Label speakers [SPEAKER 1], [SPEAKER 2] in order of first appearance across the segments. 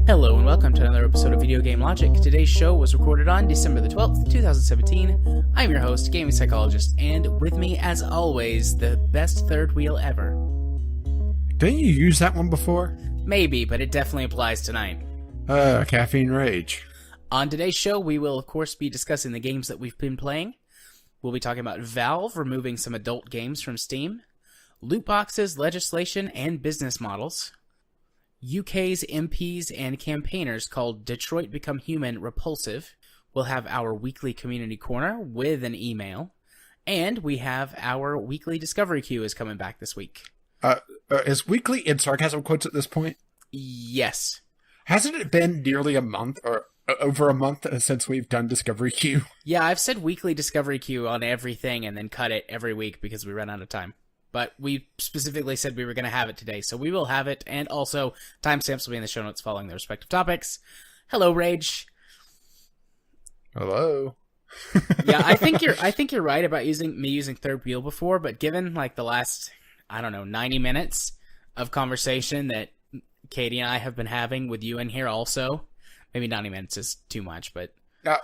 [SPEAKER 1] Hello and welcome to another episode of Video Game Logic. Today's show was recorded on December the 12th, 2017. I'm your host, Gaming Psychologist, and with me, as always, the best third wheel ever.
[SPEAKER 2] Didn't you use that one before?
[SPEAKER 1] Maybe, but it definitely applies tonight.
[SPEAKER 2] Caffeine Rage.
[SPEAKER 1] On today's show, we will, of course, be discussing the games that we've been playing. We'll be talking about Valve removing some adult games from Steam, loot boxes, legislation, and business models. UK's MPs and campaigners called Detroit Become Human repulsive. We'll have our weekly community corner with an email. And we have our weekly discovery queue is coming back this week.
[SPEAKER 2] Is weekly in sarcasm quotes at this point?
[SPEAKER 1] Yes.
[SPEAKER 2] Hasn't it been nearly a month or over a month since we've done discovery queue?
[SPEAKER 1] Yeah, I've said weekly discovery queue on everything and then cut it every week because we run out of time. But we specifically said we were going to have it today, so we will have it. And also, timestamps will be in the show notes following the respective topics. Hello, Rage.
[SPEAKER 2] Hello.
[SPEAKER 1] Yeah, I think you're right about using third wheel before, but given like the last 90 minutes of conversation that Katie and I have been having with you in here, also, maybe 90 minutes is too much, but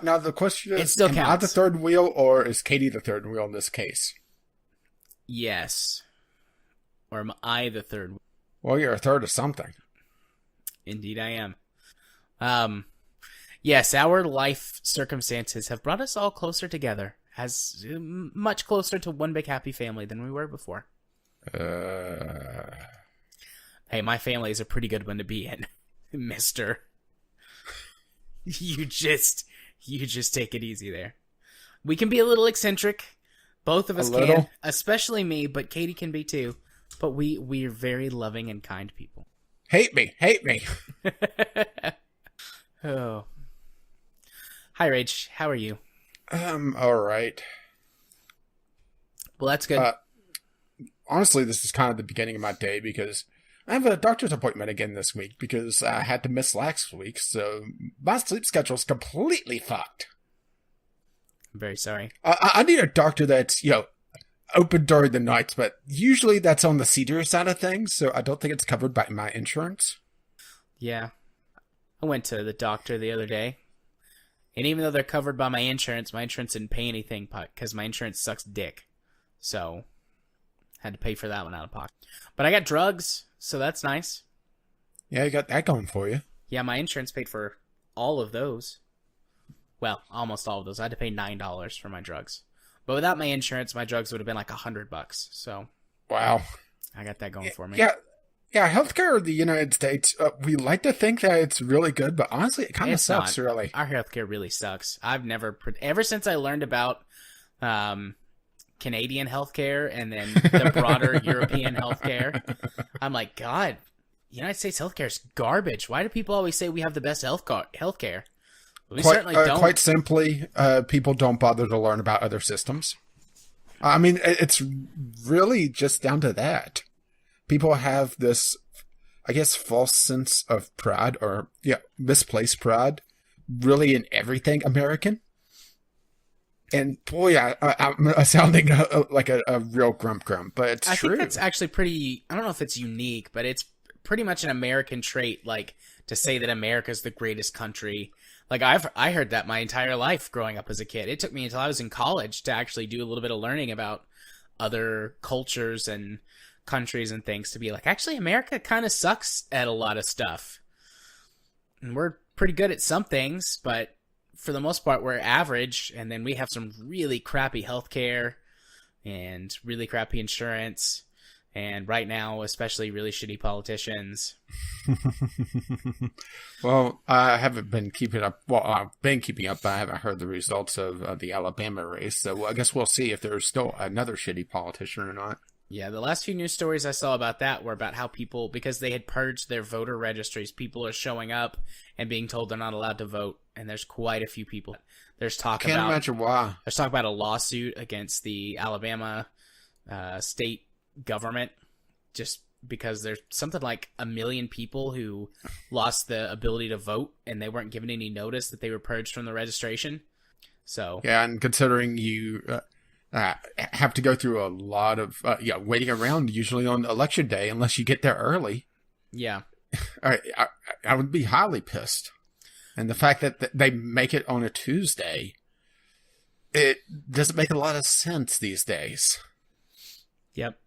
[SPEAKER 2] now the question is:
[SPEAKER 1] it still counts.
[SPEAKER 2] Am I the third wheel, or is Katie the third wheel in this case?
[SPEAKER 1] Yes. Or am I the third?
[SPEAKER 2] Well, you're a third of something.
[SPEAKER 1] Indeed I am. Yes, our life circumstances have brought us all closer together, as much closer to one big happy family than we were before. Hey, my family is a pretty good one to be in, mister. You just take it easy there. We can be a little eccentric. Both of us can, especially me, but Katie can be too. But we're very loving and kind people.
[SPEAKER 2] Hate me.
[SPEAKER 1] Oh. Hi, Rach. How are you?
[SPEAKER 2] All right.
[SPEAKER 1] Well, that's good.
[SPEAKER 2] Honestly, this is kind of the beginning of my day because I have a doctor's appointment again this week because I had to miss last week, so my sleep schedule is completely fucked.
[SPEAKER 1] I'm very sorry.
[SPEAKER 2] I need a doctor that's, open during the nights, but usually that's on the serious side of things, so I don't think it's covered by my insurance.
[SPEAKER 1] Yeah. I went to the doctor the other day, and even though they're covered by my insurance didn't pay anything because my insurance sucks dick. So, had to pay for that one out of pocket. But I got drugs, so that's nice.
[SPEAKER 2] Yeah, you got that going for you.
[SPEAKER 1] Yeah, my insurance paid for all of those. Well, almost all of those. I had to pay $9 for my drugs. But without my insurance, my drugs would have been like $100. So,
[SPEAKER 2] wow.
[SPEAKER 1] I got that going for me.
[SPEAKER 2] Yeah, healthcare in the United States, we like to think that it's really good, but honestly, it kind of sucks, really.
[SPEAKER 1] Our healthcare really sucks. Ever since I learned about Canadian healthcare and then the broader European healthcare, I'm like, God, United States healthcare is garbage. Why do people always say we have the best healthcare? We certainly don't.
[SPEAKER 2] Quite simply, people don't bother to learn about other systems. I mean, it's really just down to that. People have this, I guess, false sense of pride or, misplaced pride, really in everything American. And boy, I'm sounding like a real grump, but it's true.
[SPEAKER 1] I think that's actually pretty, I don't know if it's unique, but it's pretty much an American trait, like, to say that America's the greatest country. Like, I heard that my entire life growing up as a kid. It took me until I was in college to actually do a little bit of learning about other cultures and countries and things to be like, actually, America kind of sucks at a lot of stuff. And we're pretty good at some things, but for the most part, we're average. And then we have some really crappy healthcare and really crappy insurance. And right now, especially really shitty politicians.
[SPEAKER 2] Well, I haven't been keeping up. Well, I've been keeping up, but I haven't heard the results of the Alabama race. So I guess we'll see if there's still another shitty politician or not.
[SPEAKER 1] Yeah, the last few news stories I saw about that were about how people, because they had purged their voter registries, people are showing up and being told they're not allowed to vote. And there's quite a few people. There's talk
[SPEAKER 2] Can't imagine why.
[SPEAKER 1] There's talk about a lawsuit against the Alabama state government, just because there's something like 1 million people who lost the ability to vote and they weren't given any notice that they were purged from the registration. So
[SPEAKER 2] Yeah, and considering you have to go through a lot of waiting around usually on election day unless you get there early,
[SPEAKER 1] yeah.
[SPEAKER 2] I would be highly pissed. And the fact that they make it on a Tuesday, it doesn't make a lot of sense these days.
[SPEAKER 1] Yep.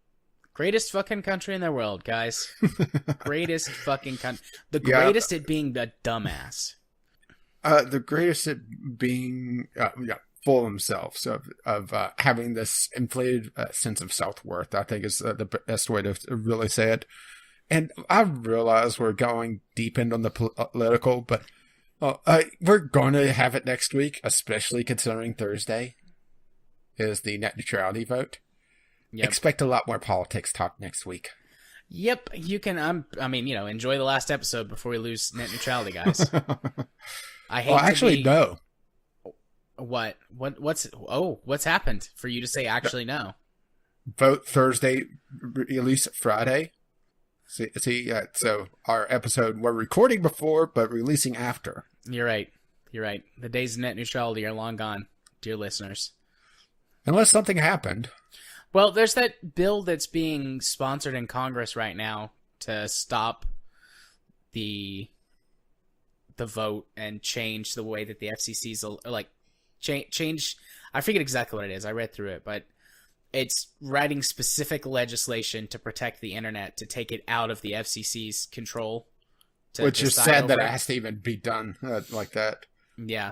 [SPEAKER 1] Greatest fucking country in the world, guys. Greatest fucking country. The greatest at being the dumbass.
[SPEAKER 2] The greatest at being full of themselves, of having this inflated sense of self-worth, I think is the best way to really say it. And I realize we're going deep into the political, but we're going to have it next week, especially considering Thursday is the net neutrality vote. Yep. Expect a lot more politics talk next week.
[SPEAKER 1] Yep, you can. Enjoy the last episode before we lose net neutrality, guys. I hate.
[SPEAKER 2] No.
[SPEAKER 1] What's happened for you to say actually no?
[SPEAKER 2] Vote Thursday, release Friday. So our episode we're recording before, but releasing after.
[SPEAKER 1] You're right. The days of net neutrality are long gone, dear listeners.
[SPEAKER 2] Unless something happened.
[SPEAKER 1] Well, there's that bill that's being sponsored in Congress right now to stop the vote and change the way that the FCC's change. I forget exactly what it is. I read through it, but it's writing specific legislation to protect the internet, to take it out of the FCC's control.
[SPEAKER 2] Which is sad that it has to even be done like that.
[SPEAKER 1] Yeah.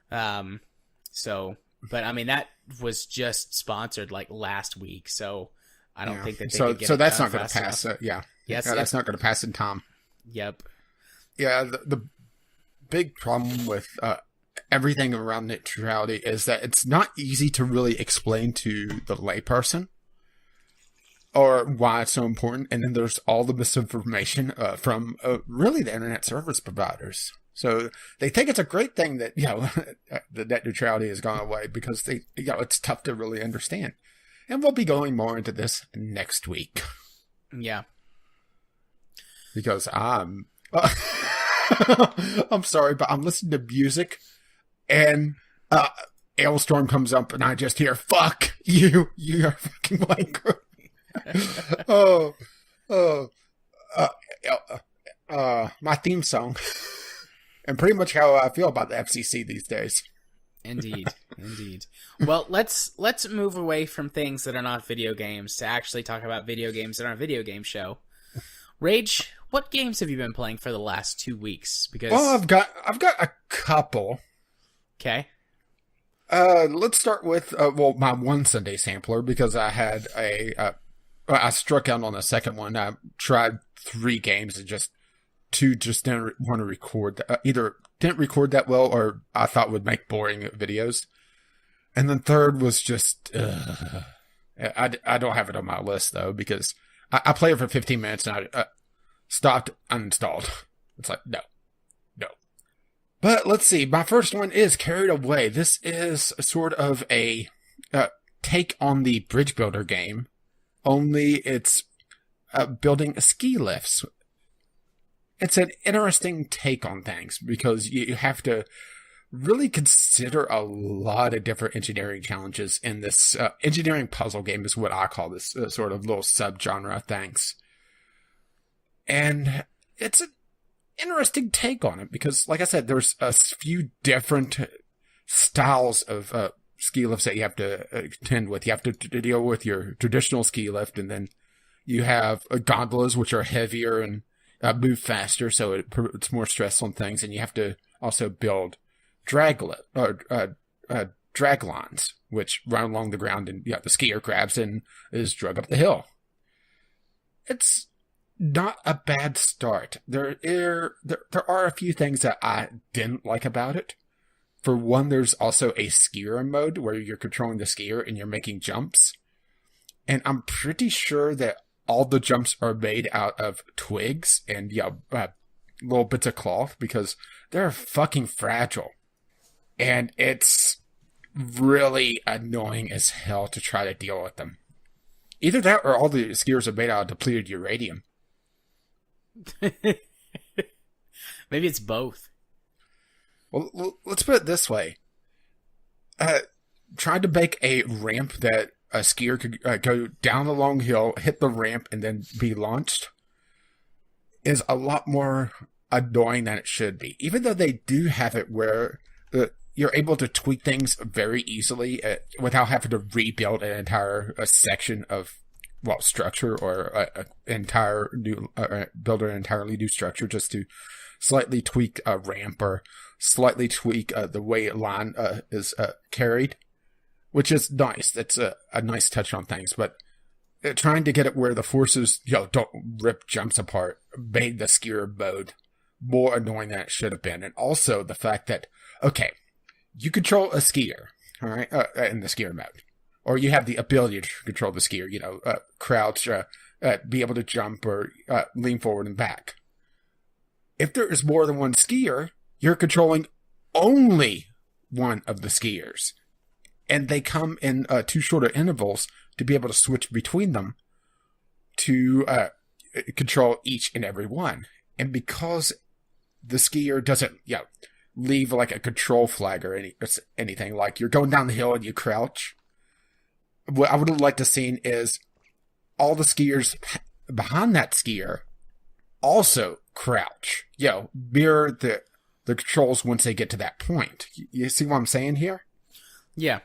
[SPEAKER 1] But I mean, that was just sponsored like last week, so I don't think that they could get
[SPEAKER 2] so
[SPEAKER 1] it
[SPEAKER 2] that's
[SPEAKER 1] done
[SPEAKER 2] not going to pass. That's not going to pass in time.
[SPEAKER 1] Yep.
[SPEAKER 2] Yeah, the big problem with everything around net neutrality is that it's not easy to really explain to the layperson or why it's so important. And then there's all the misinformation from really the internet service providers. So they think it's a great thing that, the net neutrality has gone away because it's tough to really understand. And we'll be going more into this next week.
[SPEAKER 1] Yeah.
[SPEAKER 2] Because I'm sorry, but I'm listening to music and Ailstorm comes up and I just hear, fuck you. You are fucking like, my theme song. And pretty much how I feel about the FCC these days.
[SPEAKER 1] Indeed. Well, let's move away from things that are not video games to actually talk about video games in our video game show. Rage, what games have you been playing for the last 2 weeks? Because
[SPEAKER 2] I've got a couple.
[SPEAKER 1] Okay.
[SPEAKER 2] Let's start with my one Sunday sampler because I had I struck out on the second one. I tried 3 games and two just didn't want to record. Either didn't record that well or I thought would make boring videos. And then third was just, I don't have it on my list though, because I played it for 15 minutes and I stopped, uninstalled. It's like, no. But let's see. My first one is Carried Away. This is sort of a take on the Bridge Builder game, only it's building ski lifts. It's an interesting take on things because you have to really consider a lot of different engineering challenges in this engineering puzzle game is what I call this sort of little subgenre of things. And it's an interesting take on it because, like I said, there's a few different styles of ski lifts that you have to contend with. You have to deal with your traditional ski lift, and then you have gondolas, which are heavier and move faster, so it puts more stress on things, and you have to also build drag lines, which run along the ground, and the skier grabs and is dragged up the hill. It's not a bad start. There are a few things that I didn't like about it. For one, there's also a skier mode where you're controlling the skier and you're making jumps, and I'm pretty sure that all the jumps are made out of twigs and little bits of cloth because they're fucking fragile. And it's really annoying as hell to try to deal with them. Either that or all the skiers are made out of depleted uranium.
[SPEAKER 1] Maybe it's both.
[SPEAKER 2] Well, let's put it this way. uh, trying to make a ramp that a skier could go down a long hill, hit the ramp, and then be launched is a lot more annoying than it should be. Even though they do have it where you're able to tweak things very easily without having to rebuild an entire section of structure or entire new build an entirely new structure just to slightly tweak a ramp or slightly tweak the way a line is carried, which is nice. That's a nice touch on things, but trying to get it where the forces don't rip jumps apart made the skier mode more annoying than it should have been. And also the fact that, okay, you control a skier, all right, in the skier mode, or you have the ability to control the skier, crouch, be able to jump or lean forward and back. If there is more than one skier, you're controlling only one of the skiers. And they come in two shorter intervals to be able to switch between them to control each and every one. And because the skier doesn't, leave like a control flag or anything, like you're going down the hill and you crouch, what I would have liked to see is all the skiers behind that skier also crouch, mirror the controls once they get to that point. You see what I'm saying here?
[SPEAKER 1] Yeah,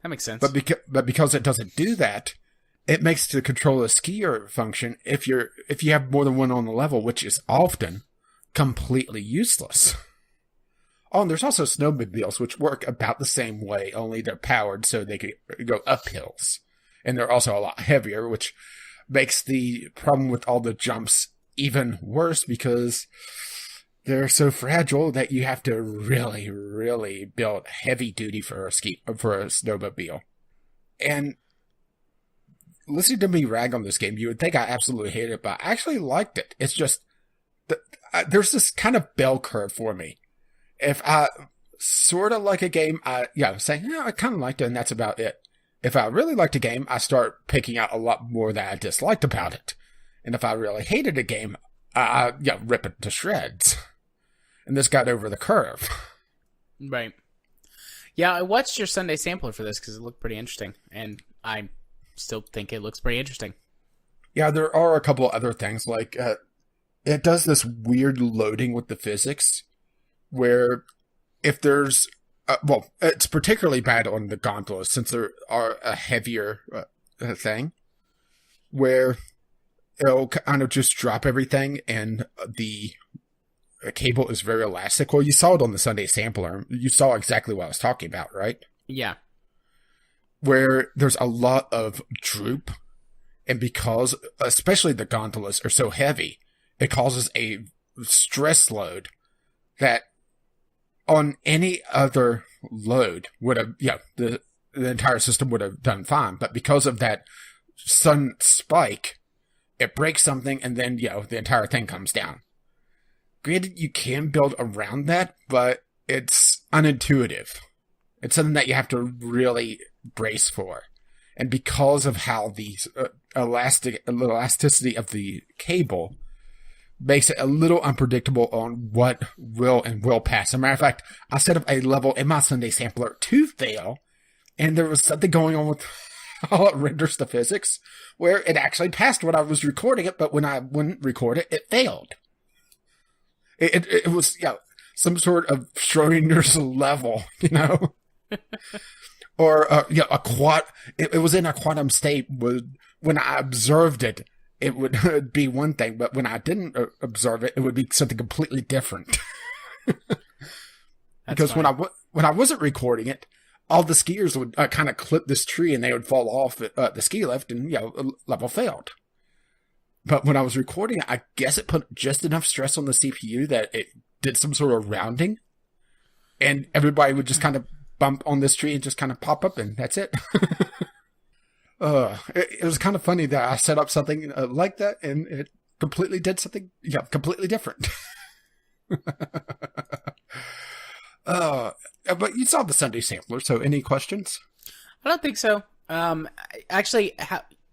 [SPEAKER 1] that makes sense.
[SPEAKER 2] But because it doesn't do that, it makes the control of skier function, if you have more than one on the level, which is often, completely useless. Oh, and there's also snowmobiles, which work about the same way, only they're powered so they can go up hills. And they're also a lot heavier, which makes the problem with all the jumps even worse because they're so fragile that you have to really, really build heavy duty for a snowmobile. And listening to me rag on this game, you would think I absolutely hate it, but I actually liked it. It's just there's this kind of bell curve for me. If I sort of like a game, I kind of liked it, and that's about it. If I really liked a game, I start picking out a lot more that I disliked about it. And if I really hated a game, I rip it to shreds. And this got over the curve.
[SPEAKER 1] Right. Yeah, I watched your Sunday sampler for this because it looked pretty interesting, and I still think it looks pretty interesting.
[SPEAKER 2] Yeah, there are a couple other things, like it does this weird loading with the physics, where if there's it's particularly bad on the gondolas since there are a heavier thing, where it'll kind of just drop everything and the cable is very elastic. Well, you saw it on the Sunday sampler. You saw exactly what I was talking about, right?
[SPEAKER 1] Yeah.
[SPEAKER 2] Where there's a lot of droop, and because especially the gondolas are so heavy, it causes a stress load that on any other load would have, the entire system would have done fine. But because of that sudden spike, it breaks something and then, the entire thing comes down. Granted, you can build around that, but it's unintuitive. It's something that you have to really brace for. And because of how the elasticity of the cable makes it a little unpredictable on what will and will pass. As a matter of fact, I set up a level in my Sunday sampler to fail, and there was something going on with how it renders the physics, where it actually passed when I was recording it, but when I wouldn't record it, it failed. It was, some sort of Schrodinger's level, or, it was in a quantum state when I observed it. It would be one thing, but when I didn't observe it, it would be something completely different. Because when I wasn't recording it, all the skiers would kind of clip this tree and they would fall off the ski lift and, level failed. But when I was recording it, I guess it put just enough stress on the CPU that it did some sort of rounding. And everybody would just kind of bump on this tree and just kind of pop up and that's it. It was kind of funny that I set up something like that and it completely did something, completely different. But you saw the Sunday sampler, so any questions?
[SPEAKER 1] I don't think so. Actually,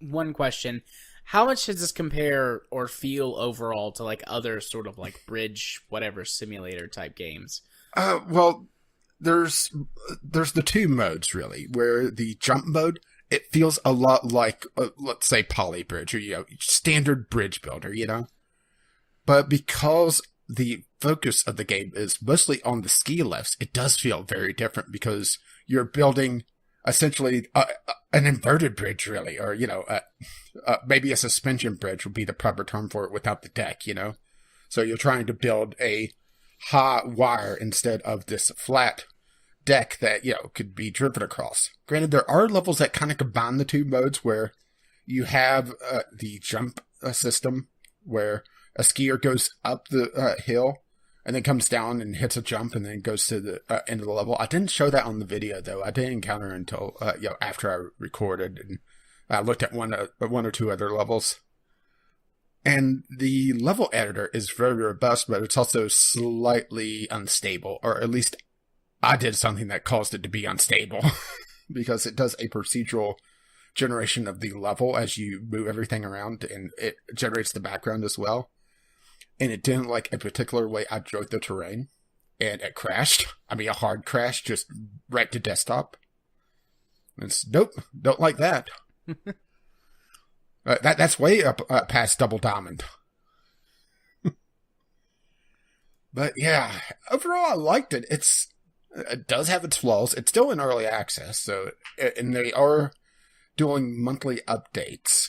[SPEAKER 1] one question. How much does this compare or feel overall to like other sort of like bridge, whatever, simulator type games?
[SPEAKER 2] Well, there's the two modes really, where the jump mode, it feels a lot like, let's say, Poly Bridge or, standard bridge builder, But because the focus of the game is mostly on the ski lifts, it does feel very different because you're building essentially an inverted bridge, really, or, maybe a suspension bridge would be the proper term for it without the deck, So you're trying to build a high wire instead of this flat deck that, could be driven across. Granted, there are levels that kind of combine the two modes where you have the jump system where a skier goes up the hill and then comes down and hits a jump and then goes to the end of the level. I didn't show that on the video, though. I didn't encounter it until after I recorded, and I looked at one or two other levels. And the level editor is very robust, but it's also slightly unstable, or at least I did something that caused it to be unstable because it does a procedural generation of the level as you move everything around, and it generates the background as well. And it didn't like a particular way I drove the terrain, and it crashed. I mean, a hard crash, just right to desktop. It's nope, don't like that. That's way up past Double Diamond. But yeah, overall I liked it. It does have its flaws. It's still in early access, and they are doing monthly updates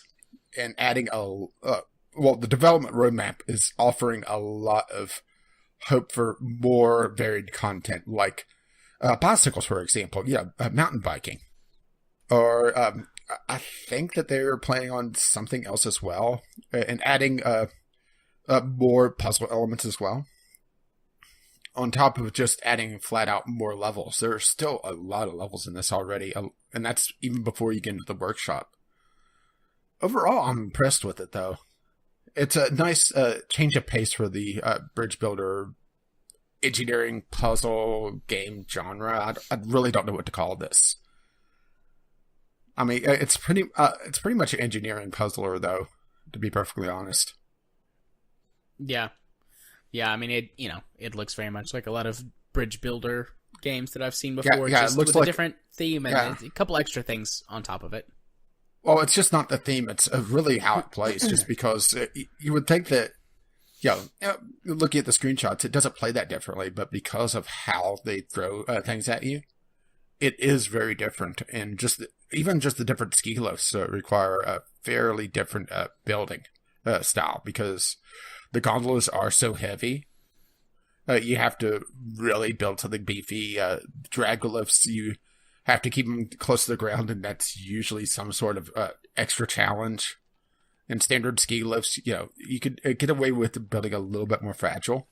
[SPEAKER 2] and adding the development roadmap is offering a lot of hope for more varied content, like bicycles, for example, mountain biking. Or I think that they're planning on something else as well, and adding more puzzle elements as well. On top of just adding flat out more levels. There are still a lot of levels in this already, and that's even before you get into the workshop. Overall, I'm impressed with it, though. It's a nice change of pace for the bridge builder engineering puzzle game genre. I really don't know what to call this. I mean, it's pretty much an engineering puzzler, though, to be perfectly honest.
[SPEAKER 1] Yeah. Yeah, I mean, it looks very much like a lot of bridge builder games that I've seen before.
[SPEAKER 2] Yeah,
[SPEAKER 1] just
[SPEAKER 2] it looks
[SPEAKER 1] with
[SPEAKER 2] like
[SPEAKER 1] a different theme and a couple extra things on top of it.
[SPEAKER 2] Well, it's just not the theme. It's really how it plays, just because you would think that, looking at the screenshots, it doesn't play that differently, but because of how they throw things at you, it is very different. And even just the different ski lifts require a fairly different building style, because the gondolas are so heavy. You have to really build something beefy. Drag lifts, you have to keep them close to the ground, and that's usually some sort of extra challenge. And standard ski lifts, you could get away with building a little bit more fragile.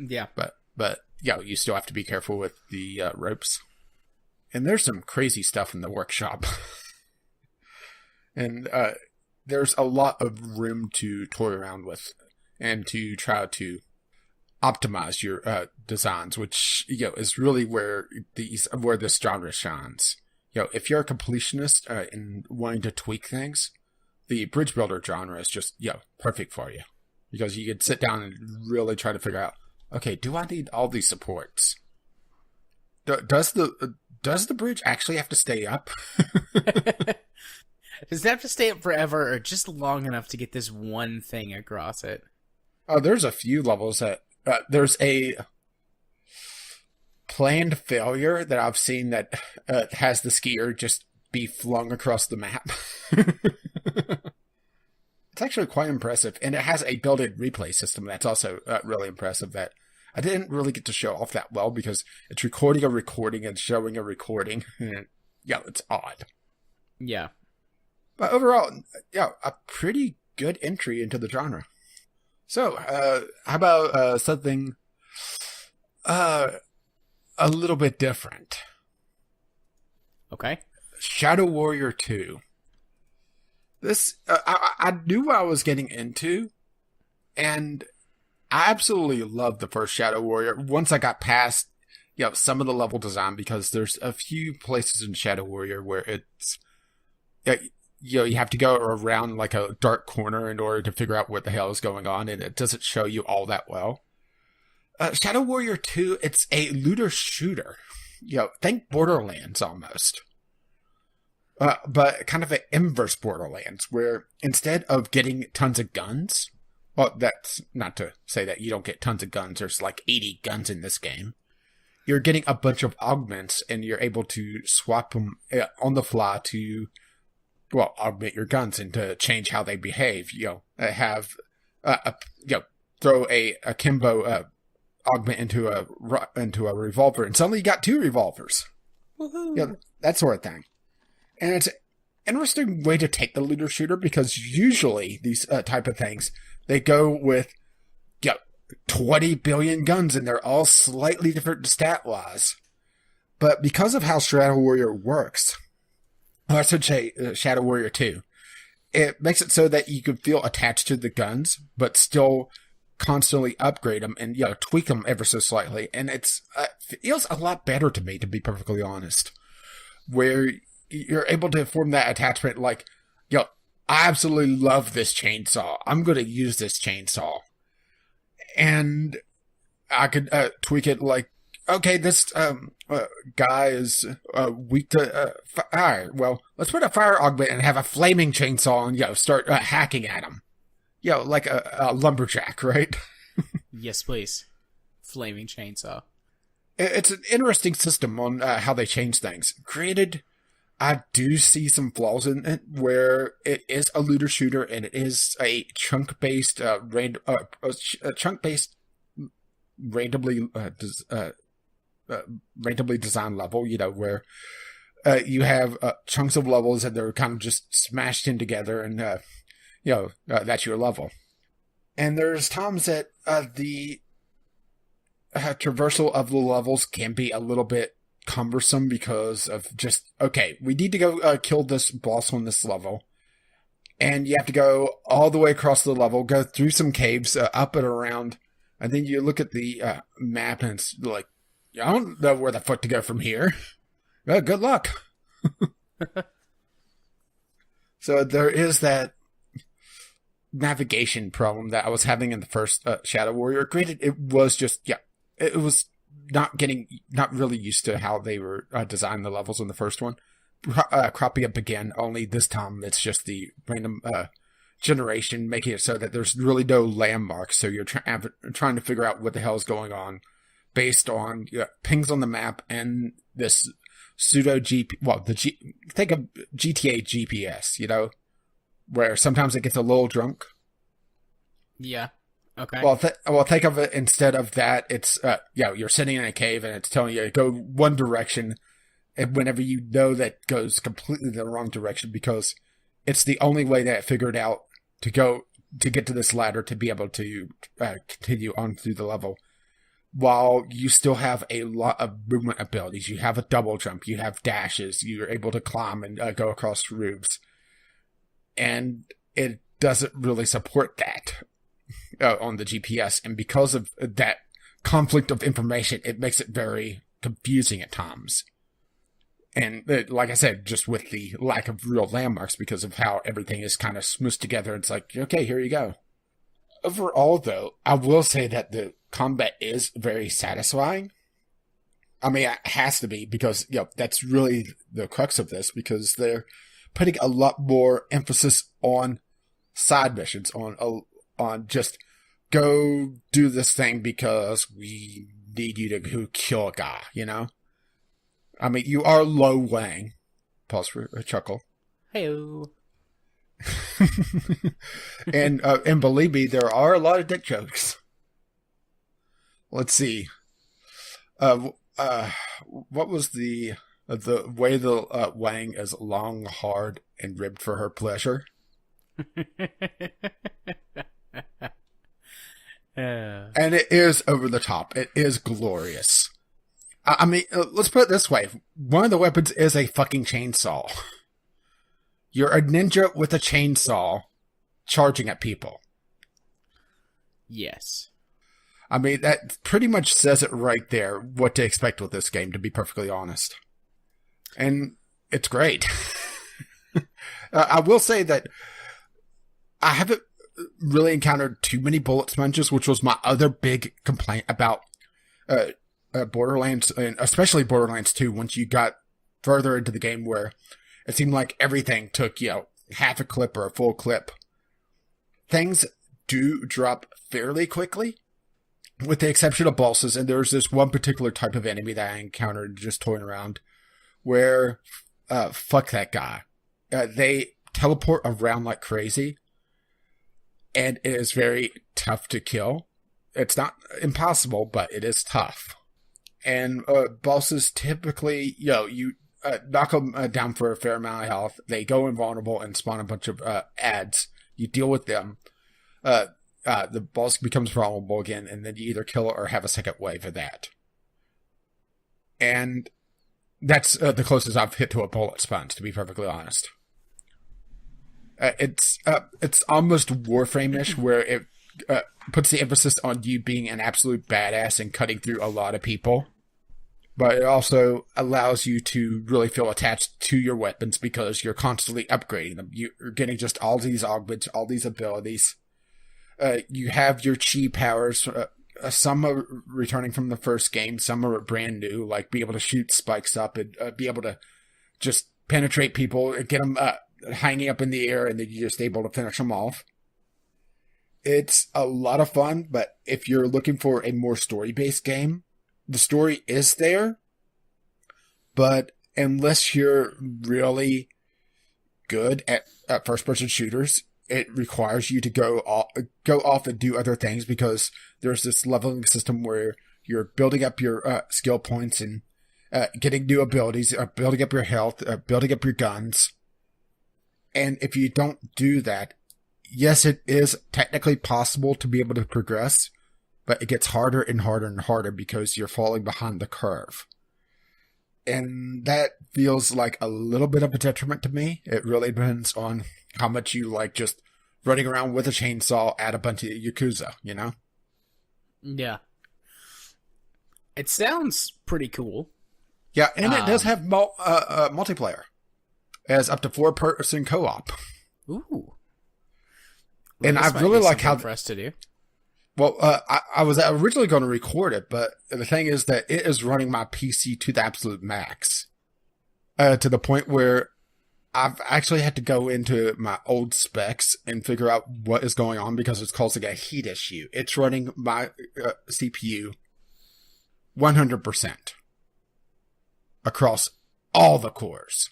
[SPEAKER 1] Yeah.
[SPEAKER 2] But you still have to be careful with the ropes. And there's some crazy stuff in the workshop. And there's a lot of room to toy around with and to try to optimize your designs, which is really where this genre shines. If you're a completionist and wanting to tweak things, the bridge builder genre is just perfect for you, because you could sit down and really try to figure out, okay, do I need all these supports? Does the bridge actually have to stay up?
[SPEAKER 1] Does it have to stay up forever, or just long enough to get this one thing across it?
[SPEAKER 2] There's a few levels that there's a planned failure that I've seen that has the skier just be flung across the map. It's actually quite impressive, and it has a built-in replay system that's also really impressive that I didn't really get to show off that well, because it's recording a recording and showing a recording. It's odd.
[SPEAKER 1] Yeah.
[SPEAKER 2] But overall, a pretty good entry into the genre. So, how about something a little bit different?
[SPEAKER 1] Okay.
[SPEAKER 2] Shadow Warrior 2. This, I knew what I was getting into, and I absolutely loved the first Shadow Warrior. Once I got past, some of the level design, because there's a few places in Shadow Warrior where it's, you have to go around like a dark corner in order to figure out what the hell is going on, and it doesn't show you all that well. Shadow Warrior 2, it's a looter shooter. Think Borderlands almost. But kind of an inverse Borderlands, where instead of getting tons of guns, well, that's not to say that you don't get tons of guns. There's like 80 guns in this game. You're getting a bunch of augments, and you're able to swap them on the fly to, well, augment your guns and to change how they behave. Throw a akimbo augment into a revolver, and suddenly you got 2 revolvers.
[SPEAKER 1] Woohoo!
[SPEAKER 2] That sort of thing. And it's an interesting way to take the looter shooter, because usually these type of things, they go with 20 billion guns, and they're all slightly different stat-wise. But because of how Shadow Warrior works, or I should say Shadow Warrior 2, it makes it so that you can feel attached to the guns, but still constantly upgrade them and tweak them ever so slightly. And it feels a lot better to me, to be perfectly honest, where you're able to form that attachment like, I absolutely love this chainsaw. I'm going to use this chainsaw. And I could tweak it like, okay, this guy is weak to fire. Well, let's put a fire augment and have a flaming chainsaw and start hacking at him. Like a lumberjack, right?
[SPEAKER 1] Yes, please. Flaming chainsaw.
[SPEAKER 2] It's an interesting system on how they change things. Granted, I do see some flaws in it, where it is a looter shooter and it is a chunk-based, randomly designed level. Where you have chunks of levels and they're kind of just smashed in together, and that's your level. And there's times that the traversal of the levels can be a little bit cumbersome because of just, okay, we need to go kill this boss on this level, and you have to go all the way across the level, go through some caves, up and around, and then you look at the map and it's like, I don't know where the fuck to go from here. Well, good luck. So there is that navigation problem that I was having in the first Shadow Warrior. Granted, it was just, it was not really used to how they were designing the levels in the first one. Cropping up again, only this time it's just the random generation, making it so that there's really no landmarks, so you're trying to figure out what the hell is going on based on pings on the map and this pseudo think of GTA GPS, where sometimes it gets a little drunk.
[SPEAKER 1] Yeah. Okay.
[SPEAKER 2] Well, think of it, instead of that, it's, you're sitting in a cave and it's telling you to go one direction, and whenever you know that goes completely the wrong direction, because it's the only way that it figured out to get to this ladder to be able to continue on through the level, while you still have a lot of movement abilities. You have a double jump, you have dashes, you're able to climb and go across roofs, and it doesn't really support that on the GPS, and because of that conflict of information, it makes it very confusing at times. And like I said, just with the lack of real landmarks, because of how everything is kind of smooshed together, it's like, okay, here you go. Overall, though, I will say that the combat is very satisfying. I mean, it has to be, because that's really the crux of this, because they're putting a lot more emphasis on side missions, on just go do this thing because we need you to go kill a guy, I mean, you are Lo Wang. Pause for a chuckle.
[SPEAKER 1] Hey-o.
[SPEAKER 2] And believe me, there are a lot of dick jokes. Let's see. What was the way the Wang is long, hard, and ribbed for her pleasure? And it is over the top. It is glorious. I mean, let's put it this way. One of the weapons is a fucking chainsaw. You're a ninja with a chainsaw charging at people.
[SPEAKER 1] Yes.
[SPEAKER 2] I mean, that pretty much says it right there, what to expect with this game, to be perfectly honest. And it's great. I will say that I haven't really encountered too many bullet sponges, which was my other big complaint about Borderlands, and especially Borderlands 2, once you got further into the game, where it seemed like everything took, half a clip or a full clip. Things do drop fairly quickly, with the exception of bosses, and there's this one particular type of enemy that I encountered just toying around, where, fuck that guy. They teleport around like crazy, and it is very tough to kill. It's not impossible, but it is tough. And bosses typically, you knock them down for a fair amount of health. They go invulnerable and spawn a bunch of ads. You deal with them. The boss becomes vulnerable again, and then you either kill it or have a second wave of that. And that's the closest I've hit to a bullet sponge, to be perfectly honest. It's almost Warframe-ish, where it puts the emphasis on you being an absolute badass and cutting through a lot of people. But it also allows you to really feel attached to your weapons because you're constantly upgrading them. You're getting just all these augments, all these abilities. You have your chi powers. Some are returning from the first game. Some are brand new, like be able to shoot spikes up and be able to just penetrate people and get them hanging up in the air, and then you're just able to finish them off. It's a lot of fun, but if you're looking for a more story-based game, the story is there, but unless you're really good at first-person shooters, it requires you to go off and do other things, because there's this leveling system where you're building up your skill points and getting new abilities, building up your health, building up your guns. And if you don't do that, yes, it is technically possible to be able to progress, but it gets harder and harder and harder because you're falling behind the curve. And that feels like a little bit of a detriment to me. It really depends on how much you like just running around with a chainsaw at a bunch of Yakuza,
[SPEAKER 1] Yeah. It sounds pretty cool.
[SPEAKER 2] Yeah, and it does have multiplayer. It has up to 4-person co-op.
[SPEAKER 1] Ooh. Well,
[SPEAKER 2] and I really like how
[SPEAKER 1] for us to do.
[SPEAKER 2] Well, I was originally going to record it, but the thing is that it is running my PC to the absolute max. To the point where I've actually had to go into my old specs and figure out what is going on, because it's causing a heat issue. It's running my CPU 100% across all the cores,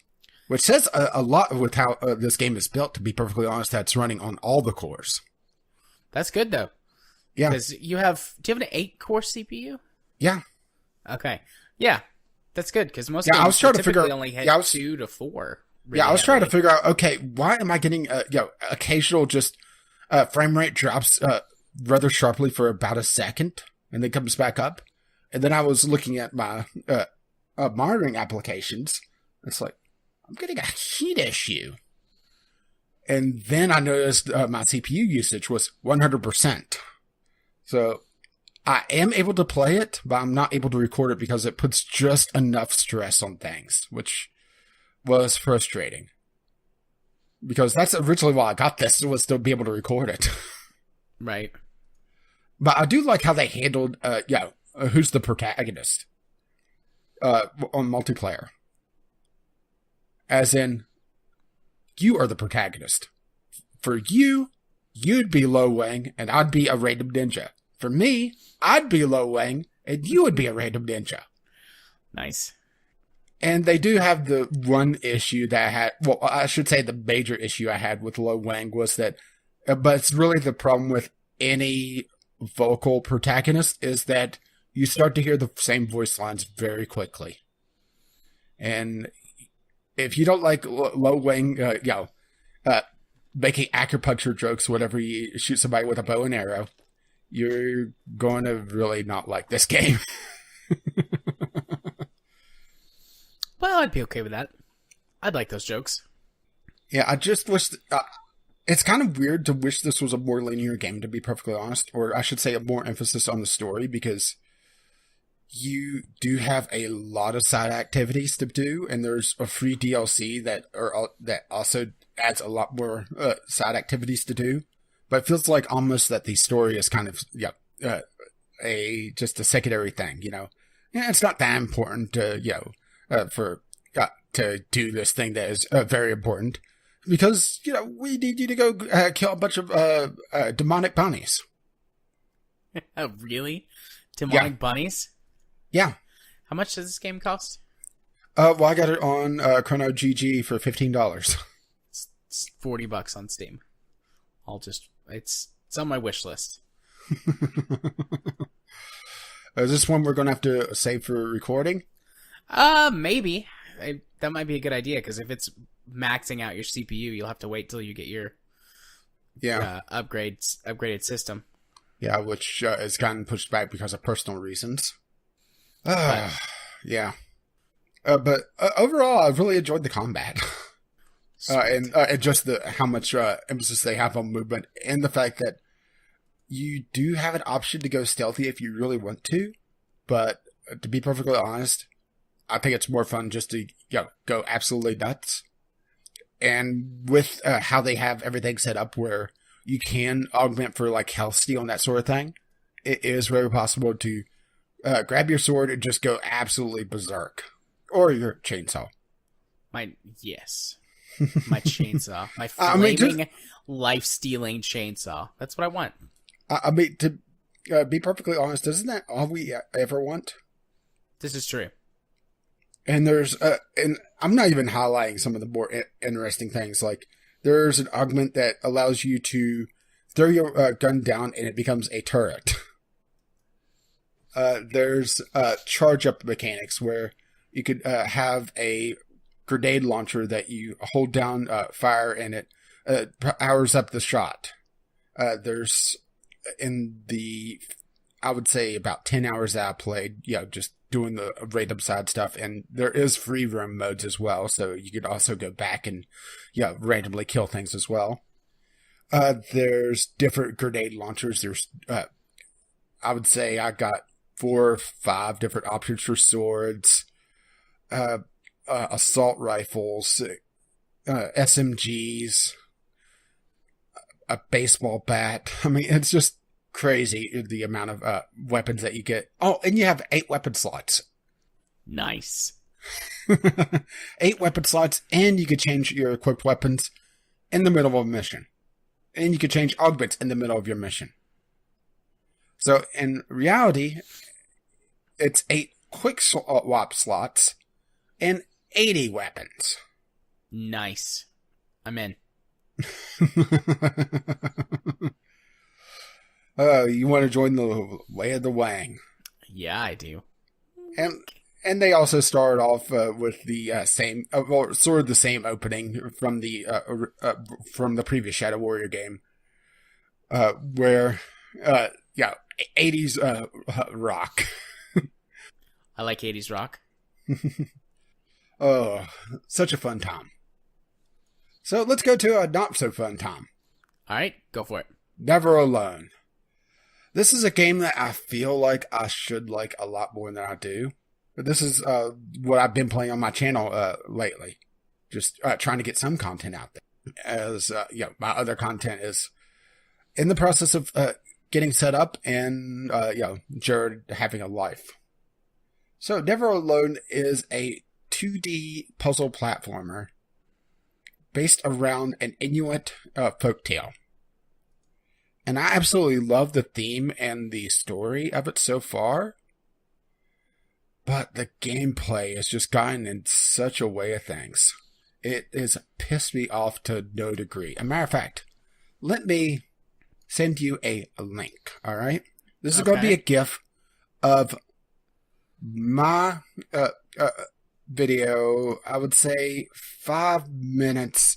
[SPEAKER 2] which says a lot with how this game is built, to be perfectly honest. That's running on all the cores.
[SPEAKER 1] That's good, though.
[SPEAKER 2] Yeah.
[SPEAKER 1] Because do you have an 8-core CPU?
[SPEAKER 2] Yeah.
[SPEAKER 1] Okay. Yeah. That's good, because most
[SPEAKER 2] I was trying to figure out,
[SPEAKER 1] only had 2 to 4. Really
[SPEAKER 2] I was trying to figure out, okay, why am I getting, occasional just frame rate drops rather sharply for about a second, and then comes back up. And then I was looking at my monitoring applications. It's like, I'm getting a heat issue. And then I noticed my CPU usage was 100%. So I am able to play it, but I'm not able to record it because it puts just enough stress on things, which was frustrating. Because that's originally why I got this, was to be able to record it.
[SPEAKER 1] Right.
[SPEAKER 2] But I do like how they handled, who's the protagonist on multiplayer. As in, you are the protagonist. For you, you'd be Lo Wang, and I'd be a random ninja. For me, I'd be Lo Wang, and you would be a random ninja.
[SPEAKER 1] Nice.
[SPEAKER 2] And they do have the one issue that I had, well, I should say the major issue I had with Lo Wang was that, but it's really the problem with any vocal protagonist, is that you start to hear the same voice lines very quickly. And if you don't like Lo Wang, making acupuncture jokes whenever you shoot somebody with a bow and arrow, you're going to really not like this game.
[SPEAKER 1] Well, I'd be okay with that. I'd like those jokes.
[SPEAKER 2] Yeah, I just wish... it's kind of weird to wish this was a more linear game, to be perfectly honest. Or I should say a more emphasis on the story, because you do have a lot of side activities to do, and there's a free DLC that also adds a lot more side activities to do. but it feels like almost that the story is kind of just a secondary thing. Yeah, it's not that important to for to do this thing that is very important because we need you to go kill a bunch of demonic bunnies.
[SPEAKER 1] Oh, really? Demonic bunnies?
[SPEAKER 2] Yeah.
[SPEAKER 1] How much does this game cost?
[SPEAKER 2] Well, I got it on Chrono GG for $15.
[SPEAKER 1] It's $40 on Steam. It's on my wish list.
[SPEAKER 2] Is this one we're going to have to save for recording?
[SPEAKER 1] Maybe. That might be a good idea, because if it's maxing out your CPU, you'll have to wait till you get your upgraded system.
[SPEAKER 2] Yeah, which has gotten pushed back because of personal reasons. Yeah. But overall, I've really enjoyed the combat. And just how much emphasis they have on movement, and the fact that you do have an option to go stealthy if you really want to. But to be perfectly honest, I think it's more fun just to go absolutely nuts. And with how they have everything set up where you can augment for like health steal and that sort of thing, it is very possible to grab your sword and just go absolutely berserk. Or your chainsaw. My
[SPEAKER 1] chainsaw. My flaming, life-stealing chainsaw. That's what I want.
[SPEAKER 2] I mean, to be perfectly honest, isn't that all we ever want?
[SPEAKER 1] This is true.
[SPEAKER 2] And there's, and I'm not even highlighting some of the more interesting things. Like, there's an augment that allows you to throw your gun down and it becomes a turret. There's charge up mechanics where you could have a grenade launcher that you hold down fire and it powers up the shot. There's I would say about 10 hours that I played, just doing the random side stuff. And there is free roam modes as well. So you could also go back and randomly kill things as well. There's different grenade launchers. There's, I would say I got 4 or 5 different options for swords. Assault rifles, SMGs, a baseball bat. I mean, it's just crazy the amount of weapons that you get. Oh, and you have 8 weapon slots.
[SPEAKER 1] Nice.
[SPEAKER 2] 8 weapon slots, and you could change your equipped weapons in the middle of a mission. And you could change augments in the middle of your mission. So, in reality, it's 8 quick swap slots and 80 weapons.
[SPEAKER 1] Nice. I'm in.
[SPEAKER 2] You want to join the Way of the Wang?
[SPEAKER 1] Yeah, I do.
[SPEAKER 2] And they also started off with the same, sort of the same opening from the previous Shadow Warrior game, where 80s rock.
[SPEAKER 1] I like 80s rock.
[SPEAKER 2] Oh, such a fun time. So let's go to a not so fun time.
[SPEAKER 1] All right, go for it.
[SPEAKER 2] Never Alone. This is a game that I feel like I should like a lot more than I do. But this is what I've been playing on my channel lately. Just trying to get some content out there. As my other content is in the process of getting set up and Jared having a life. So Never Alone is a 2D puzzle platformer based around an Inuit folktale. And I absolutely love the theme and the story of it so far. But the gameplay has just gotten in such a way of things. It has pissed me off to no degree. A matter of fact, let me send you a link, all right? This is going to be a GIF of my video, I would say 5 minutes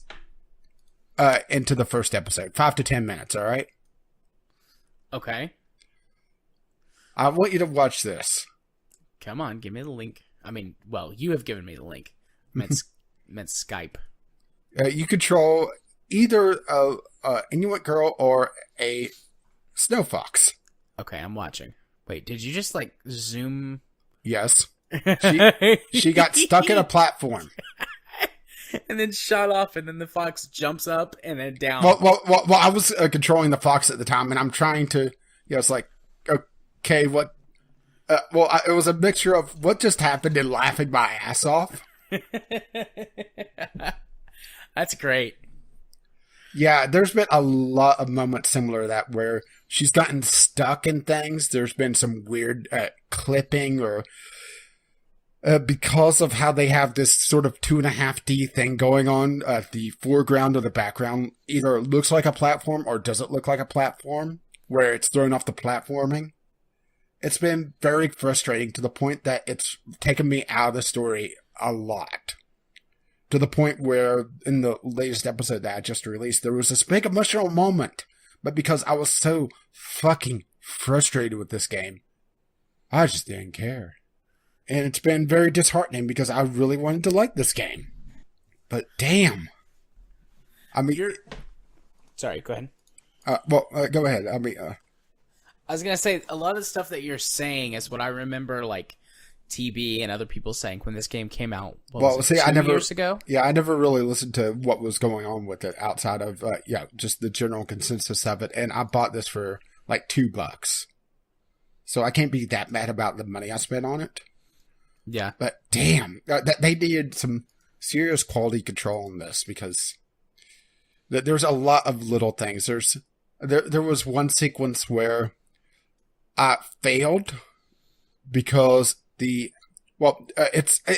[SPEAKER 2] into the first episode. 5 to 10 minutes, all right?
[SPEAKER 1] Okay.
[SPEAKER 2] I want you to watch this.
[SPEAKER 1] Come on, give me the link. I mean, well, you have given me the link. Meant Skype.
[SPEAKER 2] You control either a Inuit girl or a snow fox.
[SPEAKER 1] Okay, I'm watching. Wait, did you just like zoom?
[SPEAKER 2] Yes. She got stuck in a platform.
[SPEAKER 1] and then shot off, and then the fox jumps up and then down.
[SPEAKER 2] Well, I was controlling the fox at the time, and I'm trying to, it's like, okay, what? It was a mixture of what just happened and laughing my ass off.
[SPEAKER 1] That's great.
[SPEAKER 2] Yeah, there's been a lot of moments similar to that where she's gotten stuck in things. There's been some weird clipping or because of how they have this sort of 2.5D thing going on, the foreground or the background either looks like a platform or doesn't look like a platform, where it's thrown off the platforming. It's been very frustrating to the point that it's taken me out of the story a lot. To the point where, in the latest episode that I just released, there was this big emotional moment. But because I was so fucking frustrated with this game, I just didn't care. And it's been very disheartening because I really wanted to like this game. But damn. I mean...
[SPEAKER 1] Sorry, go ahead.
[SPEAKER 2] Go ahead.
[SPEAKER 1] I was gonna say, a lot of the stuff that you're saying is what I remember, like, TB and other people saying when this game came out. Years ago?
[SPEAKER 2] Yeah, I never really listened to what was going on with it outside of, just the general consensus of it. And I bought this for, like, $2. So I can't be that mad about the money I spent on it.
[SPEAKER 1] Yeah.
[SPEAKER 2] But damn, they needed some serious quality control on this because there's a lot of little things. There was one sequence where I failed because it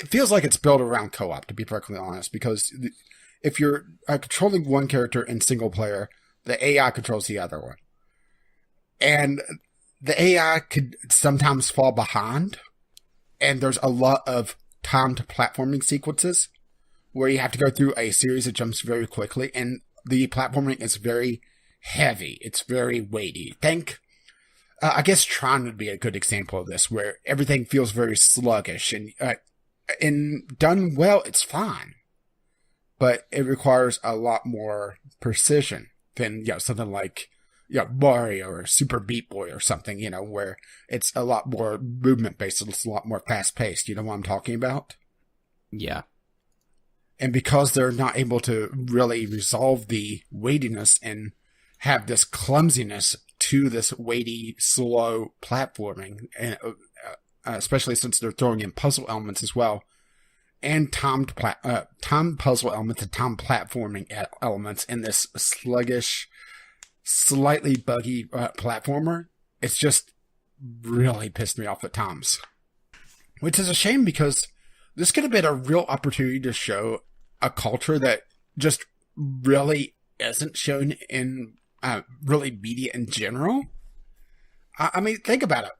[SPEAKER 2] feels like it's built around co-op, to be perfectly honest, because if you're controlling one character in single player, the AI controls the other one. And the AI could sometimes fall behind, and there's a lot of timed platforming sequences where you have to go through a series of jumps very quickly, and the platforming is very heavy. It's very weighty. I guess Tron would be a good example of this, where everything feels very sluggish, and done well, it's fine. But it requires a lot more precision than, something like, Mario or Super Beat Boy or something, where it's a lot more movement-based, it's a lot more fast-paced. You know what I'm talking about?
[SPEAKER 1] Yeah.
[SPEAKER 2] And because they're not able to really resolve the weightiness and have this clumsiness to this weighty, slow platforming, and especially since they're throwing in puzzle elements as well, and timed puzzle elements and timed platforming elements in this sluggish, slightly buggy platformer, it's just really pissed me off at times. Which is a shame because this could have been a real opportunity to show a culture that just really isn't shown in really media in general. I mean, think about it.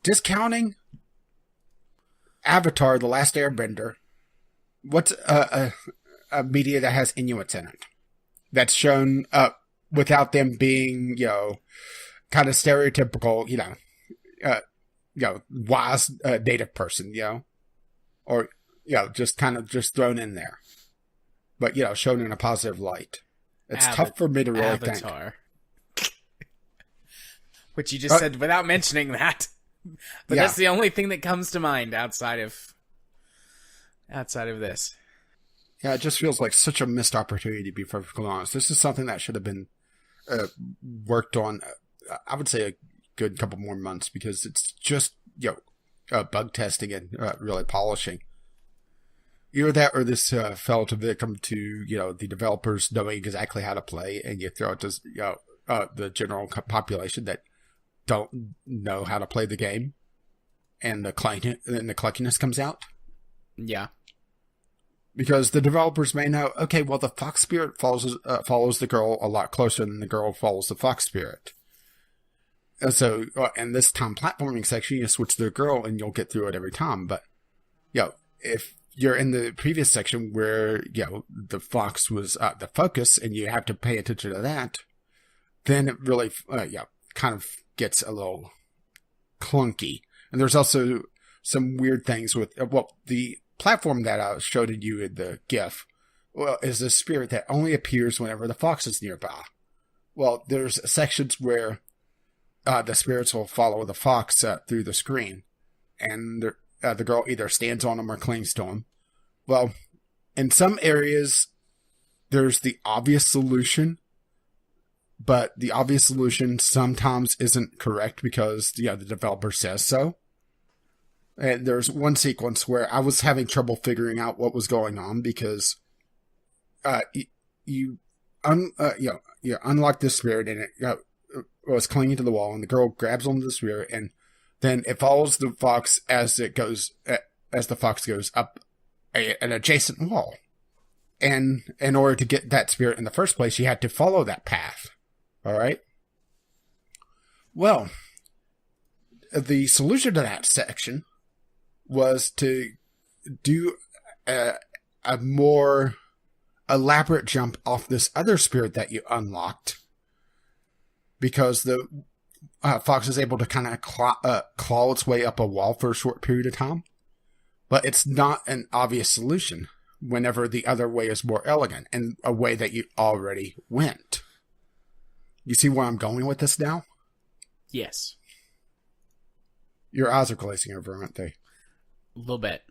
[SPEAKER 2] Discounting Avatar, The Last Airbender, what's a media that has Inuits in it? That's shown without them being, kind of stereotypical, wise native person, or, just kind of just thrown in there. But, shown in a positive light. It's tough for me to really
[SPEAKER 1] Avatar. Think. Which you just said without mentioning that. But that's the only thing that comes to mind outside of this.
[SPEAKER 2] Yeah, it just feels like such a missed opportunity, to be perfectly honest. This is something that should have been worked on, I would say, a good couple more months, because it's just, bug testing and really polishing. Either that or this fell to victim to, the developers knowing exactly how to play, and you throw it to, the general population that don't know how to play the game, and the clunkiness comes out.
[SPEAKER 1] Yeah.
[SPEAKER 2] Because the developers may know, okay, well, the fox spirit follows the girl a lot closer than the girl follows the fox spirit. And so, in this time platforming section, you switch to the girl and you'll get through it every time. But, if you're in the previous section where, the fox was the focus and you have to pay attention to that, then it really, kind of gets a little clunky. And there's also some weird things with, the platform that I showed you in the GIF, is a spirit that only appears whenever the fox is nearby. Well, there's sections where the spirits will follow the fox through the screen, and the girl either stands on him or clings to him. Well, in some areas, there's the obvious solution, but the obvious solution sometimes isn't correct because the developer says so. And there's one sequence where I was having trouble figuring out what was going on because you unlock this spirit and it was clinging to the wall, and the girl grabs onto the spirit, and then it follows the fox as the fox goes up an adjacent wall. And in order to get that spirit in the first place, you had to follow that path. All right? Well, the solution to that section was to do a more elaborate jump off this other spirit that you unlocked, because the fox is able to kind of claw its way up a wall for a short period of time. But it's not an obvious solution whenever the other way is more elegant and a way that you already went. You see where I'm going with this now?
[SPEAKER 1] Yes.
[SPEAKER 2] Your eyes are glazing over, aren't they?
[SPEAKER 1] A little bit.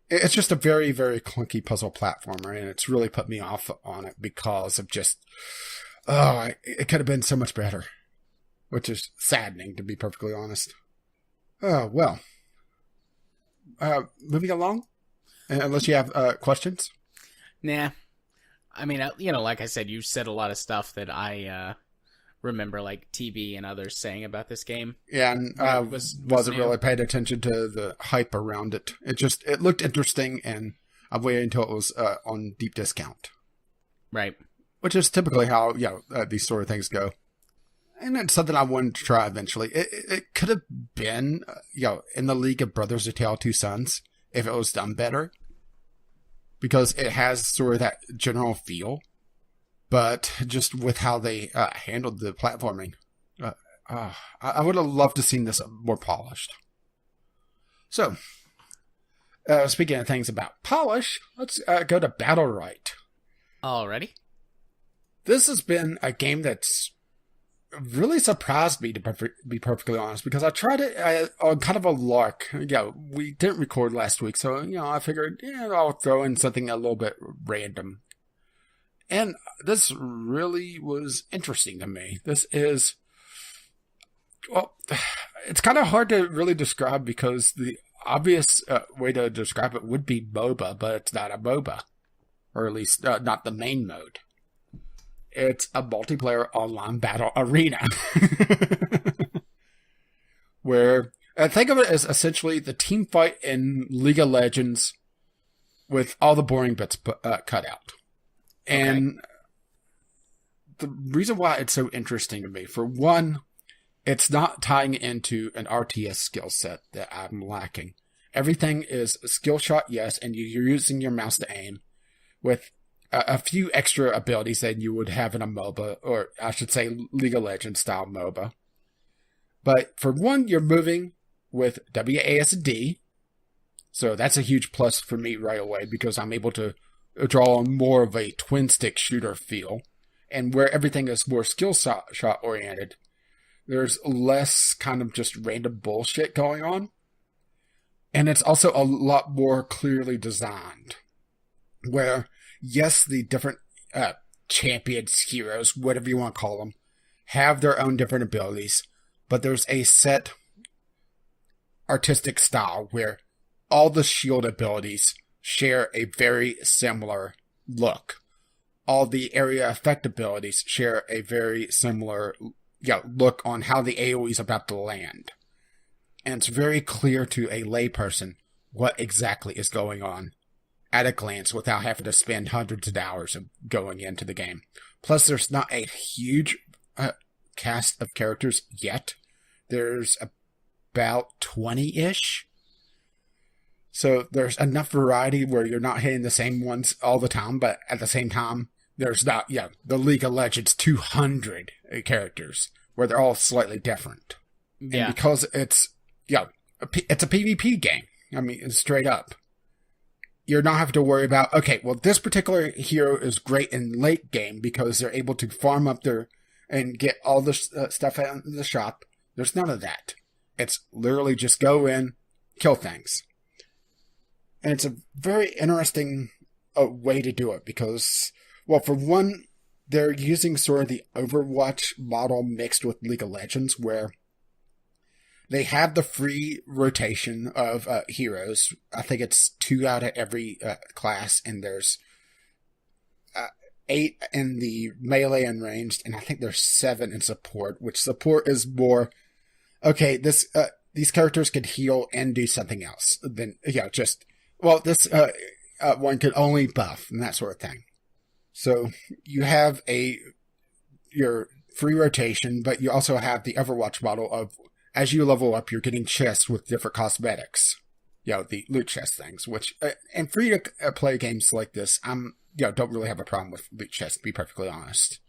[SPEAKER 2] It's just a very, very clunky puzzle platformer, and it's really put me off on it because of just, it could have been so much better, which is saddening, to be perfectly honest. Oh, well. Moving along, unless you have questions.
[SPEAKER 1] Nah. I mean, like I said, you said a lot of stuff that I remember, like TV and others saying about this game.
[SPEAKER 2] Yeah, and I wasn't really paying attention to the hype around it. It looked interesting, and I waited until it was on deep discount.
[SPEAKER 1] Right.
[SPEAKER 2] Which is typically how these sort of things go. And it's something I wanted to try eventually. It could have been, in the League of Brothers: A Tale of Two Sons if it was done better, because it has sort of that general feel. But just with how they handled the platforming, I would have loved to have seen this more polished. So, speaking of things about polish, let's go to Battle Right.
[SPEAKER 1] Alrighty.
[SPEAKER 2] This has been a game that's really surprised me, to be perfectly honest, because I tried it on kind of a lark. We didn't record last week, so I figured I'll throw in something a little bit random. And this really was interesting to me. This is, well, it's kind of hard to really describe because the obvious way to describe it would be MOBA, but it's not a MOBA, or at least not the main mode. It's a multiplayer online battle arena. Where, think of it as essentially the team fight in League of Legends with all the boring bits cut out. And the reason why it's so interesting to me, for one, it's not tying into an RTS skill set that I'm lacking. Everything is a skill shot, yes, and you're using your mouse to aim, with a few extra abilities than you would have in a MOBA, or I should say League of Legends style MOBA. But for one, you're moving with WASD, so that's a huge plus for me right away because I'm able to draw on more of a twin stick shooter feel, and where everything is more skill shot oriented, there's less kind of just random bullshit going on, and it's also a lot more clearly designed, where yes, the different champions, heroes, whatever you want to call them, have their own different abilities, but there's a set artistic style where all the shield abilities share a very similar look. All the area effect abilities share a very similar look on how the AoE is about to land. And it's very clear to a layperson what exactly is going on at a glance without having to spend hundreds of hours of going into the game. Plus, there's not a huge cast of characters yet. There's about 20-ish. So there's enough variety where you're not hitting the same ones all the time, but at the same time, there's not, the League of Legends 200 characters where they're all slightly different. Yeah. And because it's a PvP game. I mean, straight up. You're not having to worry about, okay, well, this particular hero is great in late game because they're able to farm up their and get all the stuff out in the shop. There's none of that. It's literally just go in, kill things. And it's a very interesting way to do it because, well, for one, they're using sort of the Overwatch model mixed with League of Legends, where they have the free rotation of heroes. I think it's 2 out of every class, and there's 8 in the melee and ranged, and I think there's 7 in support, which support is more, okay, these characters could heal and do something else. Then, this one could only buff and that sort of thing. So you have your free rotation, but you also have the Overwatch model of, as you level up, you're getting chests with different cosmetics. The loot chest things, which, and free to play games like this, don't really have a problem with loot chests, to be perfectly honest.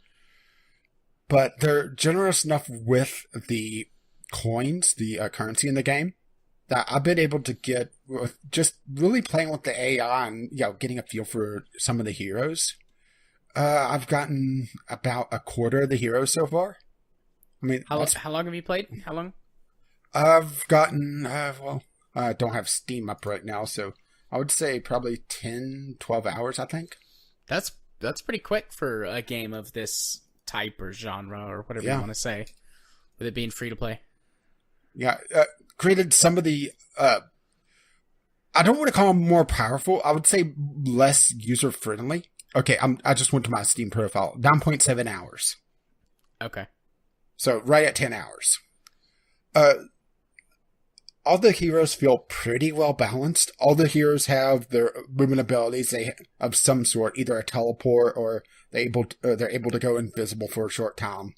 [SPEAKER 2] But they're generous enough with the coins, the currency in the game, that I've been able to get with just really playing with the AI and, getting a feel for some of the heroes. I've gotten about a quarter of the heroes so far. I mean,
[SPEAKER 1] how long have you played? How long?
[SPEAKER 2] I've gotten, I don't have Steam up right now, so I would say probably 10, 12 hours, I think.
[SPEAKER 1] That's pretty quick for a game of this type or genre or whatever you want to say, with it being free to play.
[SPEAKER 2] Yeah, created some of the, I don't want to call them more powerful. I would say less user-friendly. Okay, I just went to my Steam profile. 9.7 hours.
[SPEAKER 1] Okay.
[SPEAKER 2] So right at 10 hours. All the heroes feel pretty well balanced. All the heroes have their movement abilities of some sort, either a teleport or they're able to go invisible for a short time.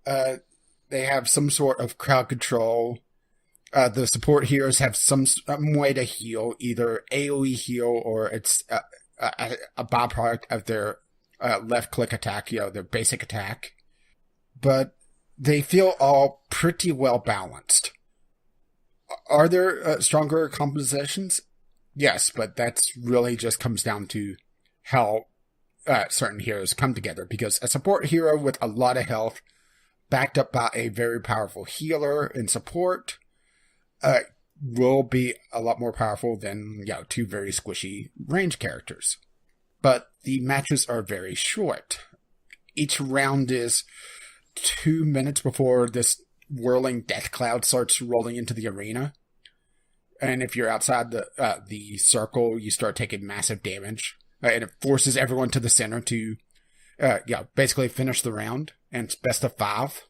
[SPEAKER 2] They have some sort of crowd control. The support heroes have some way to heal, either AoE heal or it's a byproduct of their left click attack, their basic attack. But they feel all pretty well balanced. Are there stronger compositions? Yes, but that's really just comes down to how certain heroes come together. Because a support hero with a lot of health, backed up by a very powerful healer in support, will be a lot more powerful than 2 very squishy range characters. But the matches are very short. Each round is 2 minutes before this whirling death cloud starts rolling into the arena. And if you're outside the circle, you start taking massive damage. And it forces everyone to the center to basically finish the round. And it's best of 5.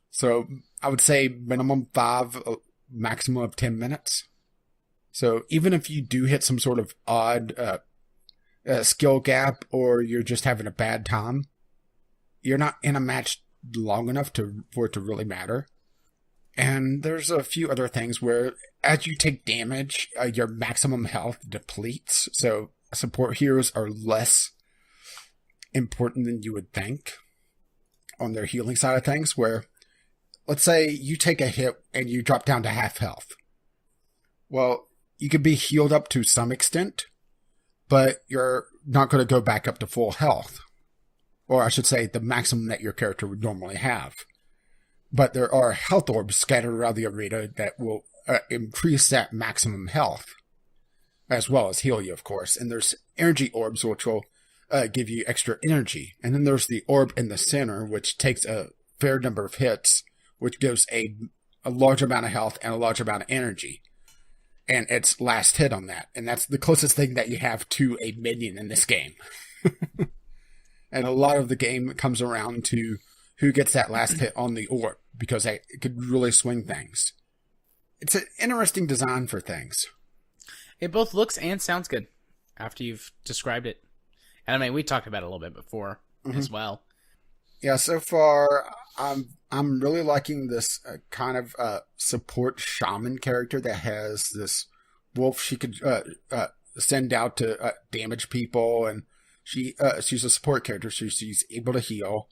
[SPEAKER 2] So I would say minimum 5, maximum of 10 minutes. So even if you do hit some sort of odd skill gap, or you're just having a bad time, you're not in a match long enough for it to really matter. And there's a few other things where as you take damage, your maximum health depletes. So support heroes are less important than you would think on their healing side of things, where let's say you take a hit and you drop down to half health. Well, you could be healed up to some extent, but you're not going to go back up to full health. Or I should say the maximum that your character would normally have. But there are health orbs scattered around the arena that will increase that maximum health, as well as heal you, of course. And there's energy orbs, which will give you extra energy. And then there's the orb in the center, which takes a fair number of hits, which gives a large amount of health and a large amount of energy. And it's last hit on that. And that's the closest thing that you have to a minion in this game. And a lot of the game comes around to who gets that last hit on the orb, because it could really swing things. It's an interesting design for things.
[SPEAKER 1] It both looks and sounds good after you've described it. And I mean, we talked about it a little bit before as well.
[SPEAKER 2] Yeah, so far, I'm really liking this kind of support shaman character that has this wolf she could send out to damage people, and she's a support character, so she's able to heal.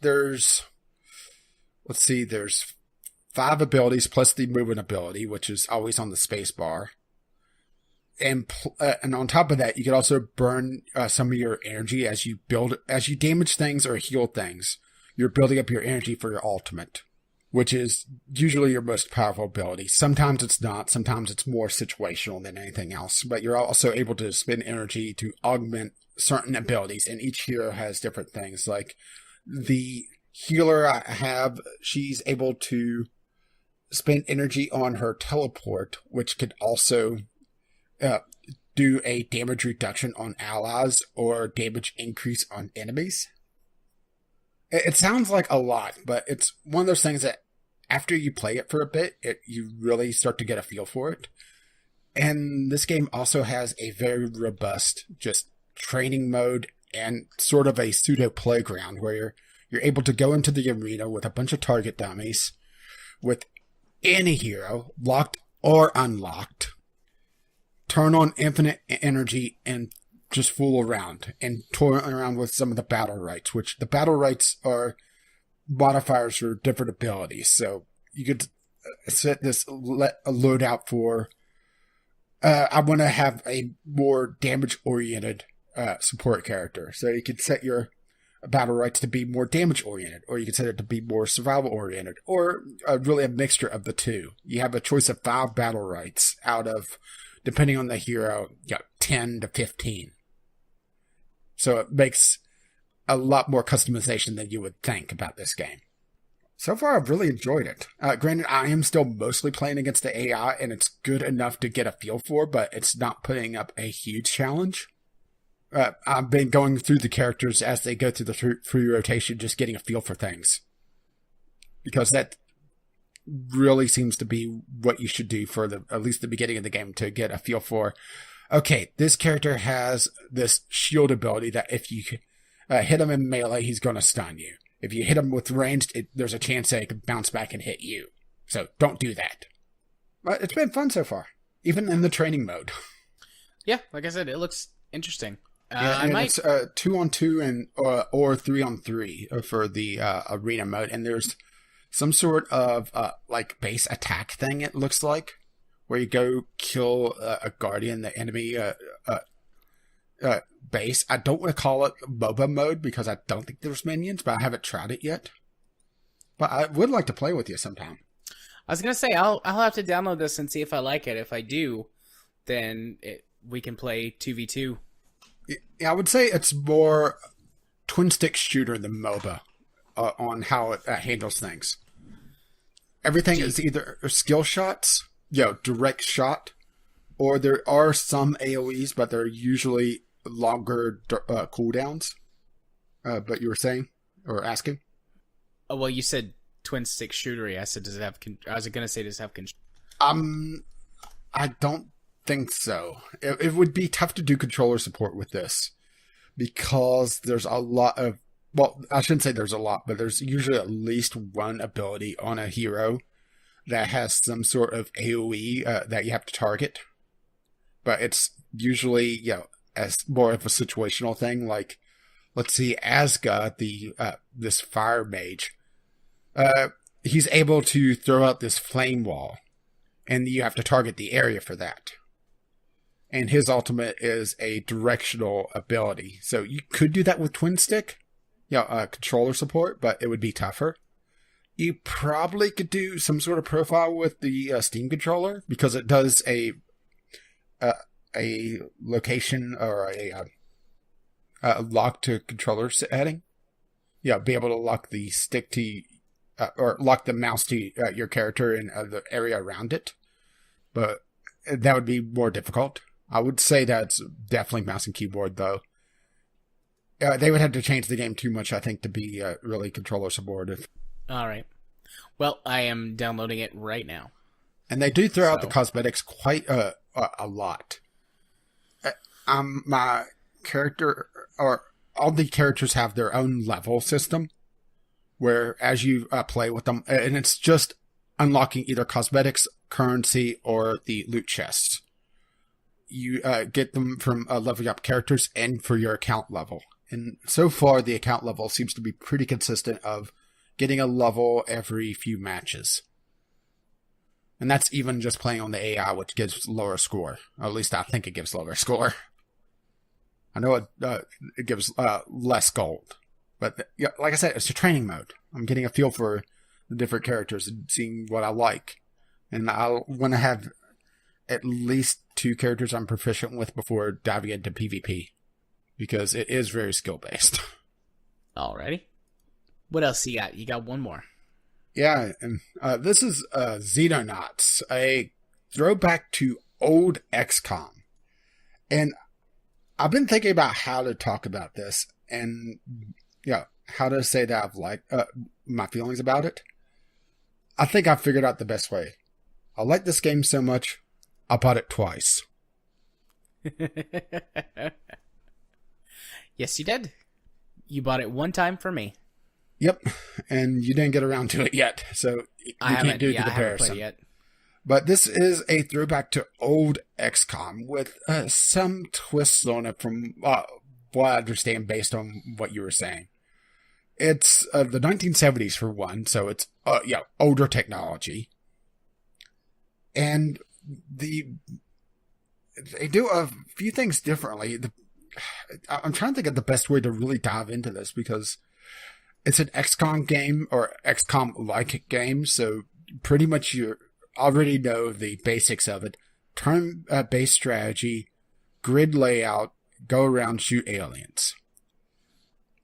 [SPEAKER 2] There's 5 abilities plus the movement ability, which is always on the space bar. And on top of that, you can also burn some of your energy as you damage things or heal things. You're building up your energy for your ultimate, which is usually your most powerful ability. Sometimes it's not. Sometimes it's more situational than anything else. But you're also able to spend energy to augment certain abilities, and each hero has different things. Like the healer I have, she's able to spend energy on her teleport, which could also do a damage reduction on allies or damage increase on enemies. It sounds like a lot, but it's one of those things that after you play it for a bit, you really start to get a feel for it. And this game also has a very robust just training mode and sort of a pseudo playground where you're able to go into the arena with a bunch of target dummies with any hero, locked or unlocked, turn on infinite energy and just fool around and toy around with some of the battle rights, which the battle rights are modifiers for different abilities. So you could set this loadout for, I want to have a more damage oriented support character. So you could set your battle rights to be more damage oriented, or you can set it to be more survival oriented, or really a mixture of the two. You have a choice of 5 battle rights out of, depending on the hero, 10 to 15. So it makes a lot more customization than you would think about this game. So far, I've really enjoyed it. Granted, I am still mostly playing against the AI, and it's good enough to get a feel for, but it's not putting up a huge challenge. I've been going through the characters as they go through the free rotation, just getting a feel for things. Because that really seems to be what you should do for at least the beginning of the game, to get a feel for, okay, this character has this shield ability that if you hit him in melee, he's going to stun you. If you hit him with ranged, there's a chance that it could bounce back and hit you. So don't do that. But it's been fun so far, even in the training mode.
[SPEAKER 1] Yeah, like I said, it looks interesting.
[SPEAKER 2] Yeah, and it's 2-on-2 and or 3-on-3 for the arena mode, and there's some sort of like base attack thing. It looks like where you go kill a guardian, the enemy base. I don't want to call it MOBA mode because I don't think there's minions, but I haven't tried it yet. But I would like to play with you sometime.
[SPEAKER 1] I was gonna say I'll have to download this and see if I like it. If I do, then we can play 2v2.
[SPEAKER 2] Yeah, I would say it's more twin stick shooter than MOBA on how it handles things. Everything is either skill shots, direct shot, or there are some AoEs, but they're usually longer cooldowns. But you were saying or asking?
[SPEAKER 1] Oh, well, you said twin stick shootery. I said, does it have? I was gonna say, does it have control?
[SPEAKER 2] I don't think so. It would be tough to do controller support with this because there's a lot of, well, I shouldn't say there's a lot, but there's usually at least one ability on a hero that has some sort of AoE that you have to target. But it's usually, as more of a situational thing. Like, let's see, Asga, this fire mage, he's able to throw out this flame wall, and you have to target the area for that. And his ultimate is a directional ability. So you could do that with twin stick, controller support, but it would be tougher. You probably could do some sort of profile with the Steam controller because it does a location or a lock to controller setting. Be able to lock the stick to or lock the mouse to your character and the area around it. But that would be more difficult. I would say that's definitely mouse and keyboard, though. They would have to change the game too much, I think, to be really controller supportive.
[SPEAKER 1] All right. Well, I am downloading it right now.
[SPEAKER 2] And they do throw out the cosmetics quite a lot. My character, or all the characters have their own level system, where as you play with them, and it's just unlocking either cosmetics, currency, or the loot chests. You get them from leveling up characters and for your account level. And so far, the account level seems to be pretty consistent of getting a level every few matches. And that's even just playing on the AI, which gives lower score. Or at least I think it gives lower score. I know it gives less gold. But like I said, it's a training mode. I'm getting a feel for the different characters and seeing what I like. And I want to have at least 2 characters I'm proficient with before diving into PvP, because it is very skill-based.
[SPEAKER 1] Alrighty. What else you got? You got one more.
[SPEAKER 2] Yeah, and this is Xenonauts, a throwback to old XCOM. And I've been thinking about how to talk about this, and how to say that I've liked my feelings about it. I think I figured out the best way. I like this game so much, I bought it twice.
[SPEAKER 1] Yes, you did. You bought it one time for me.
[SPEAKER 2] Yep, and you didn't get around to it yet, so you can't do the comparison.
[SPEAKER 1] Yet.
[SPEAKER 2] But this is a throwback to old XCOM with some twists on it from what I understand based on what you were saying. It's the 1970s for one, so it's older technology. And they do a few things differently. I'm trying to think of the best way to really dive into this, because it's an XCOM game, or XCOM-like game, so pretty much you already know the basics of it. Turn-based strategy, grid layout, go around, shoot aliens.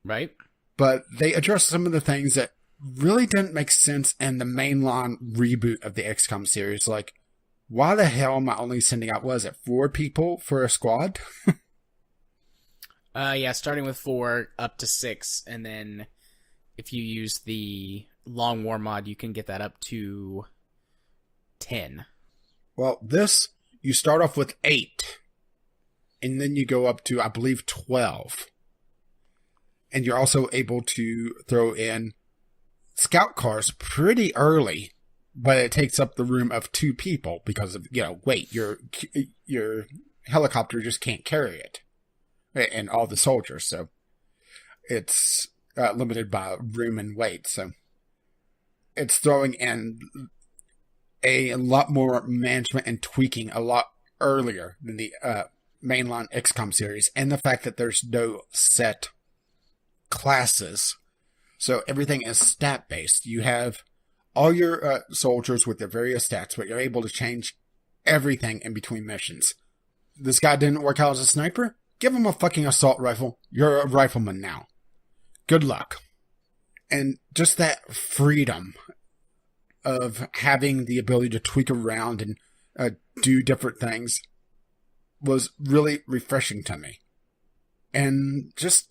[SPEAKER 1] Right.
[SPEAKER 2] But they address some of the things that really didn't make sense in the mainline reboot of the XCOM series, like, why the hell am I only sending out, 4 people for a squad?
[SPEAKER 1] Starting with 4 up to 6, and then if you use the Long War mod, you can get that up to 10.
[SPEAKER 2] Well, you start off with 8, and then you go up to, I believe, 12. And you're also able to throw in scout cars pretty early, but it takes up the room of 2 people because of, weight. Your helicopter just can't carry it, and all the soldiers, so it's limited by room and weight. So it's throwing in a lot more management and tweaking a lot earlier than the mainline XCOM series, and the fact that there's no set classes, so everything is stat based. You have all your soldiers with their various stats, but you're able to change everything in between missions. This guy didn't work out as a sniper? Give him a fucking assault rifle. You're a rifleman now. Good luck. And just that freedom of having the ability to tweak around and do different things was really refreshing to me. And just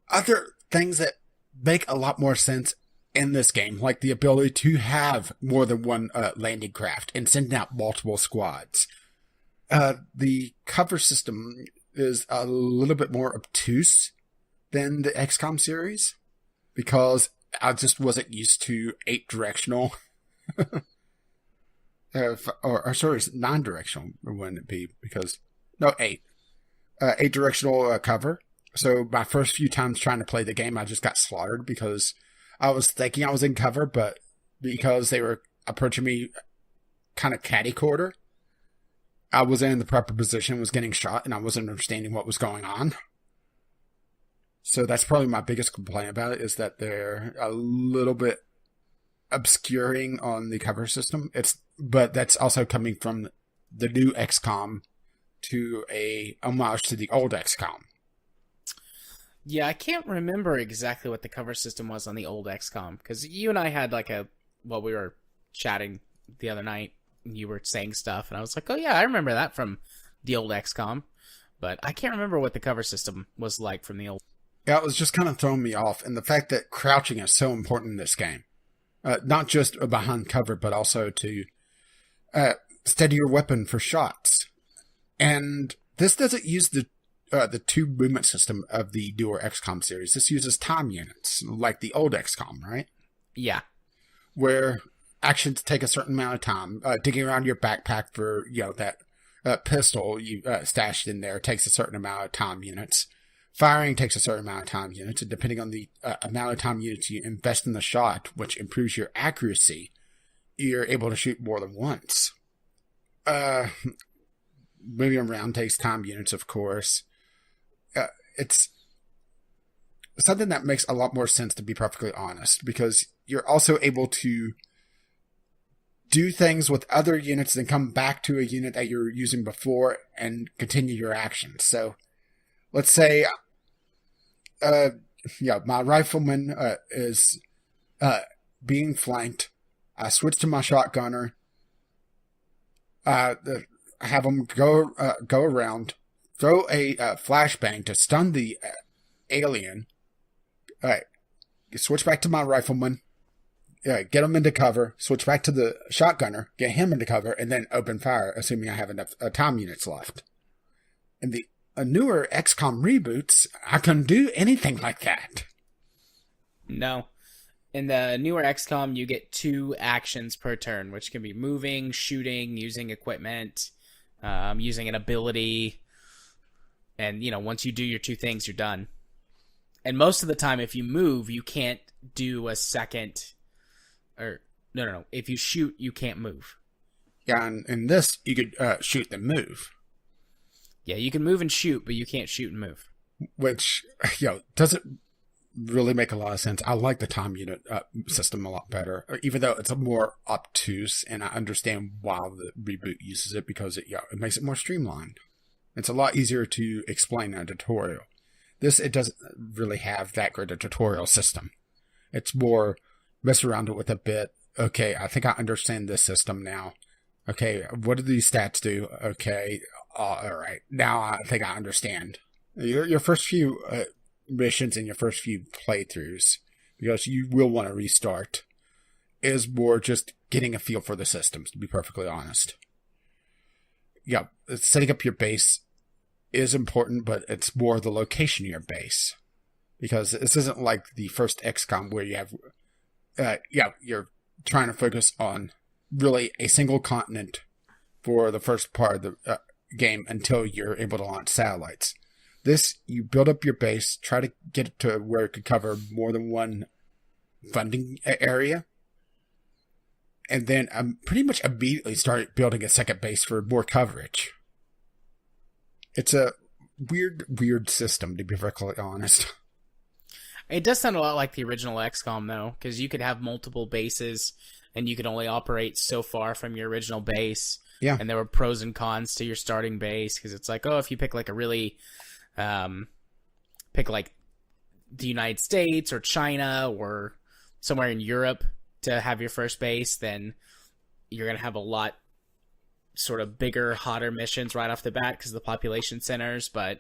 [SPEAKER 2] other things that make a lot more sense in this game, like the ability to have more than one landing craft and send out multiple squads. The cover system is a little bit more obtuse than the XCOM series, because I just wasn't used to 8-directional, sorry, 9-directional, wouldn't it be? Because, no, 8. 8-directional cover. So my first few times trying to play the game, I just got slaughtered because I was thinking I was in cover, but because they were approaching me kind of catty-corner, I wasn't in the proper position, was getting shot, and I wasn't understanding what was going on. So that's probably my biggest complaint about it, is that they're a little bit obscuring on the cover system. But that's also coming from the new XCOM to a homage to the old XCOM.
[SPEAKER 1] Yeah, I can't remember exactly what the cover system was on the old XCOM, because you and I had we were chatting the other night, and you were saying stuff, and I was like, oh yeah, I remember that from the old XCOM, but I can't remember what the cover system was like from the old.
[SPEAKER 2] Yeah, it was just kind of throwing me off, and the fact that crouching is so important in this game. Not just behind cover, but also to steady your weapon for shots. And this doesn't use the tube movement system of the newer XCOM series. This uses time units, like the old XCOM, right?
[SPEAKER 1] Yeah.
[SPEAKER 2] Where actions take a certain amount of time. Digging around your backpack for, that pistol you stashed in there takes a certain amount of time units. Firing takes a certain amount of time units, and depending on the amount of time units you invest in the shot, which improves your accuracy, you're able to shoot more than once. Moving around takes time units, of course. something that makes a lot more sense, to be perfectly honest, because you're also able to do things with other units, then come back to a unit that you're using before and continue your actions. So let's say, my rifleman is being flanked. I switch to my shotgunner. Have him go around, throw a flashbang to stun the alien. Switch back to my rifleman. Get him into cover, switch back to the shotgunner, get him into cover, and then open fire, assuming I have enough time units left. In the newer XCOM reboots, I couldn't do anything like that.
[SPEAKER 1] No. In the newer XCOM, you get 2 actions per turn, which can be moving, shooting, using equipment, using an ability. And, once you do your 2 things, you're done. And most of the time, if you move, you can't do a second... Or, no. If you shoot, you can't move.
[SPEAKER 2] Yeah, and in this, you could shoot and move.
[SPEAKER 1] Yeah, you can move and shoot, but you can't shoot and move.
[SPEAKER 2] Which, doesn't really make a lot of sense. I like the time unit system a lot better, even though it's a more obtuse, and I understand why the reboot uses it, because it makes it more streamlined. It's a lot easier to explain in a tutorial. This, it doesn't really have that great a tutorial system. It's more... mess around it with a bit. Okay, I think I understand this system now. Okay, what do these stats do? Okay, alright. Now I think I understand. Your first few missions and your first few playthroughs, because you will want to restart, is more just getting a feel for the systems, to be perfectly honest. Yeah, setting up your base is important, but it's more the location of your base. Because this isn't like the first XCOM where you have... you're trying to focus on really a single continent for the first part of the game until you're able to launch satellites. This, you build up your base, try to get it to where it could cover more than one funding area, and then pretty much immediately start building a second base for more coverage. It's a weird system, to be perfectly honest.
[SPEAKER 1] It does sound a lot like the original XCOM, though, because you could have multiple bases, and you could only operate so far from your original base.
[SPEAKER 2] Yeah.
[SPEAKER 1] And there were pros and cons to your starting base, because it's like, if you pick like a really, pick like the United States or China or somewhere in Europe to have your first base, then you're going to have a lot sort of bigger, hotter missions right off the bat because of the population centers, but...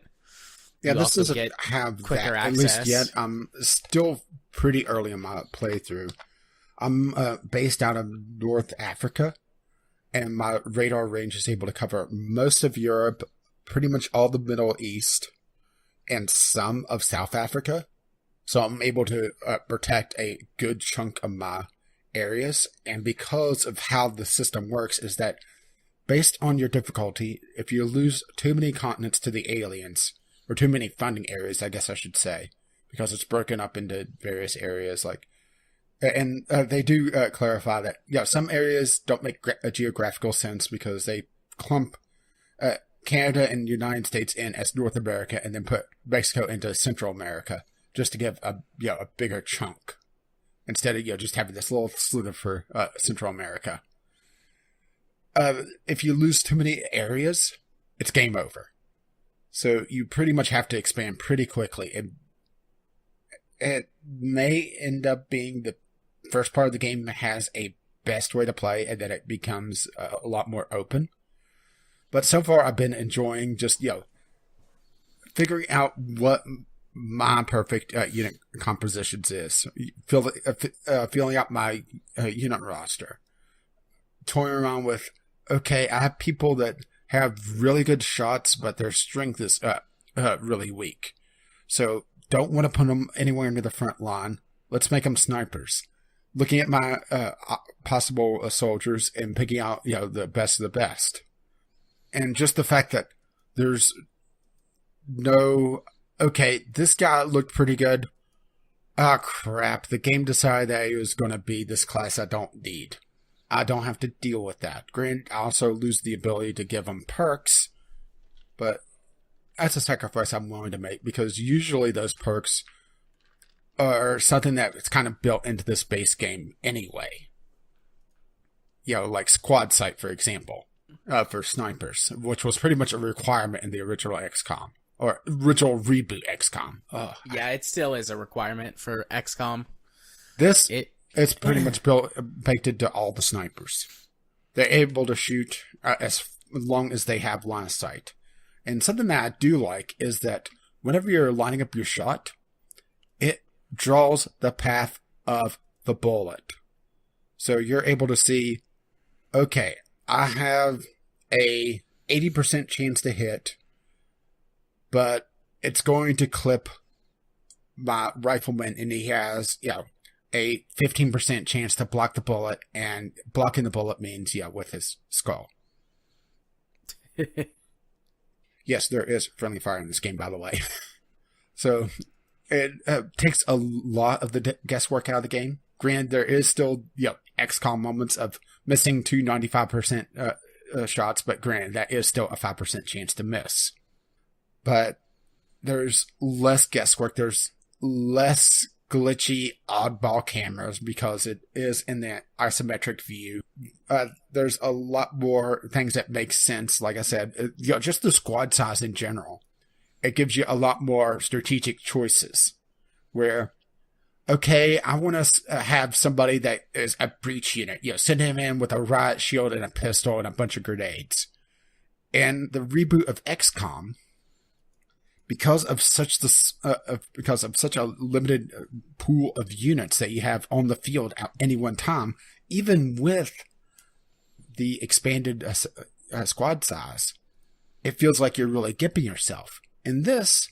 [SPEAKER 2] Yeah, this doesn't have
[SPEAKER 1] quicker
[SPEAKER 2] that,
[SPEAKER 1] access.
[SPEAKER 2] at least yet. I'm still pretty early in my playthrough. I'm based out of North Africa, and my radar range is able to cover most of Europe, pretty much all the Middle East, and some of South Africa. So I'm able to protect a good chunk of my areas, and because of how the system works is that based on your difficulty, if you lose too many continents to the aliens... or too many funding areas, I guess I should say, because it's broken up into various areas. And they do clarify that some areas don't make a geographical sense because they clump Canada and United States in as North America, and then put Mexico into Central America just to give a bigger chunk instead of just having this little sliver for Central America. If you lose too many areas, it's game over. So you pretty much have to expand pretty quickly. And it may end up being the first part of the game that has a best way to play, and then it becomes a lot more open. But so far, I've been enjoying just, figuring out what my perfect unit compositions is. Filling out my unit roster. Toying around with, okay, I have people that have really good shots, but their strength is really weak. So don't want to put them anywhere near the front line. Let's make them snipers. Looking at my possible soldiers and picking out the best of the best. And just the fact that there's no... Okay, this guy looked pretty good. Ah, crap. The game decided that he was going to be this class I don't need. I don't have to deal with that. Granted, I also lose the ability to give them perks, but that's a sacrifice I'm willing to make, because usually those perks are something that's kind of built into this base game anyway. Like Squad Sight, for example, for snipers, which was pretty much a requirement in the original XCOM, or original reboot XCOM.
[SPEAKER 1] Yeah, it still is a requirement for XCOM.
[SPEAKER 2] It's pretty much baked into all the snipers. They're able to shoot as long as they have line of sight. And something that I do like is that whenever you're lining up your shot, it draws the path of the bullet. So you're able to see, okay, I have a 80% chance to hit, but it's going to clip my rifleman, and he has, a 15% chance to block the bullet, and blocking the bullet means, with his skull. Yes, there is friendly fire in this game, by the way. So it takes a lot of the guesswork out of the game. Granted, there is still, XCOM moments of missing 95% shots, but granted, that is still a 5% chance to miss. But there's less guesswork. There's less glitchy oddball cameras because it is in the isometric view. There's a lot more things that make sense. Like I said, just the squad size in general. It gives you a lot more strategic choices where, okay, I want to have somebody that is a breach unit. Send him in with a riot shield and a pistol and a bunch of grenades. And the reboot of XCOM, because of such a limited pool of units that you have on the field at any one time, even with the expanded squad size, it feels like you're really gipping yourself. In this,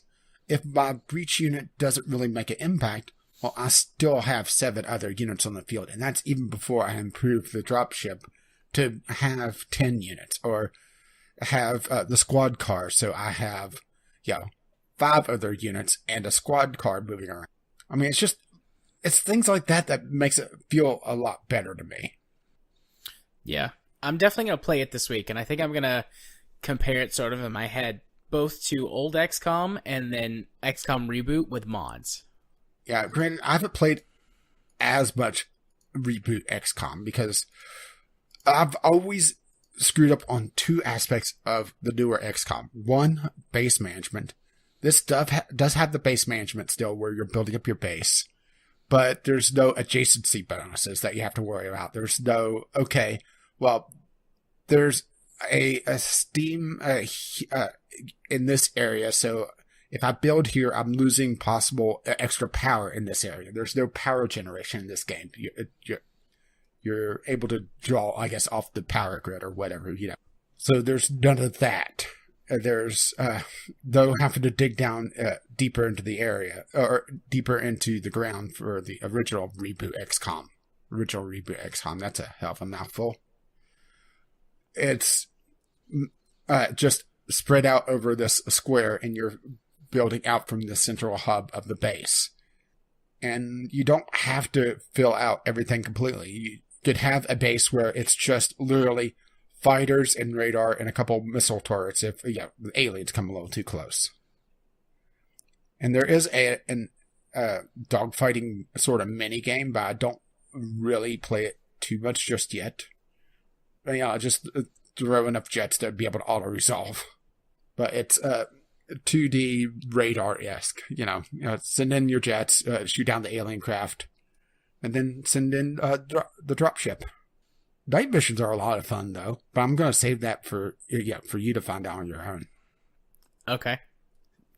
[SPEAKER 2] if my breach unit doesn't really make an impact, well, I still have 7 other units on the field, and that's even before I improve the dropship to have 10 units, or have the squad car, so I have, 5 other units and a squad car moving around. I mean, it's things like that makes it feel a lot better to me.
[SPEAKER 1] Yeah. I'm definitely going to play it this week, and I think I'm going to compare it sort of in my head, both to old XCOM and then XCOM Reboot with mods.
[SPEAKER 2] Yeah, granted, I haven't played as much Reboot XCOM because I've always screwed up on 2 aspects of the newer XCOM. One, base management. This does have the base management still where you're building up your base, but there's no adjacency bonuses that you have to worry about. There's no, okay, well, there's a steam in this area, so if I build here, I'm losing possible extra power in this area. There's no power generation in this game. You're able to draw, I guess, off the power grid or whatever, So there's none of that. There's, though, having to dig down deeper into the area, or deeper into the ground for the original Reboot XCOM. That's a hell of a mouthful. It's just spread out over this square, and you're building out from the central hub of the base. And you don't have to fill out everything completely. You could have a base where it's just literally fighters and radar and a couple missile turrets if the aliens come a little too close. And there is a dogfighting sort of mini game, but I don't really play it too much just yet. But, just throw enough jets to be able to auto resolve. But it's 2D radar-esque. Send in your jets, shoot down the alien craft, and then send in the dropship. Night missions are a lot of fun, though, but I'm going to save that for you to find out on your own.
[SPEAKER 1] Okay.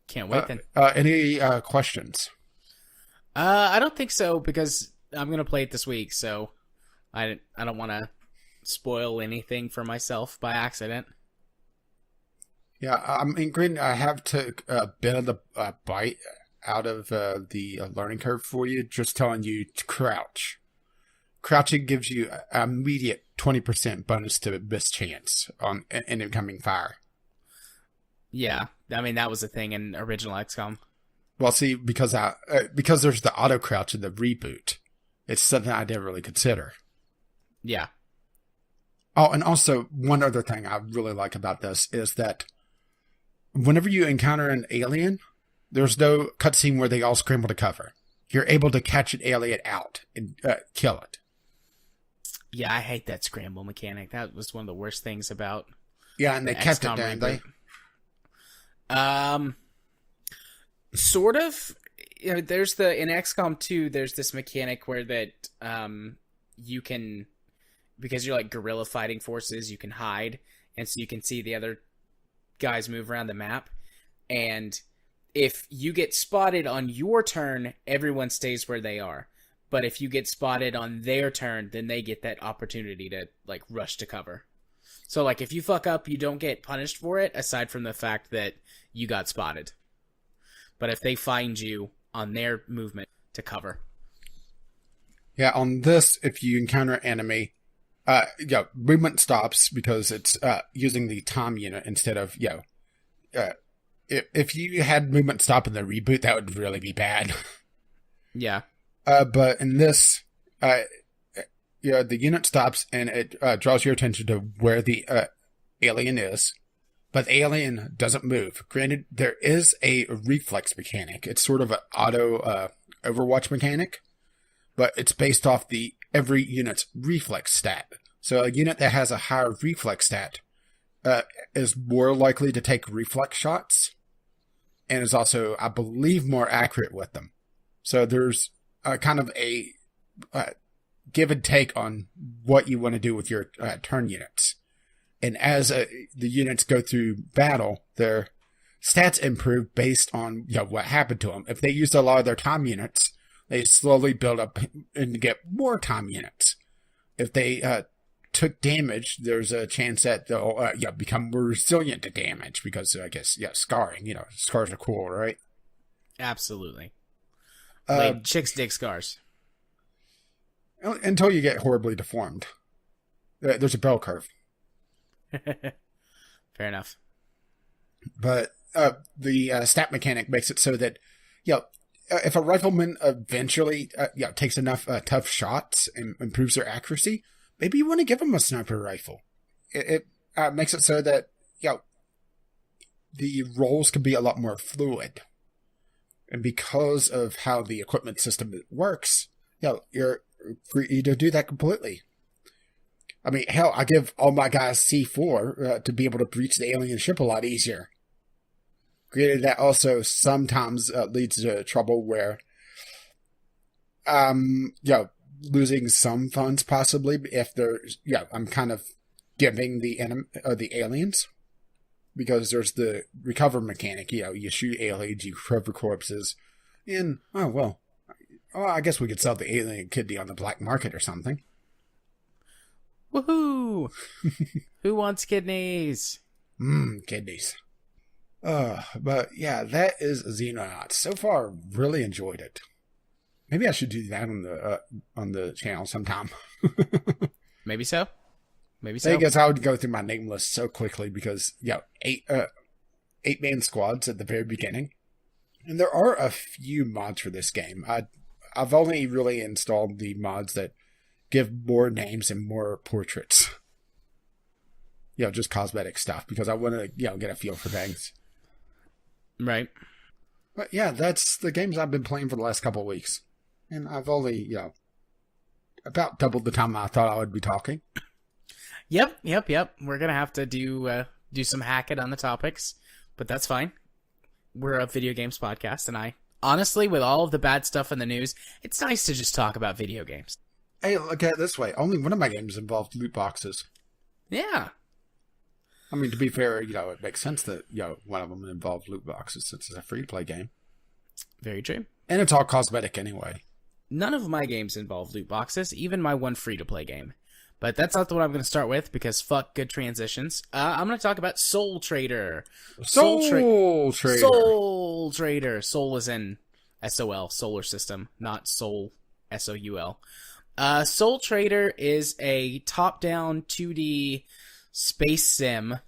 [SPEAKER 1] Can't wait then.
[SPEAKER 2] Any questions?
[SPEAKER 1] I don't think so, because I'm going to play it this week, so I don't want to spoil anything for myself by accident.
[SPEAKER 2] Yeah, I mean, granted, I have took a bit of the bite out of the learning curve for you, just telling you to crouch. Crouching gives you an immediate 20% bonus to miss chance on an incoming fire.
[SPEAKER 1] Yeah, I mean, that was a thing in original XCOM.
[SPEAKER 2] Well, see, because there's the auto crouch in the reboot, it's something I didn't really consider.
[SPEAKER 1] Yeah.
[SPEAKER 2] Oh, and also, one other thing I really like about this is that whenever you encounter an alien, there's no cutscene where they all scramble to cover. you're able to catch an alien out and kill it.
[SPEAKER 1] Yeah, I hate that scramble mechanic. That was one of the worst things about.
[SPEAKER 2] Yeah, and they kept it,
[SPEAKER 1] XCOM
[SPEAKER 2] didn't they?
[SPEAKER 1] Sort of. You know, there's in XCOM 2, there's this mechanic where that you can, because you're like guerrilla fighting forces, you can hide, and so you can see the other guys move around the map. And if you get spotted on your turn, everyone stays where they are. But if you get spotted on their turn, then they get that opportunity to like rush to cover. So like if you fuck up, you don't get punished for it, aside from the fact that you got spotted. But if they find you on their movement, to cover.
[SPEAKER 2] Yeah, on this, if you encounter an enemy, movement stops because it's using the time unit instead of, if you had movement stop in the reboot, that would really be bad.
[SPEAKER 1] Yeah.
[SPEAKER 2] But in this, the unit stops and it draws your attention to where the alien is, but the alien doesn't move. Granted, there is a reflex mechanic. It's sort of an auto Overwatch mechanic, but it's based off every unit's reflex stat. So a unit that has a higher reflex stat is more likely to take reflex shots, and is also, I believe, more accurate with them. So there's kind of a give and take on what you want to do with your turn units. And as the units go through battle, their stats improve based on what happened to them. If they used a lot of their time units, they slowly build up and get more time units. If they took damage, there's a chance that they'll become more resilient to damage because, I guess, scarring. Scars are cool, right?
[SPEAKER 1] Absolutely. Wait, chicks dig scars.
[SPEAKER 2] Until you get horribly deformed. There's a bell curve.
[SPEAKER 1] Fair enough.
[SPEAKER 2] But the stat mechanic makes it so that, if a rifleman eventually takes enough tough shots and improves their accuracy, maybe you want to give them a sniper rifle. It makes it so that, the rolls can be a lot more fluid. And because of how the equipment system works, you're free to do that completely. I mean, hell, I give all my guys C4 to be able to breach the alien ship a lot easier. Granted, that also sometimes leads to trouble where, losing some funds possibly if there's, I'm kind of giving the aliens, because there's the recover mechanic. You shoot aliens, you recover corpses, and I guess we could sell the alien kidney on the black market or something.
[SPEAKER 1] Woohoo! Who wants kidneys?
[SPEAKER 2] Kidneys. But yeah, that is Xenonauts. So far, really enjoyed it. Maybe I should do that on the channel sometime.
[SPEAKER 1] Maybe so. I
[SPEAKER 2] guess I would go through my name list so quickly because 8-man squads at the very beginning, and there are a few mods for this game. I've only really installed the mods that give more names and more portraits. Just cosmetic stuff because I want to get a feel for things.
[SPEAKER 1] Right.
[SPEAKER 2] But yeah, that's the games I've been playing for the last couple of weeks. And I've only, about doubled the time I thought I would be talking.
[SPEAKER 1] Yep. We're going to have to do some hacking on the topics, but that's fine. We're a video games podcast, and honestly, with all of the bad stuff in the news, it's nice to just talk about video games.
[SPEAKER 2] Hey, look at it this way. Only one of my games involved loot boxes.
[SPEAKER 1] Yeah.
[SPEAKER 2] I mean, to be fair, it makes sense that, one of them involved loot boxes since it's a free-to-play game.
[SPEAKER 1] Very true.
[SPEAKER 2] And it's all cosmetic anyway.
[SPEAKER 1] None of my games involve loot boxes, even my one free-to-play game. But that's not the one I'm going to start with, because fuck good transitions. I'm going to talk about Soul Trader.
[SPEAKER 2] Soul Trader.
[SPEAKER 1] Soul Trader. Soul is in SOL, solar system, not Soul, SOUL. Soul Trader is a top-down 2D space sim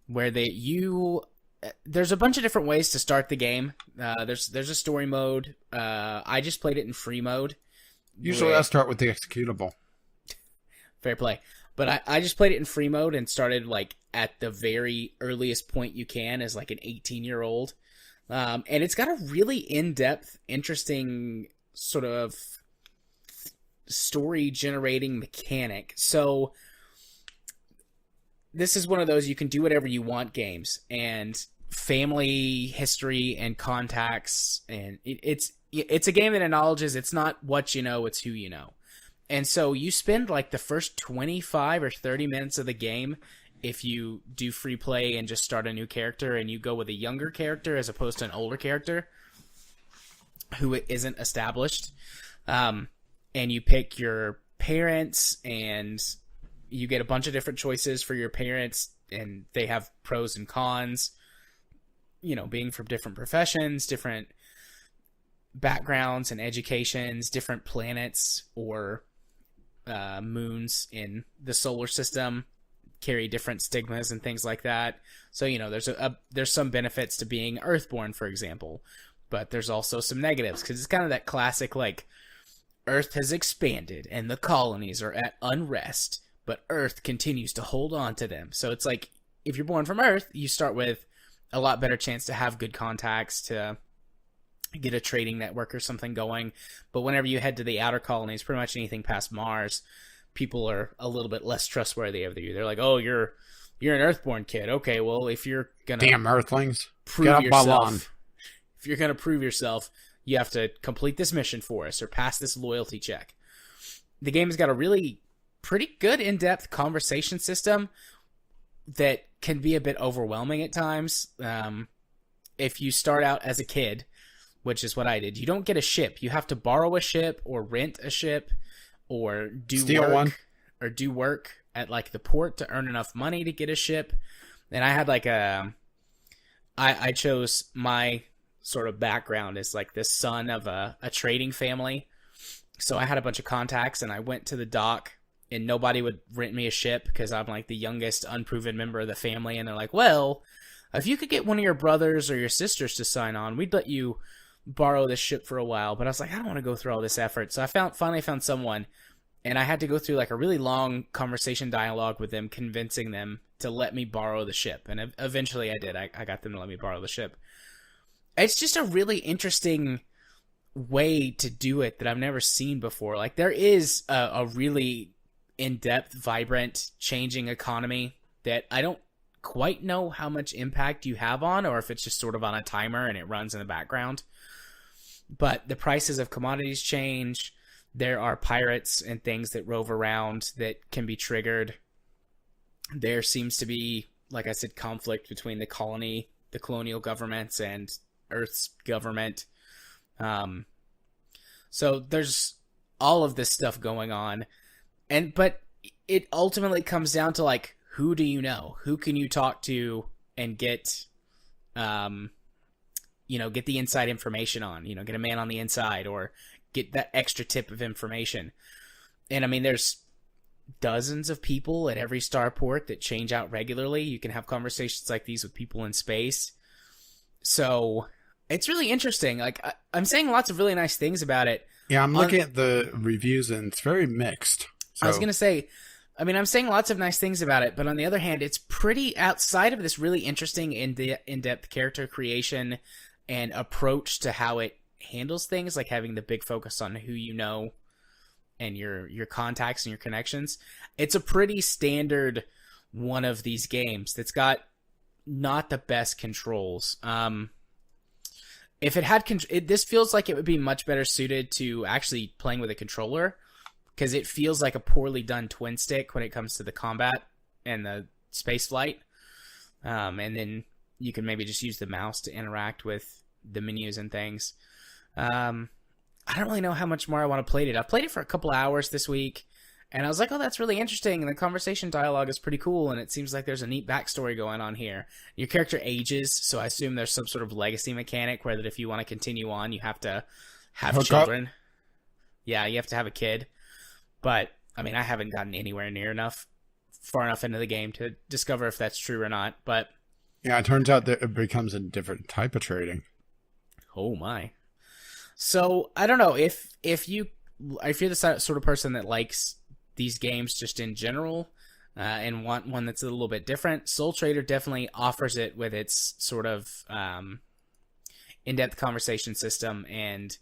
[SPEAKER 1] where there's a bunch of different ways to start the game. There's a story mode. I just played it in free mode.
[SPEAKER 2] Usually I start with the executable.
[SPEAKER 1] Fair play. But I just played it in free mode and started at the very earliest point you can as an 18-year-old. And it's got a really in-depth, interesting sort of story generating mechanic. So this is one of those you can do whatever you want games, and family history and contacts, and it's a game that acknowledges it's not what you know, it's who you know. And so you spend like the first 25 or 30 minutes of the game, if you do free play and just start a new character and you go with a younger character as opposed to an older character who isn't established, and you pick your parents, and you get a bunch of different choices for your parents, and they have pros and cons, you know, being from different professions, different backgrounds and educations, different planets or moons in the solar system carry different stigmas and things like that. So, you know, there's some benefits to being Earthborn, for example, but there's also some negatives, because it's kind of that classic, like, Earth has expanded and the colonies are at unrest, but Earth continues to hold on to them. So it's like, if you're born from Earth, you start with a lot better chance to have good contacts, to get a trading network or something going. But whenever you head to the outer colonies, pretty much anything past Mars, people are a little bit less trustworthy of you. They're like, oh, you're an Earthborn kid. Okay, well, if you're gonna
[SPEAKER 2] damn Earthlings,
[SPEAKER 1] prove yourself, if you're gonna prove yourself, you have to complete this mission for us or pass this loyalty check. The game's got a really pretty good in-depth conversation system that can be a bit overwhelming at times. If you start out as a kid, which is what I did, you don't get a ship. You have to borrow a ship or rent a ship or do work at like the port to earn enough money to get a ship. And I had like I chose my sort of background as like the son of a trading family. So I had a bunch of contacts, and I went to the dock, and nobody would rent me a ship because I'm like the youngest unproven member of the family. And they're like, well, if you could get one of your brothers or your sisters to sign on, we'd let you borrow this ship for a while. But I was like, I don't want to go through all this effort. So I finally found someone, and I had to go through like a really long conversation dialogue with them, convincing them to let me borrow the ship. And eventually I did. I got them to let me borrow the ship. It's just a really interesting way to do it that I've never seen before. Like, there is a really in-depth, vibrant, changing economy that I don't quite know how much impact you have on, or if it's just sort of on a timer and it runs in the background. But the prices of commodities change. There are pirates and things that rove around that can be triggered. There seems to be, like I said, conflict between the colonial governments and Earth's government. So there's all of this stuff going on. But it ultimately comes down to, like, who do you know? Who can you talk to and get the inside information on? You know, get a man on the inside, or get that extra tip of information. And I mean, there's dozens of people at every starport that change out regularly. You can have conversations like these with people in space. So it's really interesting. Like, I'm saying lots of really nice things about it.
[SPEAKER 2] Yeah, I'm looking at the reviews, and it's very mixed. So.
[SPEAKER 1] I was going to say, I mean, I'm saying lots of nice things about it, but on the other hand, it's pretty outside of this really interesting in-depth character creation and approach to how it handles things, like having the big focus on who you know and your contacts and your connections. It's a pretty standard one of these games that's got not the best controls. If it had this feels like it would be much better suited to actually playing with a controller, because it feels like a poorly done twin stick when it comes to the combat and the space flight. And then you can maybe just use the mouse to interact with the menus and things. I don't really know how much more I want to play it. I've played it for a couple hours this week, and I was like, oh, that's really interesting, and the conversation dialogue is pretty cool, and it seems like there's a neat backstory going on here. Your character ages, so I assume there's some sort of legacy mechanic where that if you want to continue on, you have to have children. Yeah, you have to have a kid. But, I mean, I haven't gotten anywhere far enough into the game to discover if that's true or not, but...
[SPEAKER 2] Yeah, it turns out that it becomes a different type of trading.
[SPEAKER 1] Oh, my. So, I don't know, if you're the sort of person that likes these games just in general, and want one that's a little bit different, Soul Trader definitely offers it with its sort of in-depth conversation system and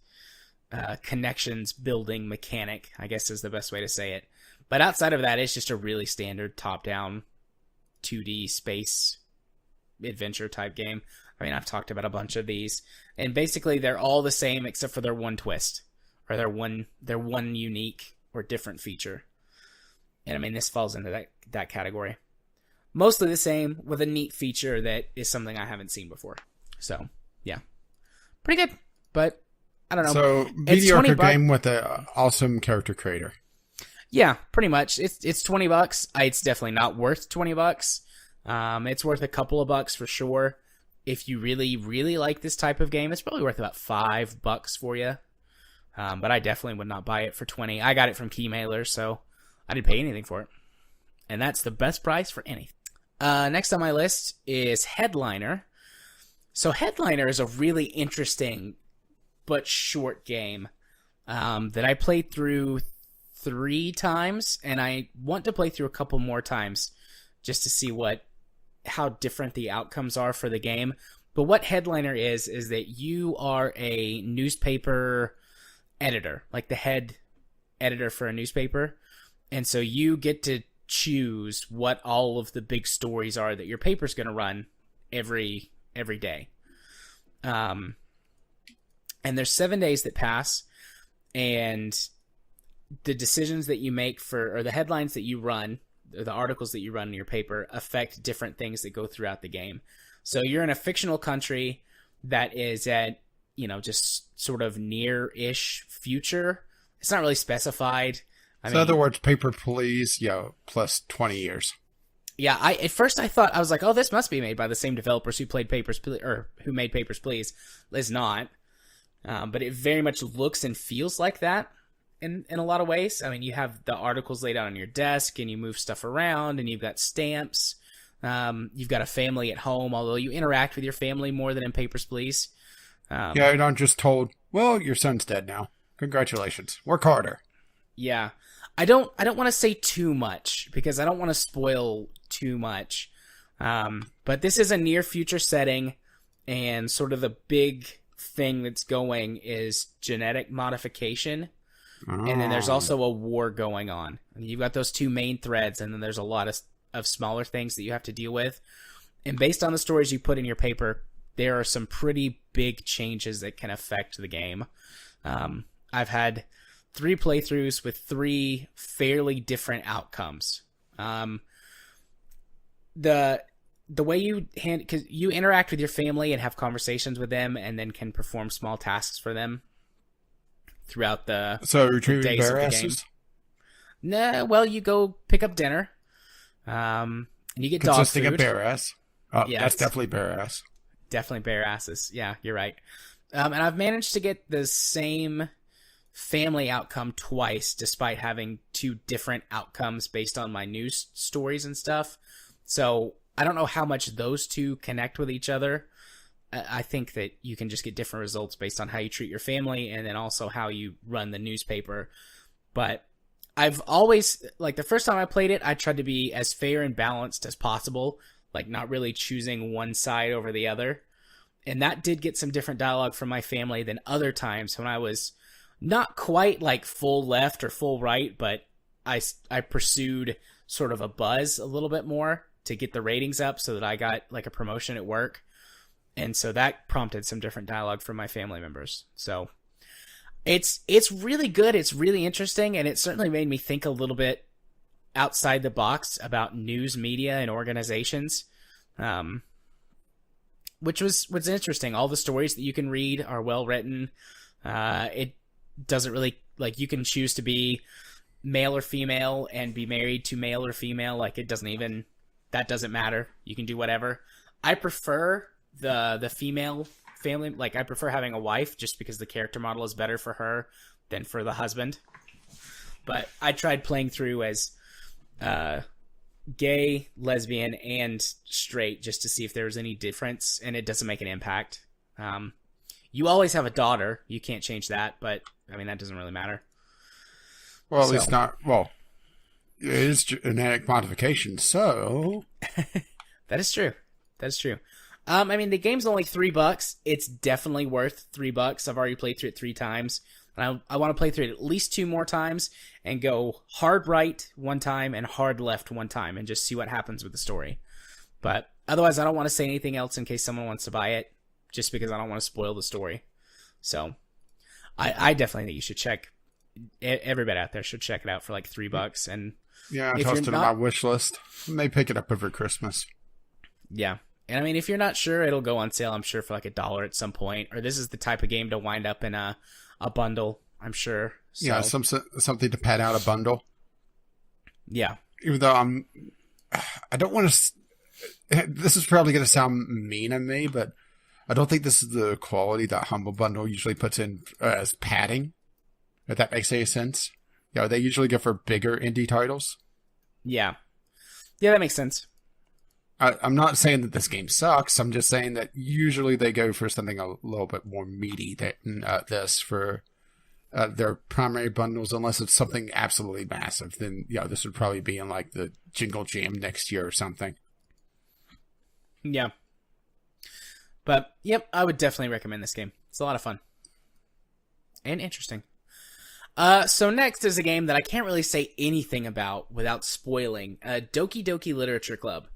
[SPEAKER 1] connections building mechanic, I guess is the best way to say it. But outside of that, it's just a really standard top-down 2D space adventure type game. I mean, I've talked about a bunch of these, and basically they're all the same except for their one twist, or their one unique or different feature. And I mean, this falls into that category. Mostly the same with a neat feature that is something I haven't seen before. So, yeah. Pretty good, but I don't know.
[SPEAKER 2] So, mediocre game with an awesome character creator.
[SPEAKER 1] Yeah, pretty much. It's $20. It's definitely not worth $20. It's worth a couple of bucks for sure. If you really, really like this type of game, it's probably worth about $5 for you. But I definitely would not buy it for $20. I got it from Keymailer, so I didn't pay anything for it. And that's the best price for anything. Next on my list is Headliner. So Headliner is a really interesting but short game that I played through 3 times, and I want to play through a couple more times just to see how different the outcomes are for the game. But what Headliner is that you are a newspaper editor, like the head editor for a newspaper, and so you get to choose what all of the big stories are that your paper's going to run every day. And there's 7 days that pass, and the decisions that you make or the headlines that you run, or the articles that you run in your paper, affect different things that go throughout the game. So you're in a fictional country that is at, just sort of near-ish future. It's not really specified.
[SPEAKER 2] In other words, Paper Please, plus 20 years.
[SPEAKER 1] Yeah, at first I thought, I was like, oh, this must be made by the same developers who made Papers, Please. It's not. But it very much looks and feels like that in a lot of ways. I mean, you have the articles laid out on your desk, and you move stuff around, and you've got stamps. You've got a family at home, although you interact with your family more than in Papers, Please.
[SPEAKER 2] You're not just told, well, your son's dead now. Congratulations. Work harder.
[SPEAKER 1] Yeah. I don't want to say too much because I don't want to spoil too much. But this is a near future setting, and sort of the big thing that's going is genetic modification. Oh. And then there's also a war going on. You've got those 2 main threads, and then there's a lot of smaller things that you have to deal with. And based on the stories you put in your paper, there are some pretty big changes that can affect the game. I've had 3 playthroughs with 3 fairly different outcomes. The way because you interact with your family and have conversations with them, and then can perform small tasks for them throughout the
[SPEAKER 2] retrieving bear asses?
[SPEAKER 1] No, well, you go pick up dinner, and you get dog food.
[SPEAKER 2] Consisting of bear ass. Oh, yeah, that's definitely bear ass. Definitely
[SPEAKER 1] bear asses. Yeah, you're right. And I've managed to get the same family outcome twice, despite having 2 different outcomes based on my news stories and stuff. So I don't know how much those 2 connect with each other. I think that you can just get different results based on how you treat your family, and then also how you run the newspaper. But I've always, the first time I played it, I tried to be as fair and balanced as possible, not really choosing one side over the other. And that did get some different dialogue from my family than other times when I was not quite full left or full right, but I pursued sort of a buzz a little bit more to get the ratings up so that I got a promotion at work. And so that prompted some different dialogue from my family members. So it's really good. It's really interesting. And it certainly made me think a little bit outside the box about news media and organizations, which was interesting. All the stories that you can read are well written. It doesn't really, you can choose to be male or female and be married to male or female. That doesn't matter. You can do whatever. I prefer the female family. I prefer having a wife just because the character model is better for her than for the husband. But I tried playing through as gay, lesbian, and straight just to see if there was any difference, and it doesn't make an impact. You always have a daughter. You can't change that, but that doesn't really matter.
[SPEAKER 2] Well, at least not. Well, it is genetic modification, so
[SPEAKER 1] that is true. That's true. The game's only $3. It's definitely worth $3. I've already played through it 3 times. And I want to play through it at least 2 more times and go hard right one time and hard left one time and just see what happens with the story. But otherwise, I don't want to say anything else in case someone wants to buy it, just because I don't want to spoil the story. So I definitely think you should check. Everybody out there should check it out for like $3. And
[SPEAKER 2] yeah, I tossed it on my wish list. I may pick it up over Christmas.
[SPEAKER 1] Yeah. And I mean, if you're not sure, it'll go on sale, I'm sure, for like $1 at some point. Or this is the type of game to wind up in a bundle, I'm sure. So,
[SPEAKER 2] yeah, something to pad out a bundle.
[SPEAKER 1] Yeah.
[SPEAKER 2] Even though I don't want to. This is probably going to sound mean of me, but I don't think this is the quality that Humble Bundle usually puts in as padding. If that makes any sense. Yeah, they usually go for bigger indie titles.
[SPEAKER 1] Yeah. Yeah, that makes sense.
[SPEAKER 2] I'm not saying that this game sucks. I'm just saying that usually they go for something a little bit more meaty than this for their primary bundles, unless it's something absolutely massive. Then, yeah, this would probably be in like the Jingle Jam next year or something.
[SPEAKER 1] Yeah. But, yep, I would definitely recommend this game. It's a lot of fun. And interesting. So next is a game that I can't really say anything about without spoiling. Doki Doki Literature Club.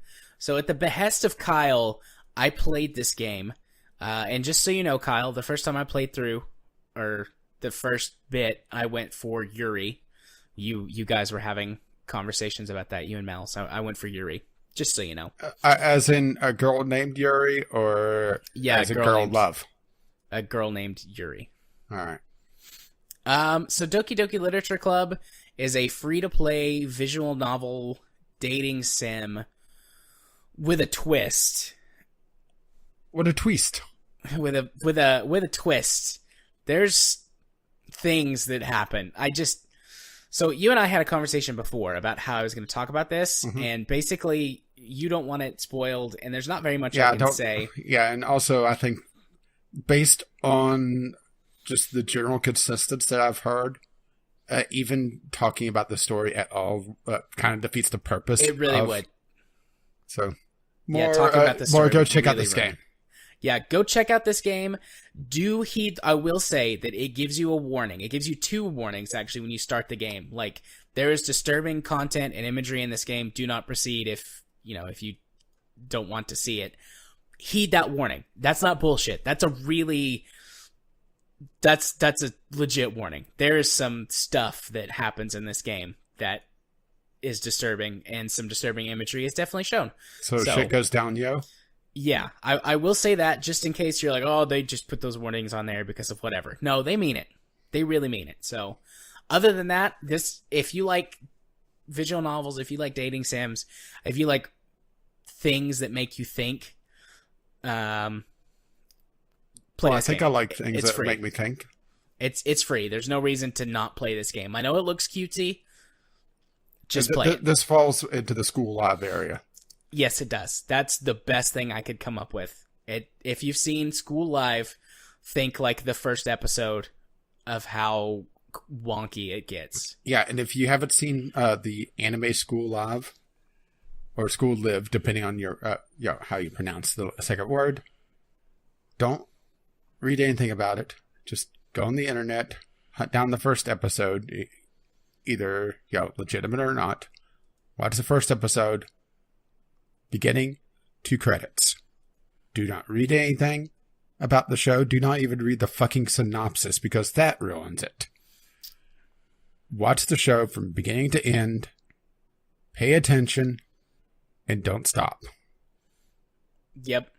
[SPEAKER 1] So at the behest of Kyle, I played this game. And just so you know, Kyle, the first time I played through, or the first bit, I went for Yuri. You guys were having conversations about that, you and Mel. So I went for Yuri, just so you know.
[SPEAKER 2] As in a girl named Yuri, or as a girl love?
[SPEAKER 1] A girl named Yuri.
[SPEAKER 2] All right.
[SPEAKER 1] So Doki Doki Literature Club is a free-to-play visual novel dating sim with a twist.
[SPEAKER 2] What a twist!
[SPEAKER 1] With a twist. There's things that happen. So you and I had a conversation before about how I was going to talk about this, and basically you don't want it spoiled, and there's not very much I can say.
[SPEAKER 2] Yeah, and also I think based on just the general consistency that I've heard, even talking about the story at all kind of defeats the purpose.
[SPEAKER 1] It really would.
[SPEAKER 2] So,
[SPEAKER 1] talking about the story.
[SPEAKER 2] Go check out this game.
[SPEAKER 1] Yeah, go check out this game. I will say that it gives you a warning. It gives you 2 warnings, actually, when you start the game. Like, there is disturbing content and imagery in this game. Do not proceed if you don't want to see it. Heed that warning. That's not bullshit. That's a legit warning. There is some stuff that happens in this game that is disturbing, and some disturbing imagery is definitely shown.
[SPEAKER 2] So shit goes down, yo?
[SPEAKER 1] Yeah, I will say that just in case you're like, oh, they just put those warnings on there because of whatever. No, they mean it. They really mean it. So other than that, if you like visual novels, if you like dating sims, if you like things that make you think, play this game.
[SPEAKER 2] I like things
[SPEAKER 1] it's
[SPEAKER 2] that
[SPEAKER 1] free.
[SPEAKER 2] Make me think.
[SPEAKER 1] It's free. There's no reason to not play this game. I know it looks cutesy. Just play it.
[SPEAKER 2] This falls into the school live area.
[SPEAKER 1] Yes, it does. That's the best thing I could come up with. If you've seen School Live, think like the first episode of how wonky it gets.
[SPEAKER 2] Yeah, and if you haven't seen the anime School Live or School Live, depending on your how you pronounce the second word, don't read anything about it. Just go on the internet, hunt down the first episode, either legitimate or not. Watch the first episode. Beginning to credits. Do not read anything about the show. Do not even read the fucking synopsis, because that ruins it. Watch the show from beginning to end. Pay attention. And don't stop.
[SPEAKER 1] Yep.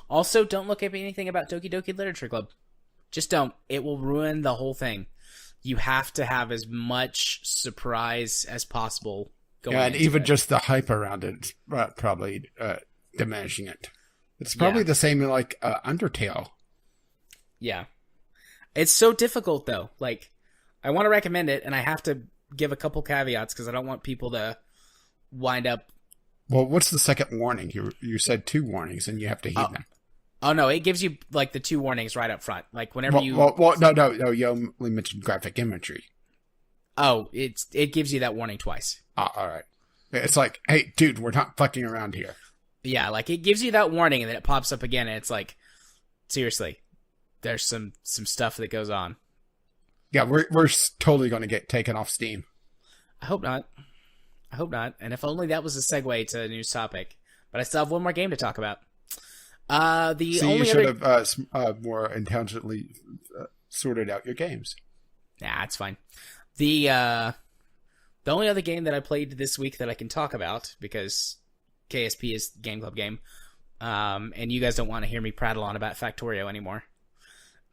[SPEAKER 1] Also, don't look up anything about Doki Doki Literature Club. Just don't. It will ruin the whole thing. You have to have as much surprise as possible.
[SPEAKER 2] And even just the hype around it probably diminishing it. It's probably the same in like Undertale.
[SPEAKER 1] Yeah. It's so difficult though. Like, I want to recommend it, and I have to give a couple caveats because I don't want people to wind up.
[SPEAKER 2] Well, what's the second warning? You said 2 warnings, and you have to heed them.
[SPEAKER 1] Oh no, it gives you like the 2 warnings right up front. Like whenever
[SPEAKER 2] no. You only mentioned graphic imagery.
[SPEAKER 1] Oh, it gives you that warning twice.
[SPEAKER 2] All right. It's like, hey, dude, we're not fucking around here.
[SPEAKER 1] Yeah, like it gives you that warning, and then it pops up again, and it's like, seriously, there's some stuff that goes on.
[SPEAKER 2] Yeah, we're totally going to get taken off Steam.
[SPEAKER 1] I hope not. I hope not. And if only that was a segue to a news topic. But I still have one more game to talk about. The
[SPEAKER 2] So
[SPEAKER 1] only
[SPEAKER 2] you should
[SPEAKER 1] other...
[SPEAKER 2] have more intelligently sorted out your games.
[SPEAKER 1] Nah, it's fine. The only other game that I played this week that I can talk about, because KSP is Game Club game, and you guys don't want to hear me prattle on about Factorio anymore,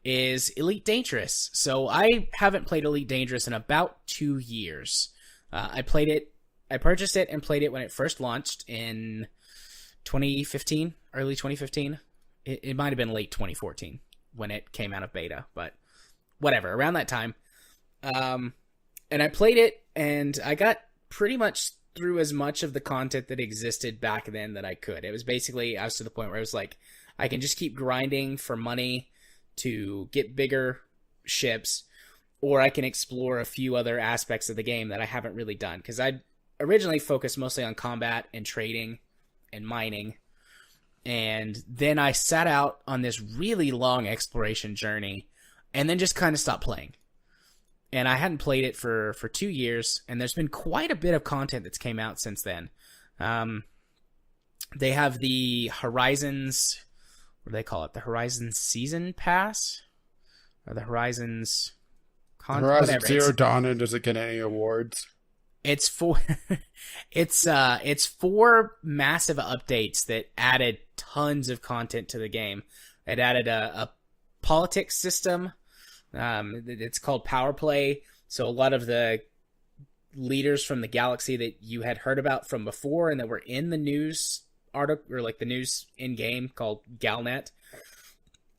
[SPEAKER 1] is Elite Dangerous. So I haven't played Elite Dangerous in about 2 years. I purchased it and played it when it first launched in 2015, early 2015. It might have been late 2014 when it came out of beta, but whatever, around that time. And I played it, and I got pretty much through as much of the content that existed back then that I could. It was basically, I was to the point where I was like, I can just keep grinding for money to get bigger ships, or I can explore a few other aspects of the game that I haven't really done. Because I originally focused mostly on combat and trading and mining. And then I sat out on this really long exploration journey and then just kind of stopped playing. And I hadn't played it for 2 years, and there's been quite a bit of content that's came out since then. They have the Horizons, what do they call it? The Horizons Season Pass? Or the Horizons...
[SPEAKER 2] Horizon Zero Dawn, and does it get any awards?
[SPEAKER 1] It's four it's 4 massive updates that added tons of content to the game. It added a politics system. It's called Power Play. So a lot of the leaders from the galaxy that you had heard about from before and that were in the news article, or like the news in game called Galnet,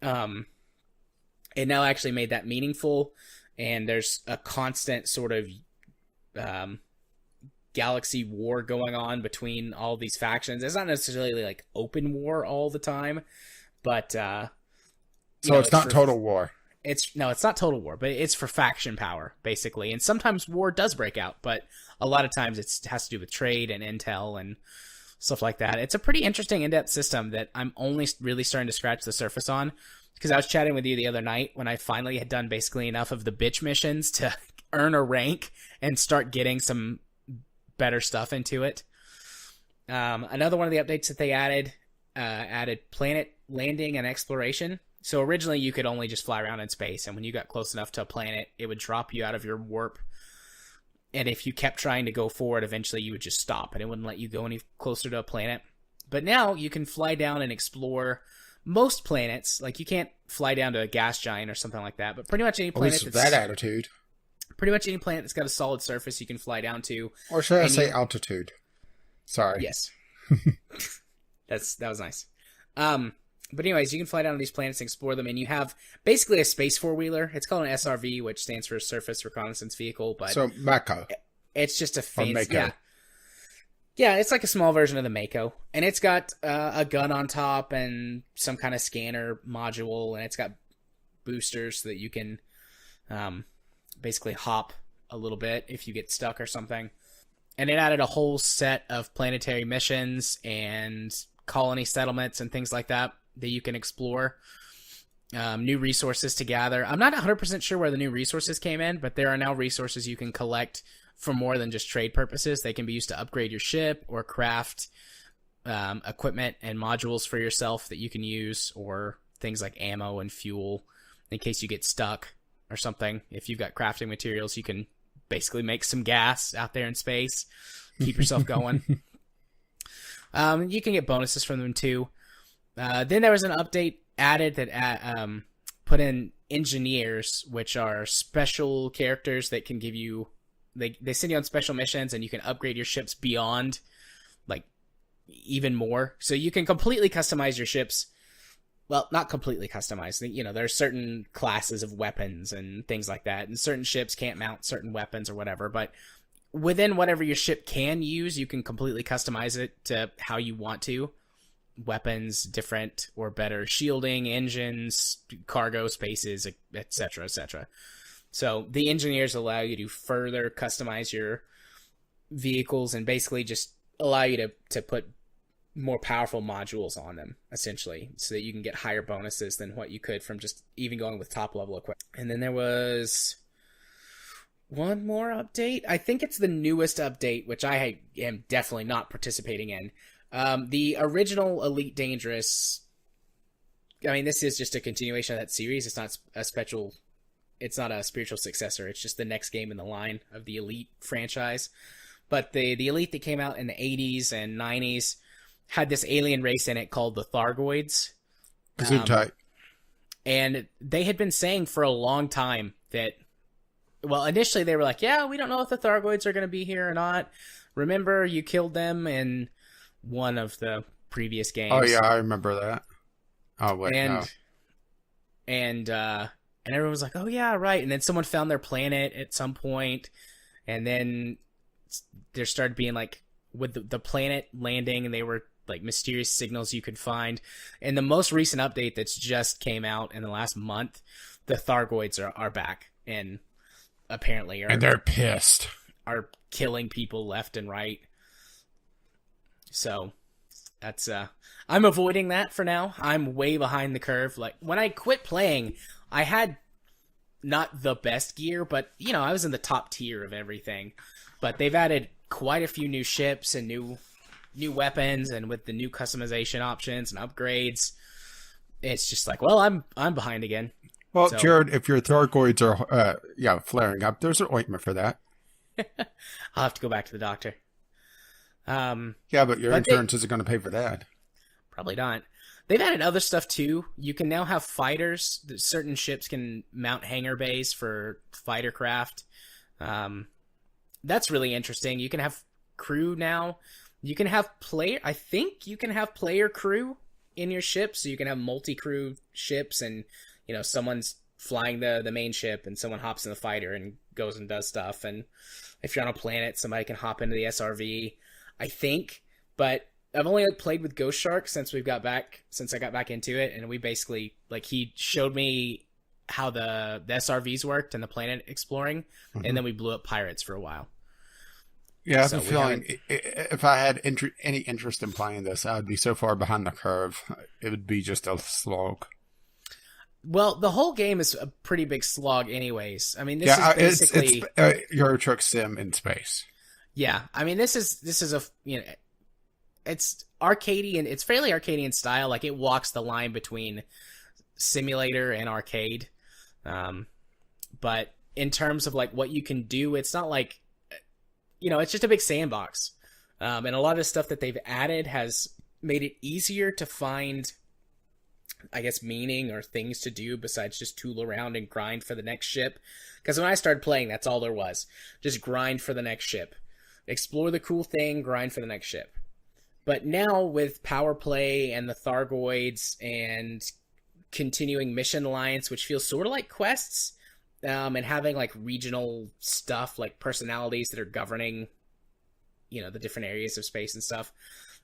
[SPEAKER 1] it now actually made that meaningful. And there's a constant sort of galaxy war going on between all these factions. It's not necessarily like open war all the time, but so
[SPEAKER 2] it's not total war.
[SPEAKER 1] It's not total war, but it's for faction power, basically. And sometimes war does break out, but a lot of times it has to do with trade and intel and stuff like that. It's a pretty interesting in-depth system that I'm only really starting to scratch the surface on, because I was chatting with you the other night when I finally had done basically enough of the bitch missions to earn a rank and start getting some better stuff into it. Another one of the updates that they added planet landing and exploration. So originally you could only just fly around in space, and when you got close enough to a planet, it would drop you out of your warp. And if you kept trying to go forward, eventually you would just stop, and it wouldn't let you go any closer to a planet. But now you can fly down and explore most planets. Like, you can't fly down to a gas giant or something like that, but pretty much any planet
[SPEAKER 2] that attitude.
[SPEAKER 1] Pretty much any planet that's got a solid surface you can fly down to.
[SPEAKER 2] Or should I say altitude? Sorry.
[SPEAKER 1] Yes. That was nice. But anyways, you can fly down to these planets and explore them, and you have basically a space four-wheeler. It's called an SRV, which stands for Surface Reconnaissance Vehicle. But
[SPEAKER 2] so Mako.
[SPEAKER 1] It's just a fancy... Yeah, it's like a small version of the Mako. And it's got a gun on top and some kind of scanner module, and it's got boosters so that you can basically hop a little bit if you get stuck or something. And it added a whole set of planetary missions and colony settlements and things like that you can explore. New resources to gather. I'm not 100% sure where the new resources came in, but there are now resources you can collect for more than just trade purposes. They can be used to upgrade your ship or craft equipment and modules for yourself that you can use, or things like ammo and fuel in case you get stuck or something. If you've got crafting materials, you can basically make some gas out there in space, keep yourself going. You can get bonuses from them too. Then there was an update added that put in engineers, which are special characters that can give you... They send you on special missions, and you can upgrade your ships beyond, like, even more. So you can completely customize your ships. Well, not completely customize. You know, there are certain classes of weapons and things like that, and certain ships can't mount certain weapons or whatever. But within whatever your ship can use, you can completely customize it to how you want to. Weapons, different or better shielding, engines, cargo spaces, etc., etc. So the engineers allow you to further customize your vehicles and basically just allow you to put more powerful modules on them, essentially, so that you can get higher bonuses than what you could from just even going with top level equipment. And then there was One more update. I think it's the newest update, which I am definitely not participating in. The original Elite Dangerous. I mean, this is just a continuation of that series. It's not a special. It's not a spiritual successor. It's just the next game in the line of the Elite franchise. But the Elite that came out in the 80s and 90s had this alien race in it called the Thargoids.
[SPEAKER 2] Gesundheit.
[SPEAKER 1] And they had been saying for a long time that, well, initially they were like, yeah, we don't know if the Thargoids are going to be here or not. Remember, you killed them in one of the previous games.
[SPEAKER 2] Oh, yeah, I remember that. Oh, wait, no.
[SPEAKER 1] And everyone was like, oh, yeah, right. And then someone found their planet at some point, and then there started being, like, with the planet landing, and they were like mysterious signals you could find. In the most recent update that's just came out in the last month, the Thargoids are back and apparently
[SPEAKER 2] and they're pissed.
[SPEAKER 1] Are killing people left and right. So that's I'm avoiding that for now. I'm way behind the curve. Like when I quit playing, I had not the best gear, but you know, I was in the top tier of everything. But they've added quite a few new ships and new weapons, and with the new customization options and upgrades, it's just like, well, I'm behind again.
[SPEAKER 2] Well,
[SPEAKER 1] so,
[SPEAKER 2] Jared, if your Thargoids are flaring up, there's an ointment for that.
[SPEAKER 1] I'll have to go back to the doctor.
[SPEAKER 2] Yeah, but your insurance isn't going to pay for that.
[SPEAKER 1] Probably not. They've added other stuff too. You can now have fighters. Certain ships can mount hangar bays for fighter craft. That's really interesting. You can have crew now. You can have I think you can have player crew in your ship, so you can have multi-crew ships, and you know, someone's flying the main ship and someone hops in the fighter and goes and does stuff. And if you're on a planet, somebody can hop into the SRV, I think. But I've only played with Ghost Shark since I got back into it, and we basically, like, he showed me how the SRVs worked and the planet exploring, and then we blew up pirates for a while.
[SPEAKER 2] Yeah, I have a feeling if I had any interest in playing this, I would be so far behind the curve. It would be just a slog.
[SPEAKER 1] Well, the whole game is a pretty big slog anyways. I mean, this is basically...
[SPEAKER 2] it's Euro Truck Sim in space.
[SPEAKER 1] Yeah, I mean, this is a, you know, it's arcadey, it's fairly arcadey in style. Like, it walks the line between simulator and arcade. But in terms of, like, what you can do, it's not like... You know, it's just a big sandbox. And a lot of the stuff that they've added has made it easier to find, I guess, meaning or things to do besides just tool around and grind for the next ship. Because when I started playing, that's all there was. Just grind for the next ship. Explore the cool thing, grind for the next ship. But now with Power Play and the Thargoids and continuing Mission Alliance, which feels sort of like quests, and having like regional stuff, like personalities that are governing, you know, the different areas of space and stuff.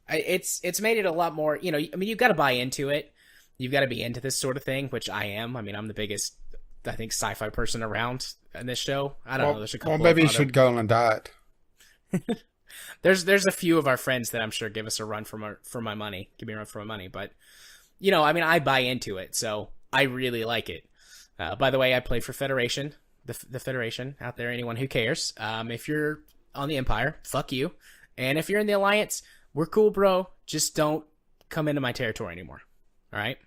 [SPEAKER 1] It's made it a lot more, you know, I mean, you've got to buy into it. You've got to be into this sort of thing, which I am. I mean, I'm the biggest, I think, sci-fi person around in this show. I don't know. There's a couple.
[SPEAKER 2] Well, maybe you should go on diet.
[SPEAKER 1] There's a few of our friends that I'm sure give us a run for my money. Give me a run for my money. But, you know, I mean, I buy into it, so I really like it. By the way, I played for Federation, the Federation out there, anyone who cares. If you're on the Empire, fuck you. And if you're in the Alliance, we're cool, bro. Just don't come into my territory anymore. All right?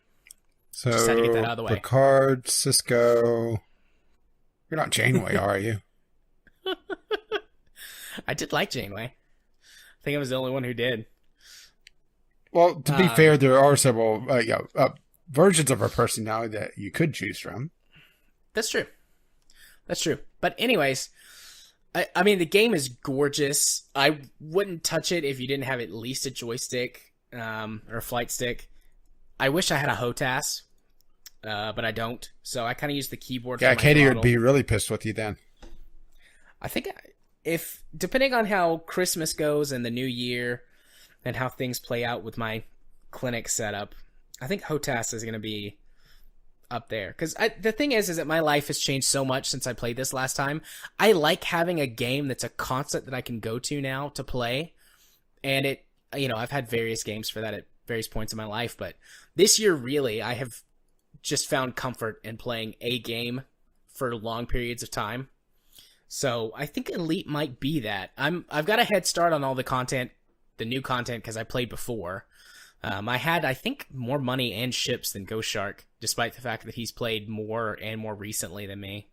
[SPEAKER 2] So,
[SPEAKER 1] just had to get that out of the way.
[SPEAKER 2] Picard, Cisco. You're not Janeway, are you?
[SPEAKER 1] I did like Janeway. I think I was the only one who did.
[SPEAKER 2] Well, to be fair, there are several versions of her personality that you could choose from.
[SPEAKER 1] That's true. But anyways, I mean, the game is gorgeous. I wouldn't touch it if you didn't have at least a joystick or a flight stick. I wish I had a HOTAS, but I don't. So I kind of use the keyboard for my
[SPEAKER 2] Katie
[SPEAKER 1] model.
[SPEAKER 2] would be really pissed with you then.
[SPEAKER 1] I think if, depending on how Christmas goes and the new year and how things play out with my clinic setup, I think HOTAS is going to be up there. Because the thing is that my life has changed so much since I played this last time. I like having a game that's a constant that I can go to now to play. And it, you know, I've had various games for that at various points in my life. But this year, really, I have just found comfort in playing a game for long periods of time. So I think Elite might be that. I've got a head start on all the content, the new content, because I played before. I had, I think, more money and ships than Ghost Shark, despite the fact that he's played more and more recently than me.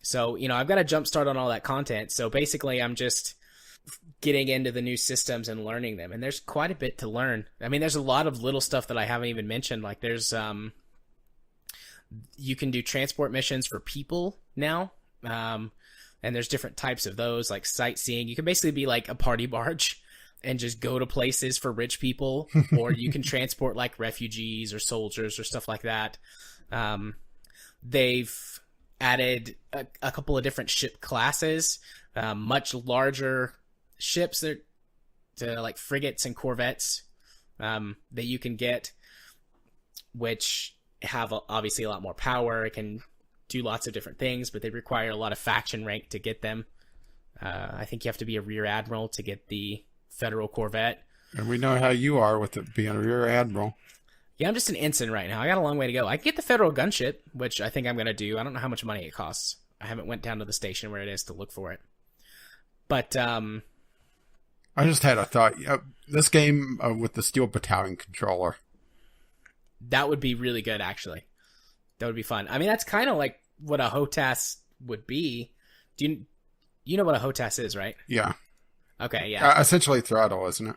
[SPEAKER 1] So, I've got a jump start on all that content. So basically, I'm just getting into the new systems and learning them. And there's quite a bit to learn. I mean, there's a lot of little stuff that I haven't even mentioned. Like there's, you can do transport missions for people now. And there's different types of those, like sightseeing. You can basically be like a party barge and just go to places for rich people, or you can transport like refugees or soldiers or stuff like that. They've added a couple of different ship classes, much larger ships that like frigates and corvettes that you can get, which have obviously a lot more power. It can do lots of different things, but they require a lot of faction rank to get them. I think you have to be a rear admiral to get the Federal Corvette.
[SPEAKER 2] And we know how you are with it being a rear admiral.
[SPEAKER 1] Yeah, I'm just an ensign right now. I got a long way to go. I can get the Federal gunship, which I think I'm going to do. I don't know how much money it costs. I haven't went down to the station where it is to look for it. But,
[SPEAKER 2] I just had a thought. This game with the Steel Battalion controller.
[SPEAKER 1] That would be really good, actually. That would be fun. I mean, that's kind of like what a HOTAS would be. Do you know what a HOTAS is, right?
[SPEAKER 2] Yeah.
[SPEAKER 1] Okay, yeah.
[SPEAKER 2] Essentially throttle, isn't it?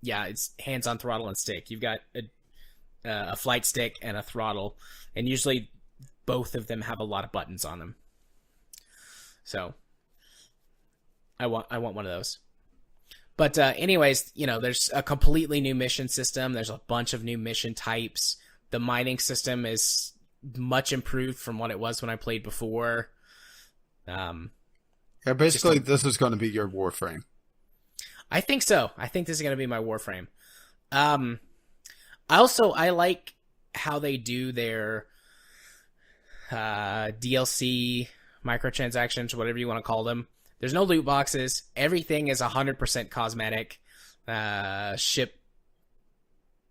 [SPEAKER 1] Yeah, it's hands-on throttle and stick. You've got a flight stick and a throttle, and usually both of them have a lot of buttons on them. So I want one of those. But anyways, there's a completely new mission system. There's a bunch of new mission types. The mining system is much improved from what it was when I played before.
[SPEAKER 2] Yeah, basically this is going to be your Warframe.
[SPEAKER 1] I think so. I think this is going to be my Warframe. I like how they do their DLC microtransactions, whatever you want to call them. There's no loot boxes. Everything is 100% cosmetic. Ship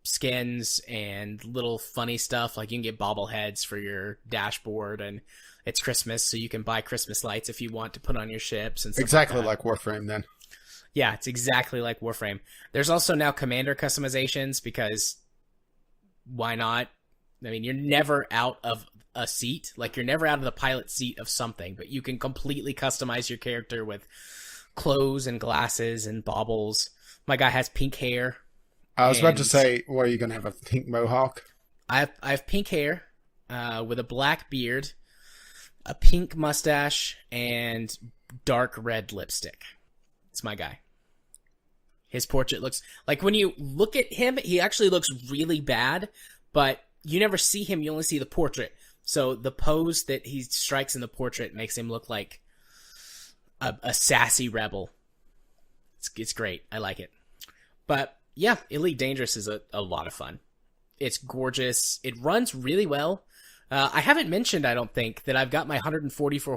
[SPEAKER 1] skins and little funny stuff. Like you can get bobbleheads for your dashboard, and it's Christmas, so you can buy Christmas lights if you want to put on your ships. And stuff
[SPEAKER 2] exactly
[SPEAKER 1] like
[SPEAKER 2] Warframe then.
[SPEAKER 1] Yeah, it's exactly like Warframe. There's also now commander customizations, because why not? I mean, you're never out of a seat. Like, you're never out of the pilot seat of something, but you can completely customize your character with clothes and glasses and baubles. My guy has pink hair.
[SPEAKER 2] I was about to say, what, are you going to have a pink mohawk?
[SPEAKER 1] I have pink hair with a black beard, a pink mustache, and dark red lipstick. It's my guy. His portrait looks like, when you look at him, he actually looks really bad, but you never see him. You only see the portrait. So the pose that he strikes in the portrait makes him look like a sassy rebel. It's great. I like it. But yeah, Elite Dangerous is a lot of fun. It's gorgeous. It runs really well. I haven't mentioned, I don't think, that I've got my 144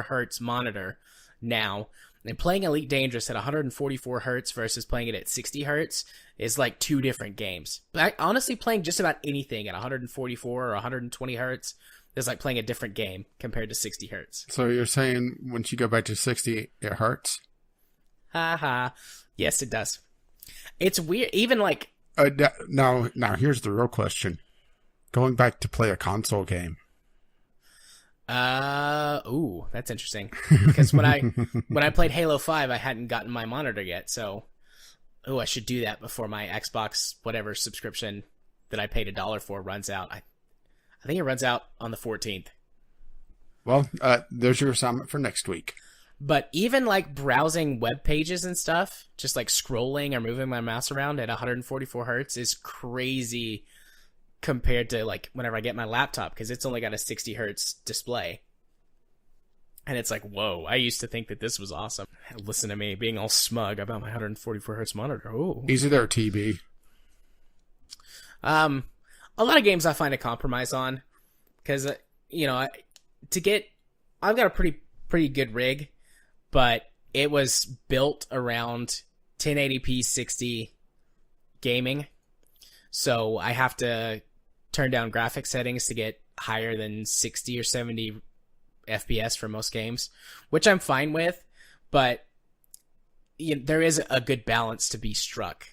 [SPEAKER 1] hertz monitor now. And playing Elite Dangerous at 144 hertz versus playing it at 60 hertz is like two different games. But honestly, playing just about anything at 144 or 120 hertz is like playing a different game compared to 60 hertz.
[SPEAKER 2] So you're saying once you go back to 60, it hurts?
[SPEAKER 1] Haha. Yes, it does. It's weird. Even like...
[SPEAKER 2] Now, here's the real question. Going back to play a console game.
[SPEAKER 1] Ooh, that's interesting. Because when I played Halo 5, I hadn't gotten my monitor yet, so I should do that before my Xbox whatever subscription that I paid $1 for runs out. I think it runs out on the 14th.
[SPEAKER 2] Well, there's your assignment for next week.
[SPEAKER 1] But even like browsing web pages and stuff, just like scrolling or moving my mouse around at 144 hertz is crazy compared to like whenever I get my laptop, because it's only got a 60 hertz display. And it's like, whoa, I used to think that this was awesome. Listen to me being all smug about my 144 hertz monitor. Oh,
[SPEAKER 2] easy there, TB.
[SPEAKER 1] A lot of games I find a compromise on, because I've got a pretty good rig, but it was built around 1080p 60 gaming, so I have to turn down graphics settings to get higher than 60 or 70 FPS for most games, which I'm fine with, but there is a good balance to be struck.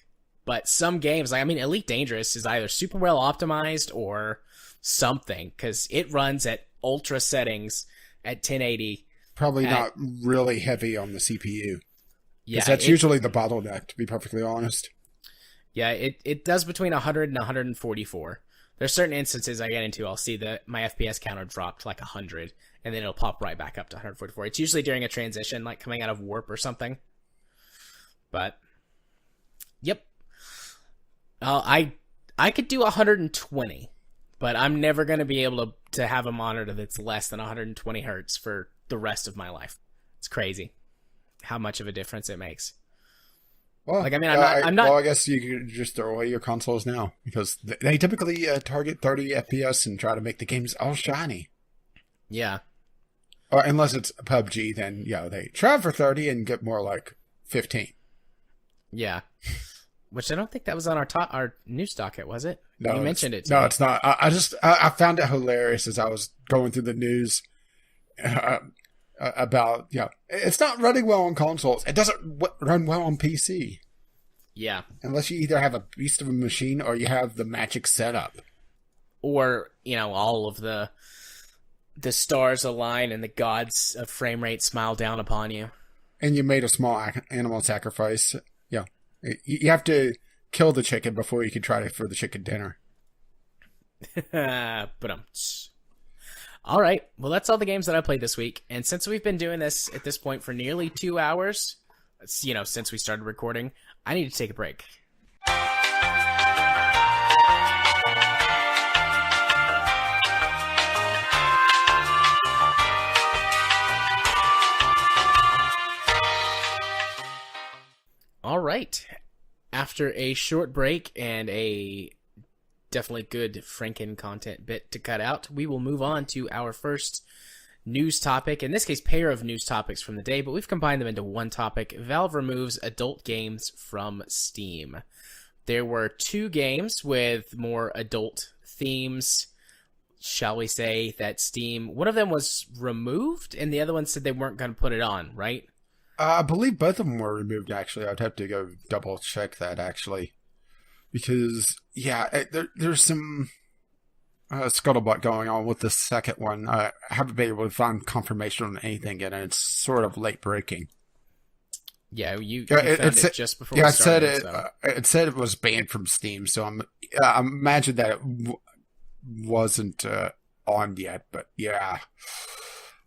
[SPEAKER 1] But some games, like, I mean, Elite Dangerous is either super well optimized or something, because it runs at ultra settings at 1080.
[SPEAKER 2] Probably not really heavy on the CPU.
[SPEAKER 1] Yeah,
[SPEAKER 2] that's usually the bottleneck, to be perfectly honest.
[SPEAKER 1] Yeah, it does between 100 and 144. There's certain instances I get into, I'll see that my FPS counter dropped like 100, and then it'll pop right back up to 144. It's usually during a transition, like coming out of warp or something. But, yep. I could do 120, but I'm never going to be able to have a monitor that's less than 120 hertz for the rest of my life. It's crazy how much of a difference it makes.
[SPEAKER 2] Well,
[SPEAKER 1] like, I mean, I'm not.
[SPEAKER 2] Well, I guess you could just throw away your consoles now, because they typically target 30 FPS and try to make the games all shiny.
[SPEAKER 1] Yeah.
[SPEAKER 2] Or unless it's PUBG, then they try for 30 and get more like 15.
[SPEAKER 1] Yeah. Which I don't think that was on our news docket, was it?
[SPEAKER 2] No,
[SPEAKER 1] you mentioned it.
[SPEAKER 2] No, it's not. I found it hilarious as I was going through the news about, it's not running well on consoles. It doesn't run well on PC.
[SPEAKER 1] Yeah.
[SPEAKER 2] Unless you either have a beast of a machine or you have the magic setup.
[SPEAKER 1] Or, all of the stars align and the gods of frame rate smile down upon you.
[SPEAKER 2] And you made a small animal sacrifice. Yeah. You have to kill the chicken before you can try for the chicken dinner.
[SPEAKER 1] But all right. Well, that's all the games that I played this week. And since we've been doing this at this point for nearly 2 hours, since we started recording, I need to take a break. All right. After a short break and a definitely good Franken content bit to cut out, we will move on to our first news topic. In this case, pair of news topics from the day, but we've combined them into one topic. Valve removes adult games from Steam. There were 2 games with more adult themes, shall we say, that Steam... One of them was removed, and the other one said they weren't going to put it on, right?
[SPEAKER 2] I believe both of them were removed, actually. I'd have to go double check that, actually. Because, there's some scuttlebutt going on with the second one. I haven't been able to find confirmation on anything yet, and it's sort of late breaking.
[SPEAKER 1] Yeah, you found it just before we started.
[SPEAKER 2] It said it was banned from Steam, so I imagine that it wasn't on yet, but yeah.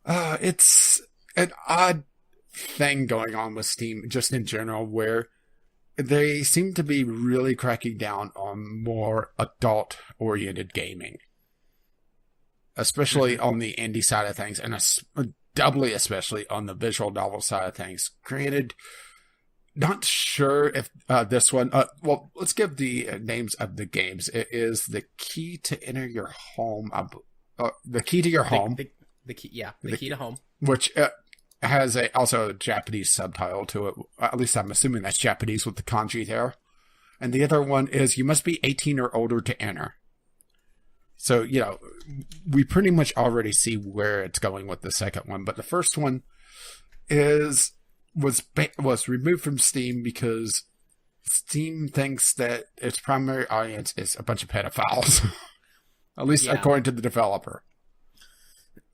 [SPEAKER 2] It's an odd thing going on with Steam just in general, where they seem to be really cracking down on more adult oriented gaming, especially on the indie side of things, and doubly especially on the visual novel side of things. Granted, not sure if this one well, let's give the names of the games. It is The Key to Enter Your Home, The Key to Your Home,
[SPEAKER 1] the Key to Home,
[SPEAKER 2] which has also a Japanese subtitle to it. At least I'm assuming that's Japanese with the kanji there. And the other one is You Must Be 18 or Older to Enter. So, we pretty much already see where it's going with the second one. But the first one was removed from Steam because Steam thinks that its primary audience is a bunch of pedophiles. At least according to the developer.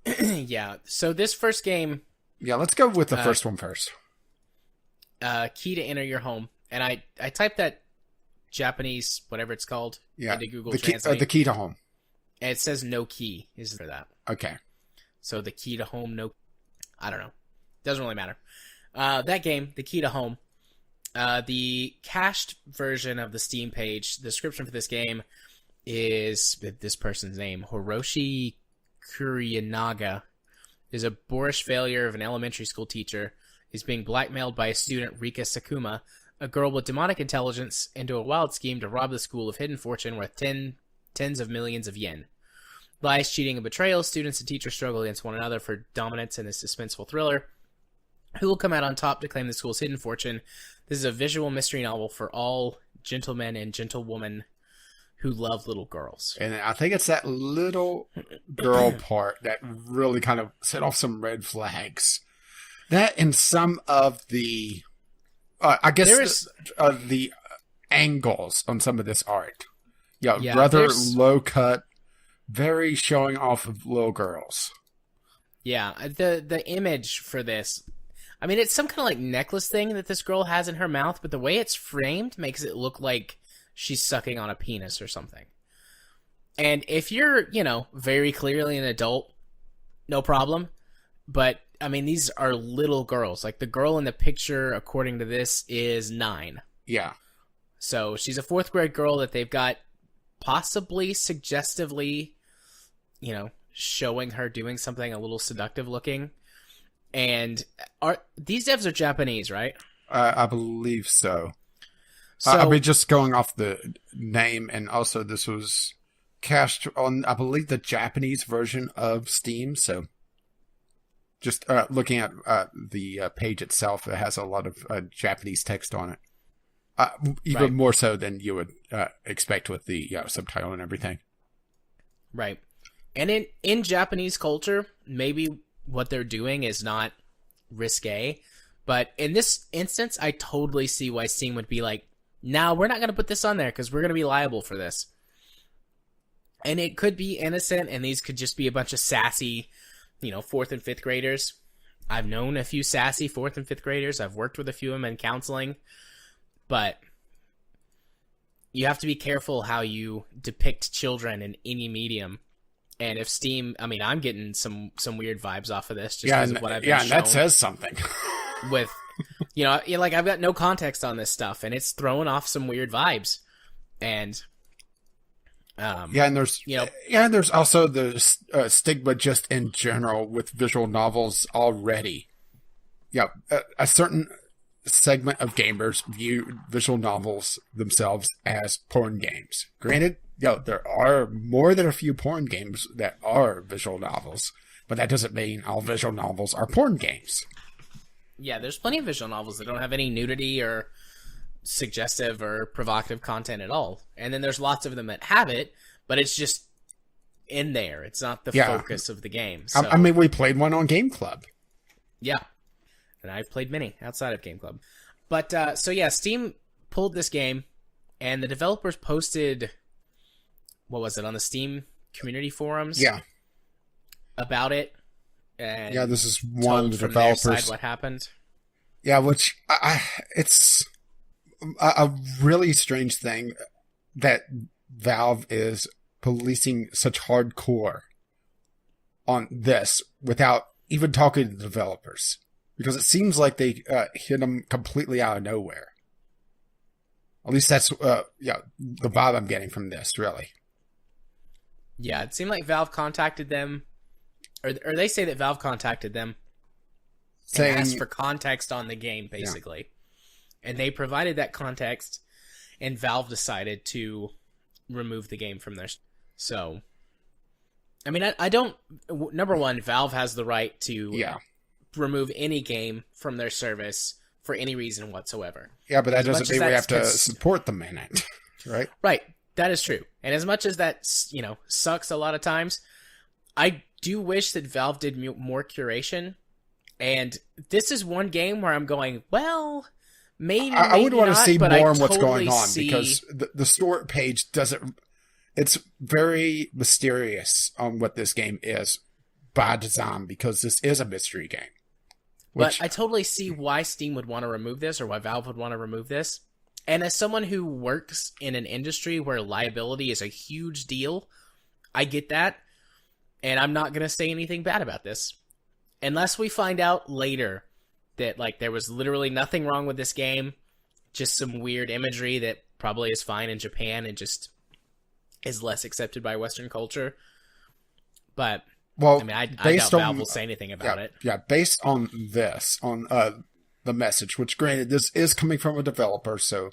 [SPEAKER 1] Yeah. So this first game...
[SPEAKER 2] Yeah, let's go with the first one first.
[SPEAKER 1] Key to Enter Your Home. And I typed that Japanese, whatever it's called, into Google Translate.
[SPEAKER 2] The Key to Home.
[SPEAKER 1] And it says no key is for that.
[SPEAKER 2] Okay.
[SPEAKER 1] So the Key to Home, no... I don't know. Doesn't really matter. That game, The Key to Home, the cached version of the Steam page, the description for this game is this person's name, Hiroshi Kurinaga, is a boorish failure of an elementary school teacher. He's being blackmailed by a student, Rika Sakuma, a girl with demonic intelligence, into a wild scheme to rob the school of hidden fortune worth tens of millions of yen. Lies, cheating, and betrayal, students and teachers struggle against one another for dominance in this suspenseful thriller. Who will come out on top to claim the school's hidden fortune? This is a visual mystery novel for all gentlemen and gentlewomen who love little girls.
[SPEAKER 2] And I think it's that little girl part that really kind of set off some red flags. That and some of the, I guess, the angles on some of this art. Yeah, rather low cut, very showing off of little girls.
[SPEAKER 1] Yeah, the image for this, I mean, it's some kind of like necklace thing that this girl has in her mouth, but the way it's framed makes it look like she's sucking on a penis or something. And if you're, very clearly an adult, no problem. But, I mean, these are little girls. Like, the girl in the picture, according to this, is 9.
[SPEAKER 2] Yeah.
[SPEAKER 1] So she's a 4th grade girl that they've got possibly suggestively, showing her doing something a little seductive looking. And these devs are Japanese, right?
[SPEAKER 2] I believe so.
[SPEAKER 1] So
[SPEAKER 2] I'll be just going off the name, and also this was cast on, I believe, the Japanese version of Steam. So just looking at the page itself, it has a lot of Japanese text on it. Even more so than you would expect with the subtitle and everything.
[SPEAKER 1] Right. And in Japanese culture, maybe what they're doing is not risque, but in this instance, I totally see why Steam would be like, no, we're not going to put this on there because we're going to be liable for this. And it could be innocent, and these could just be a bunch of sassy, 4th and 5th graders. I've known a few sassy 4th and 5th graders. I've worked with a few of them in counseling. But you have to be careful how you depict children in any medium. And if Steam, I mean, I'm getting some weird vibes off of this just because of what I've been shown.
[SPEAKER 2] That says something.
[SPEAKER 1] With, I've got no context on this stuff, and it's throwing off some weird vibes. And,
[SPEAKER 2] and there's also the stigma just in general with visual novels already. Yeah, a certain segment of gamers view visual novels themselves as porn games. Granted, there are more than a few porn games that are visual novels, but that doesn't mean all visual novels are porn games.
[SPEAKER 1] Yeah, there's plenty of visual novels that don't have any nudity or suggestive or provocative content at all. And then there's lots of them that have it, but it's just in there. It's not the focus of the game. So,
[SPEAKER 2] I mean, we played one on Game Club.
[SPEAKER 1] Yeah. And I've played many outside of Game Club. But, Steam pulled this game, and the developers posted, what was it, on the Steam community forums?
[SPEAKER 2] Yeah.
[SPEAKER 1] About it. And
[SPEAKER 2] this is one of the developers.
[SPEAKER 1] From their side what happened.
[SPEAKER 2] Yeah, which, it's a really strange thing that Valve is policing such hardcore on this without even talking to the developers. Because it seems like they hit them completely out of nowhere. At least that's the vibe I'm getting from this, really.
[SPEAKER 1] Yeah, it seemed like Valve contacted them, or they say that Valve contacted them and asked for context on the game, basically. Yeah. And they provided that context, and Valve decided to remove the game from their... So, I mean, I don't... Number one, Valve has the right to... remove any game from their service for any reason whatsoever.
[SPEAKER 2] Yeah, but that doesn't mean we have to support them in it, right?
[SPEAKER 1] Right, that is true. And as much as that, sucks a lot of times, I do wish that Valve did more curation. And this is one game where I'm going, well, maybe
[SPEAKER 2] I would want to see more on what's
[SPEAKER 1] totally
[SPEAKER 2] going on because the store page doesn't... It's very mysterious on what this game is by design because this is a mystery game.
[SPEAKER 1] But I totally see why Steam would want to remove this or why Valve would want to remove this. And as someone who works in an industry where liability is a huge deal, I get that. And I'm not going to say anything bad about this. Unless we find out later that there was literally nothing wrong with this game, just some weird imagery that probably is fine in Japan and just is less accepted by Western culture. But...
[SPEAKER 2] Well,
[SPEAKER 1] I mean, I doubt Valve will say anything about it.
[SPEAKER 2] Yeah, based on this, on the message, which granted, this is coming from a developer, so,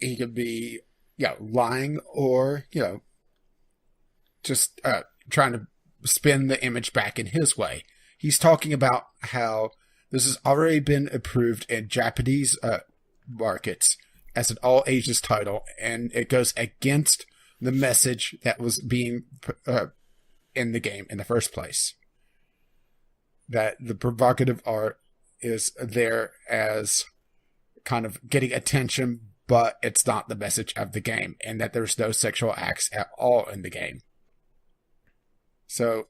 [SPEAKER 2] he could be, lying or, just trying to spin the image back in his way. He's talking about how this has already been approved in Japanese markets, as an all ages title, and it goes against the message that was being in the game in the first place. That the provocative art is there as kind of getting attention, but it's not the message of the game, and that there's no sexual acts at all in the game. So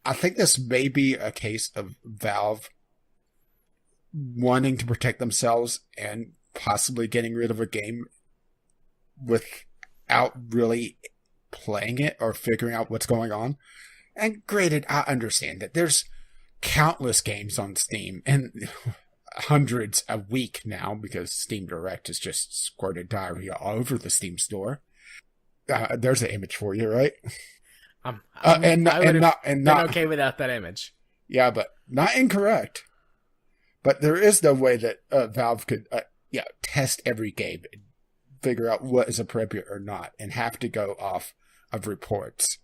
[SPEAKER 2] I think this may be a case of Valve wanting to protect themselves and possibly getting rid of a game without really playing it or figuring out what's going on. And granted, I understand that there's countless games on Steam and hundreds a week now because Steam Direct has just squirted diarrhea all over the Steam store. There's an image for you, right?
[SPEAKER 1] Not okay without that image.
[SPEAKER 2] Yeah, but not incorrect. But there is no way that Valve could test every game and figure out what is appropriate or not and have to go off of reports.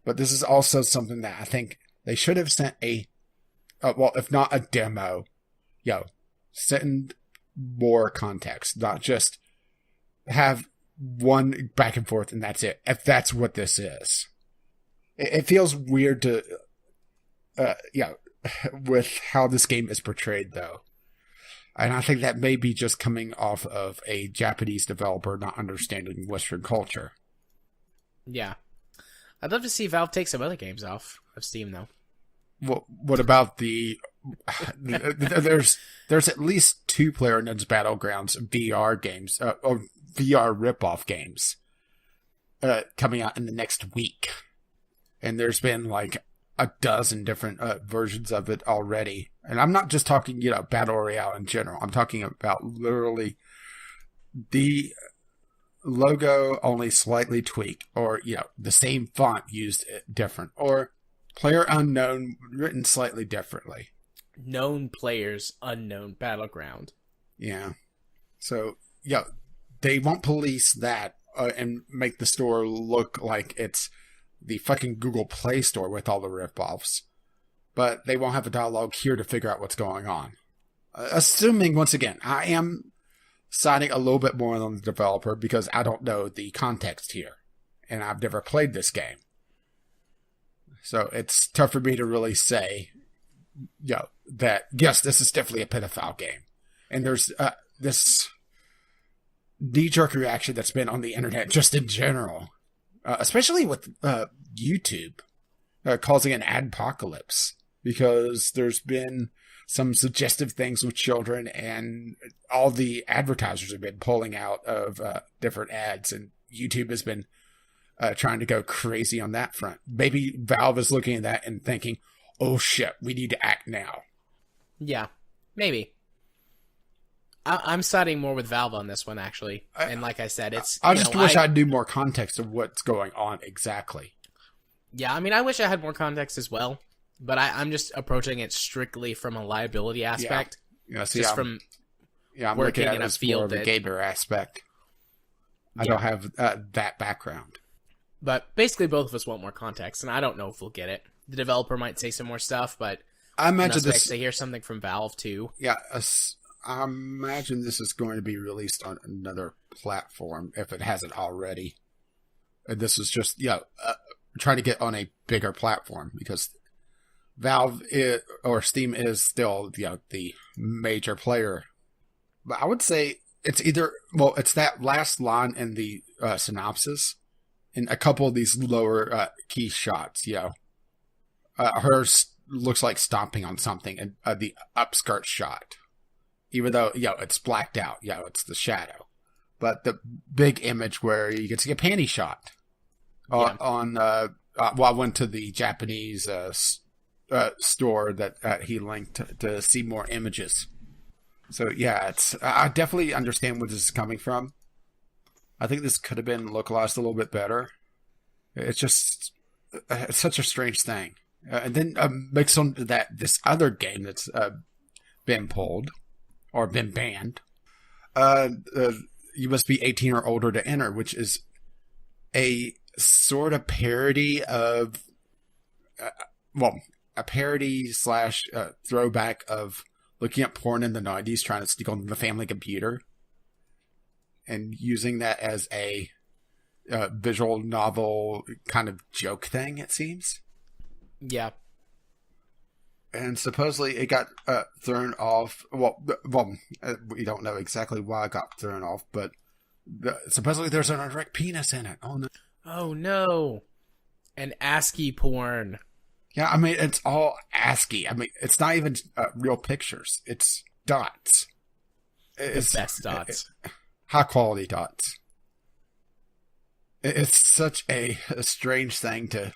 [SPEAKER 2] But this is also something that I think they should have sent if not a demo, send more context, not just have one back and forth and that's it, if that's what this is. It feels weird to, with how this game is portrayed, though. And I think that may be just coming off of a Japanese developer not understanding Western culture.
[SPEAKER 1] Yeah. I'd love to see Valve take some other games off of Steam, though.
[SPEAKER 2] What about there's at least 2 PlayerUnknown's Battlegrounds VR games, or VR ripoff games, coming out in the next week. And there's been like a dozen different versions of it already. And I'm not just talking, Battle Royale in general. I'm talking about literally the logo only slightly tweaked, or, the same font used different, or PlayerUnknown written slightly differently.
[SPEAKER 1] Known players, unknown battleground.
[SPEAKER 2] Yeah. So, they won't police that and make the store look like it's the fucking Google Play Store with all the ripoffs. But they won't have a dialogue here to figure out what's going on. Assuming, once again, I am siding a little bit more on the developer because I don't know the context here. And I've never played this game. So it's tough for me to really say, that, yes, this is definitely a pedophile game. And there's this knee-jerk reaction that's been on the internet just in general. Especially with YouTube causing an adpocalypse, because there's been some suggestive things with children, and all the advertisers have been pulling out of different ads, and YouTube has been trying to go crazy on that front. Maybe Valve is looking at that and thinking, oh shit, we need to act now.
[SPEAKER 1] Yeah, maybe. I'm siding more with Valve on this one, actually. And like I said,
[SPEAKER 2] I just wish I knew more context of what's going on exactly.
[SPEAKER 1] Yeah, I mean, I wish I had more context as well. But I'm just approaching it strictly from a liability aspect.
[SPEAKER 2] Yeah, see,
[SPEAKER 1] just from
[SPEAKER 2] I'm
[SPEAKER 1] working
[SPEAKER 2] looking at
[SPEAKER 1] in
[SPEAKER 2] it
[SPEAKER 1] a
[SPEAKER 2] as
[SPEAKER 1] field
[SPEAKER 2] more of a gamer aspect. I don't have that background.
[SPEAKER 1] But basically, both of us want more context, and I don't know if we'll get it. The developer might say some more stuff, but
[SPEAKER 2] I imagine
[SPEAKER 1] to hear something from Valve, too.
[SPEAKER 2] Yeah, I imagine this is going to be released on another platform if it hasn't already. And this is just, trying to get on a bigger platform, because Valve or Steam is still, the major player. But I would say it's it's that last line in the synopsis and a couple of these lower key shots, hers looks like stomping on something, and the upskirt shot. Even though, it's blacked out. It's the shadow. But the big image where you can see a panty shot I went to the Japanese store that he linked to see more images. So, I definitely understand where this is coming from. I think this could have been localized a little bit better. It's just it's such a strange thing. And then mix on to that this other game that's been pulled. Or been banned. You must be 18 or older to enter, which is a sort of parody of, a parody / throwback of looking at porn in the 90s, trying to sneak on the family computer. and using that as a visual novel kind of joke thing, it seems.
[SPEAKER 1] Yeah.
[SPEAKER 2] And supposedly it got thrown off. Well, we don't know exactly why it got thrown off, but supposedly there's an erect penis in it. Oh, no.
[SPEAKER 1] Oh, no. And ASCII porn.
[SPEAKER 2] Yeah, I mean, it's all ASCII. I mean, it's not even real pictures. It's dots. It's
[SPEAKER 1] the best dots.
[SPEAKER 2] High quality dots. It's such a strange thing to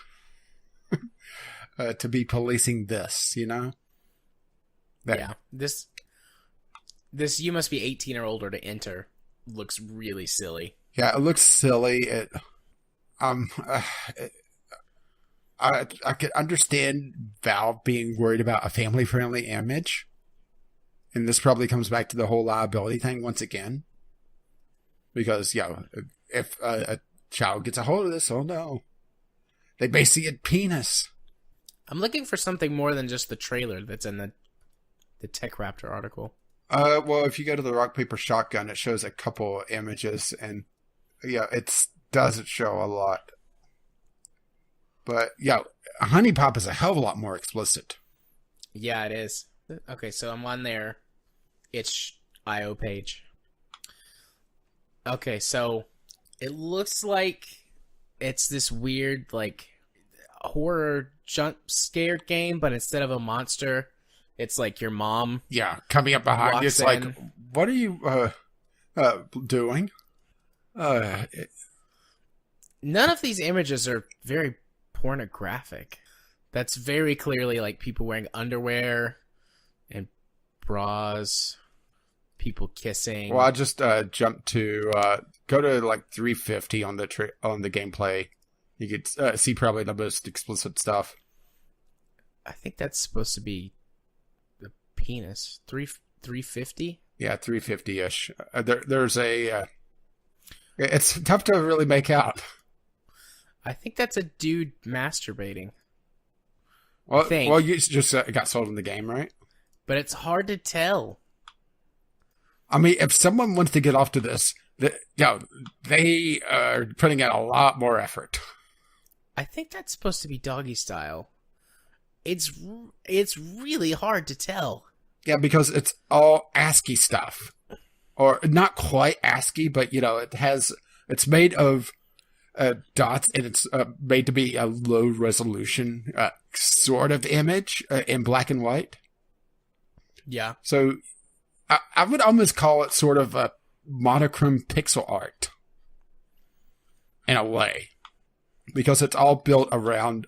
[SPEAKER 2] be policing this, you know?
[SPEAKER 1] Yeah. This you must be 18 or older to enter looks really silly.
[SPEAKER 2] Yeah, it looks silly. I could understand Valve being worried about a family-friendly image. And this probably comes back to the whole liability thing once again. Because, if a child gets a hold of this, oh no. They basically get penis.
[SPEAKER 1] I'm looking for something more than just the trailer that's in the Tech Raptor article.
[SPEAKER 2] Well, if you go to the Rock Paper Shotgun, it shows a couple images, and it doesn't show a lot. But Honey Pop is a hell of a lot more explicit.
[SPEAKER 1] Yeah, it is. Okay, so I'm on their itch.io page. Okay, so it looks like it's this weird, like, horror jump scare game, but instead of a monster, it's like your mom.
[SPEAKER 2] Yeah, coming up behind you. It's like, what are you doing?
[SPEAKER 1] None of these images are very pornographic. That's very clearly like people wearing underwear and bras, people kissing.
[SPEAKER 2] Well, I just jumped to go to like 350 on the gameplay. You could see probably the most explicit stuff.
[SPEAKER 1] I think that's supposed to be the penis. 350?
[SPEAKER 2] Yeah, 350-ish. There's a... it's tough to really make out.
[SPEAKER 1] I think that's a dude masturbating.
[SPEAKER 2] Well, you just got sold in the game, right?
[SPEAKER 1] But it's hard to tell.
[SPEAKER 2] I mean, if someone wants to get off to this, they are putting in a lot more effort.
[SPEAKER 1] I think that's supposed to be doggy style. It's really hard to tell.
[SPEAKER 2] Yeah, because it's all ASCII stuff. Or not quite ASCII, but, it's made of dots, and it's made to be a low resolution sort of image in black and white.
[SPEAKER 1] Yeah.
[SPEAKER 2] So I would almost call it sort of a monochrome pixel art in a way, because it's all built around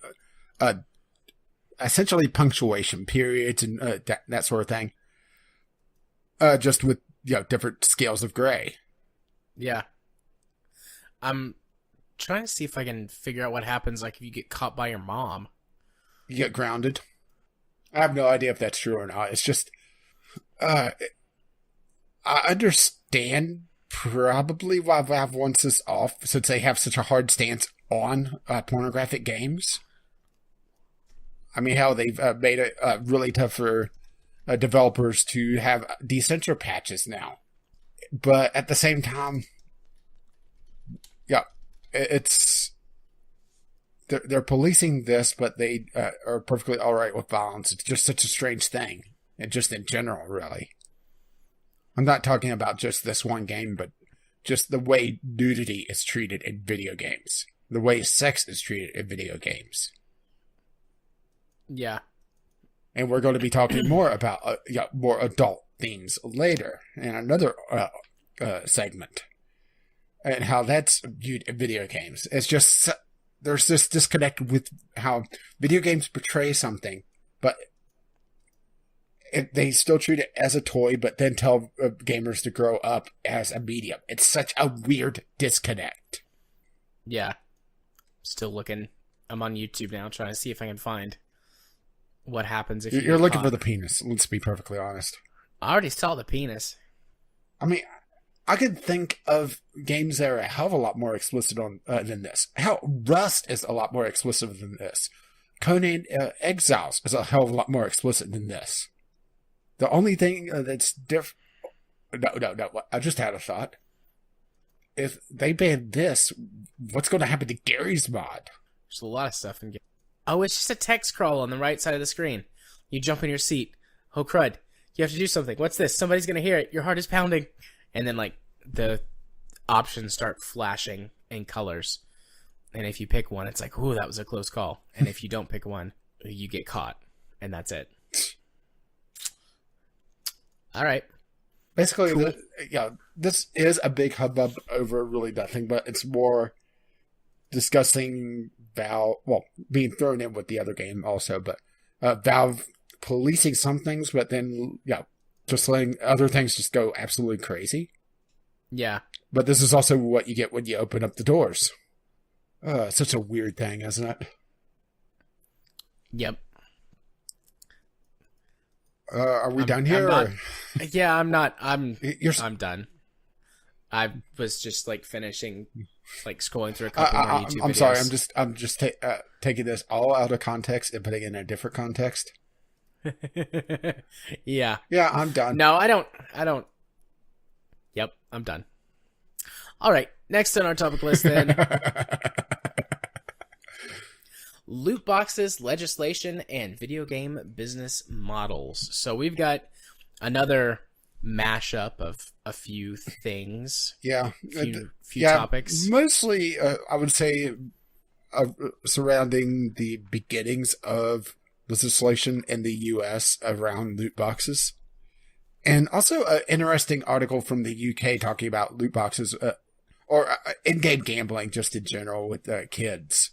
[SPEAKER 2] essentially punctuation periods and that sort of thing, just with different scales of gray.
[SPEAKER 1] Yeah. I'm trying to see if I can figure out what happens like if you get caught by your mom.
[SPEAKER 2] You get grounded. I have no idea if that's true or not. It's just I understand probably why Valve wants this off, since they have such a hard stance on pornographic games. I mean, how they've made it really tough for developers to have decensor patches now. But at the same time, it's they're policing this, but they are perfectly all right with violence. It's just such a strange thing, and just in general, really. I'm not talking about just this one game, but just the way nudity is treated in video games, the way sex is treated in video games.
[SPEAKER 1] Yeah.
[SPEAKER 2] And we're going to be talking more about more adult themes later in another segment, and how that's viewed in video games. It's just there's this disconnect with how video games portray something, but they still treat it as a toy, but then tell gamers to grow up as a medium. It's such a weird disconnect.
[SPEAKER 1] Yeah. Still looking. I'm on YouTube now trying to see if I can find what happens if
[SPEAKER 2] you're looking for the penis. Let's be perfectly honest.
[SPEAKER 1] I already saw the penis.
[SPEAKER 2] I mean, I could think of games that are a hell of a lot more explicit than this. Hell, Rust is a lot more explicit than this. Conan Exiles is a hell of a lot more explicit than this. The only thing that's different... No. I just had a thought. if they ban this, what's going to happen to Gary's mod?
[SPEAKER 1] There's a lot of stuff in game. Oh, it's just a text crawl on the right side of the screen. You jump in your seat. Oh, crud. You have to do something. What's this? Somebody's going to hear it. Your heart is pounding. And then, like, the options start flashing in colors. And if you pick one, it's like, ooh, that was a close call. And if you don't pick one, you get caught. And that's it. All right.
[SPEAKER 2] Basically,
[SPEAKER 1] Cool.
[SPEAKER 2] this is a big hubbub over really nothing, but it's more discussing Valve, well, being thrown in with the other game also, but Valve policing some things, but then, just letting other things just go absolutely crazy.
[SPEAKER 1] Yeah.
[SPEAKER 2] But this is also what you get when you open up the doors. Such a weird thing, isn't it?
[SPEAKER 1] Yep.
[SPEAKER 2] Are we done here?
[SPEAKER 1] Yeah, I'm not.
[SPEAKER 2] I'm
[SPEAKER 1] done. I was just like finishing, like scrolling through a couple more YouTube videos.
[SPEAKER 2] I'm sorry. I'm just taking this all out of context and putting it in a different context.
[SPEAKER 1] Yeah.
[SPEAKER 2] Yeah, I'm done.
[SPEAKER 1] No, I don't. Yep, I'm done. All right. Next on our topic list, then. Loot boxes, legislation, and video game business models. So we've got another mashup of a few things.
[SPEAKER 2] Yeah.
[SPEAKER 1] Few topics.
[SPEAKER 2] Mostly, I would say, surrounding the beginnings of legislation in the U.S. around loot boxes. And also an interesting article from the UK talking about loot boxes, or in-game gambling just in general with kids.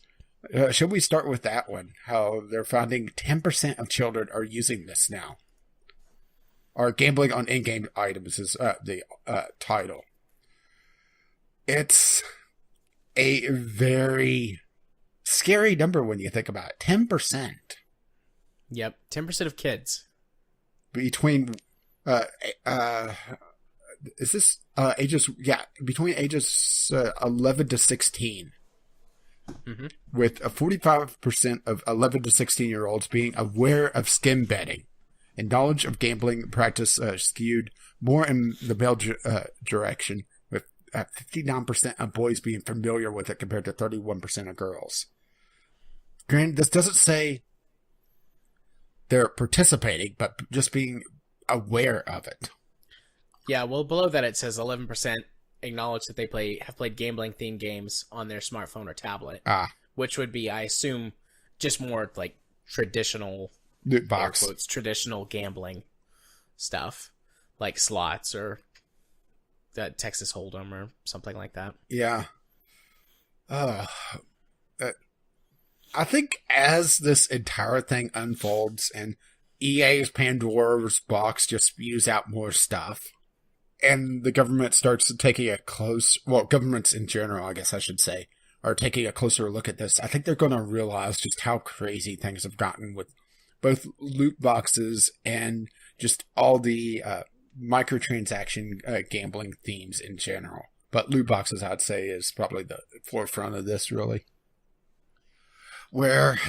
[SPEAKER 2] Should we start with that one? How they're finding 10% of children are using this now. Or gambling on in-game items is the title. It's a very scary number when you think about it. 10%.
[SPEAKER 1] Yep, 10% of kids.
[SPEAKER 2] Between, is this ages? Yeah, between ages 11 to 16.
[SPEAKER 1] Mm-hmm.
[SPEAKER 2] With 45% of 11 to 16-year-olds being aware of skin betting, and knowledge of gambling practice skewed more in the male direction, with 59% of boys being familiar with it compared to 31% of girls. Granted, this doesn't say they're participating, but just being aware of it.
[SPEAKER 1] Yeah, well, below that it says 11% acknowledge that they have played gambling-themed games on their smartphone or tablet. Which would be, I assume, just more like traditional
[SPEAKER 2] loot box,
[SPEAKER 1] air quotes, traditional gambling stuff, like slots or Texas Hold'em or something like that.
[SPEAKER 2] Yeah. I think as this entire thing unfolds and EA's Pandora's box just spews out more stuff, and the government starts taking governments in general, I guess I should say, are taking a closer look at this, I think they're going to realize just how crazy things have gotten with both loot boxes and just all the microtransaction gambling themes in general. But loot boxes, I'd say, is probably the forefront of this, really. Where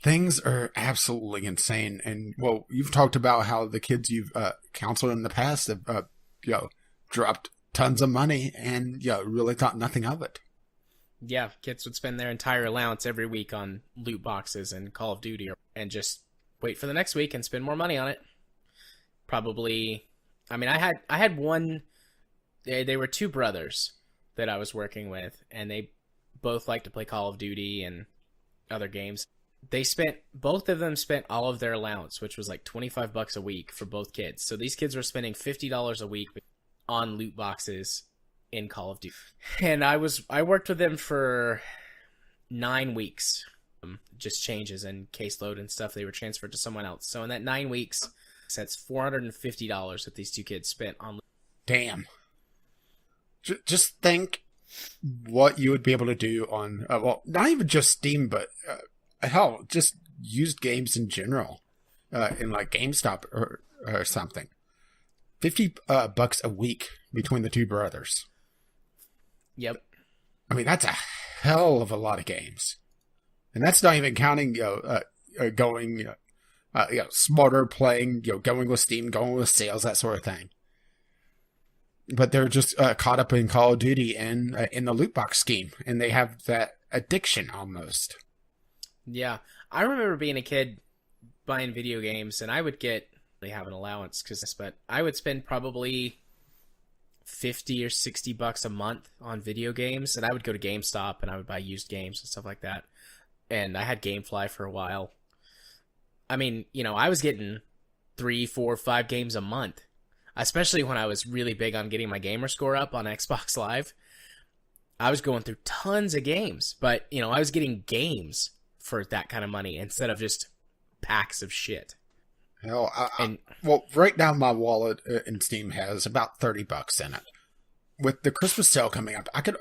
[SPEAKER 2] things are absolutely insane. And, well, you've talked about how the kids you've counseled in the past have, dropped tons of money and, really thought nothing of it.
[SPEAKER 1] Yeah, kids would spend their entire allowance every week on loot boxes and Call of Duty and just wait for the next week and spend more money on it. Probably, I mean, I had one, they were two brothers that I was working with, and they both liked to play Call of Duty and other games. Both of them spent all of their allowance, which was like $25 a week for both kids. So these kids were spending $50 a week on loot boxes in Call of Duty. And I worked with them for 9 weeks. Just changes in caseload and stuff. They were transferred to someone else. So in that 9 weeks, that's $450 that these two kids spent on.
[SPEAKER 2] Damn. Just think what you would be able to do on, not even just Steam, but hell, just used games in general, in like GameStop or something. $50 a week between the two brothers.
[SPEAKER 1] Yep.
[SPEAKER 2] I mean, that's a hell of a lot of games. And that's not even counting, going, smarter playing, going with Steam, going with sales, that sort of thing. but they're just caught up in Call of Duty and in the loot box scheme, and they have that addiction almost.
[SPEAKER 1] Yeah, I remember being a kid buying video games, and I would they have an allowance but I would spend probably 50 or 60 bucks a month on video games, and I would go to GameStop and I would buy used games and stuff like that. And I had GameFly for a while. I mean, I was getting 3, 4, 5 games a month, especially when I was really big on getting my gamer score up on Xbox Live. I was going through tons of games, but I was getting games for that kind of money instead of just packs of shit.
[SPEAKER 2] Hell, well, right now my wallet in Steam has about $30 in it. With the Christmas sale coming up, I could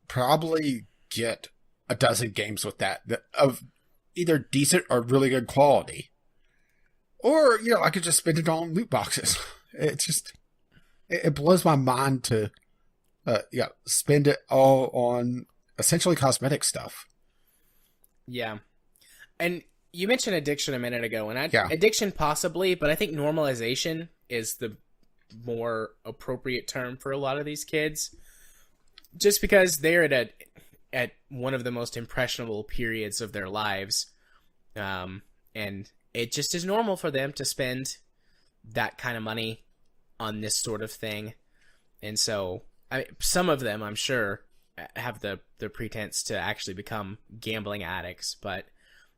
[SPEAKER 2] probably get a dozen games with that of either decent or really good quality. Or, I could just spend it on loot boxes. It's just, it blows my mind to, spend it all on essentially cosmetic stuff.
[SPEAKER 1] Yeah. And you mentioned addiction a minute ago, and
[SPEAKER 2] Yeah.
[SPEAKER 1] addiction possibly, but I think normalization is the more appropriate term for a lot of these kids. Just because they're at one of the most impressionable periods of their lives. And it just is normal for them to spend that kind of money on this sort of thing. And so some of them, I'm sure, have the pretense to actually become gambling addicts. But,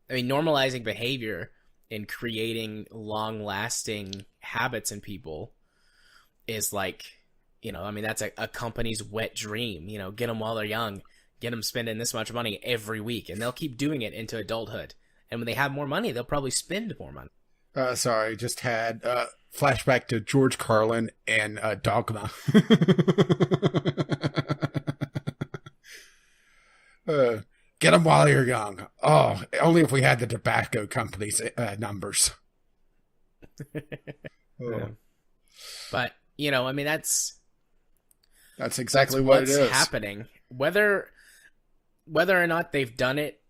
[SPEAKER 1] normalizing behavior and creating long-lasting habits in people is like, that's a company's wet dream. Get them while they're young. Get them spending this much money every week. And they'll keep doing it into adulthood. And when they have more money, they'll probably spend more money.
[SPEAKER 2] Sorry, just had flashback to George Carlin and Dogma. Get them while you're young. Oh, only if we had the tobacco company's numbers.
[SPEAKER 1] Yeah. But, that's
[SPEAKER 2] exactly what it is.
[SPEAKER 1] What's happening. Whether or not they've done it,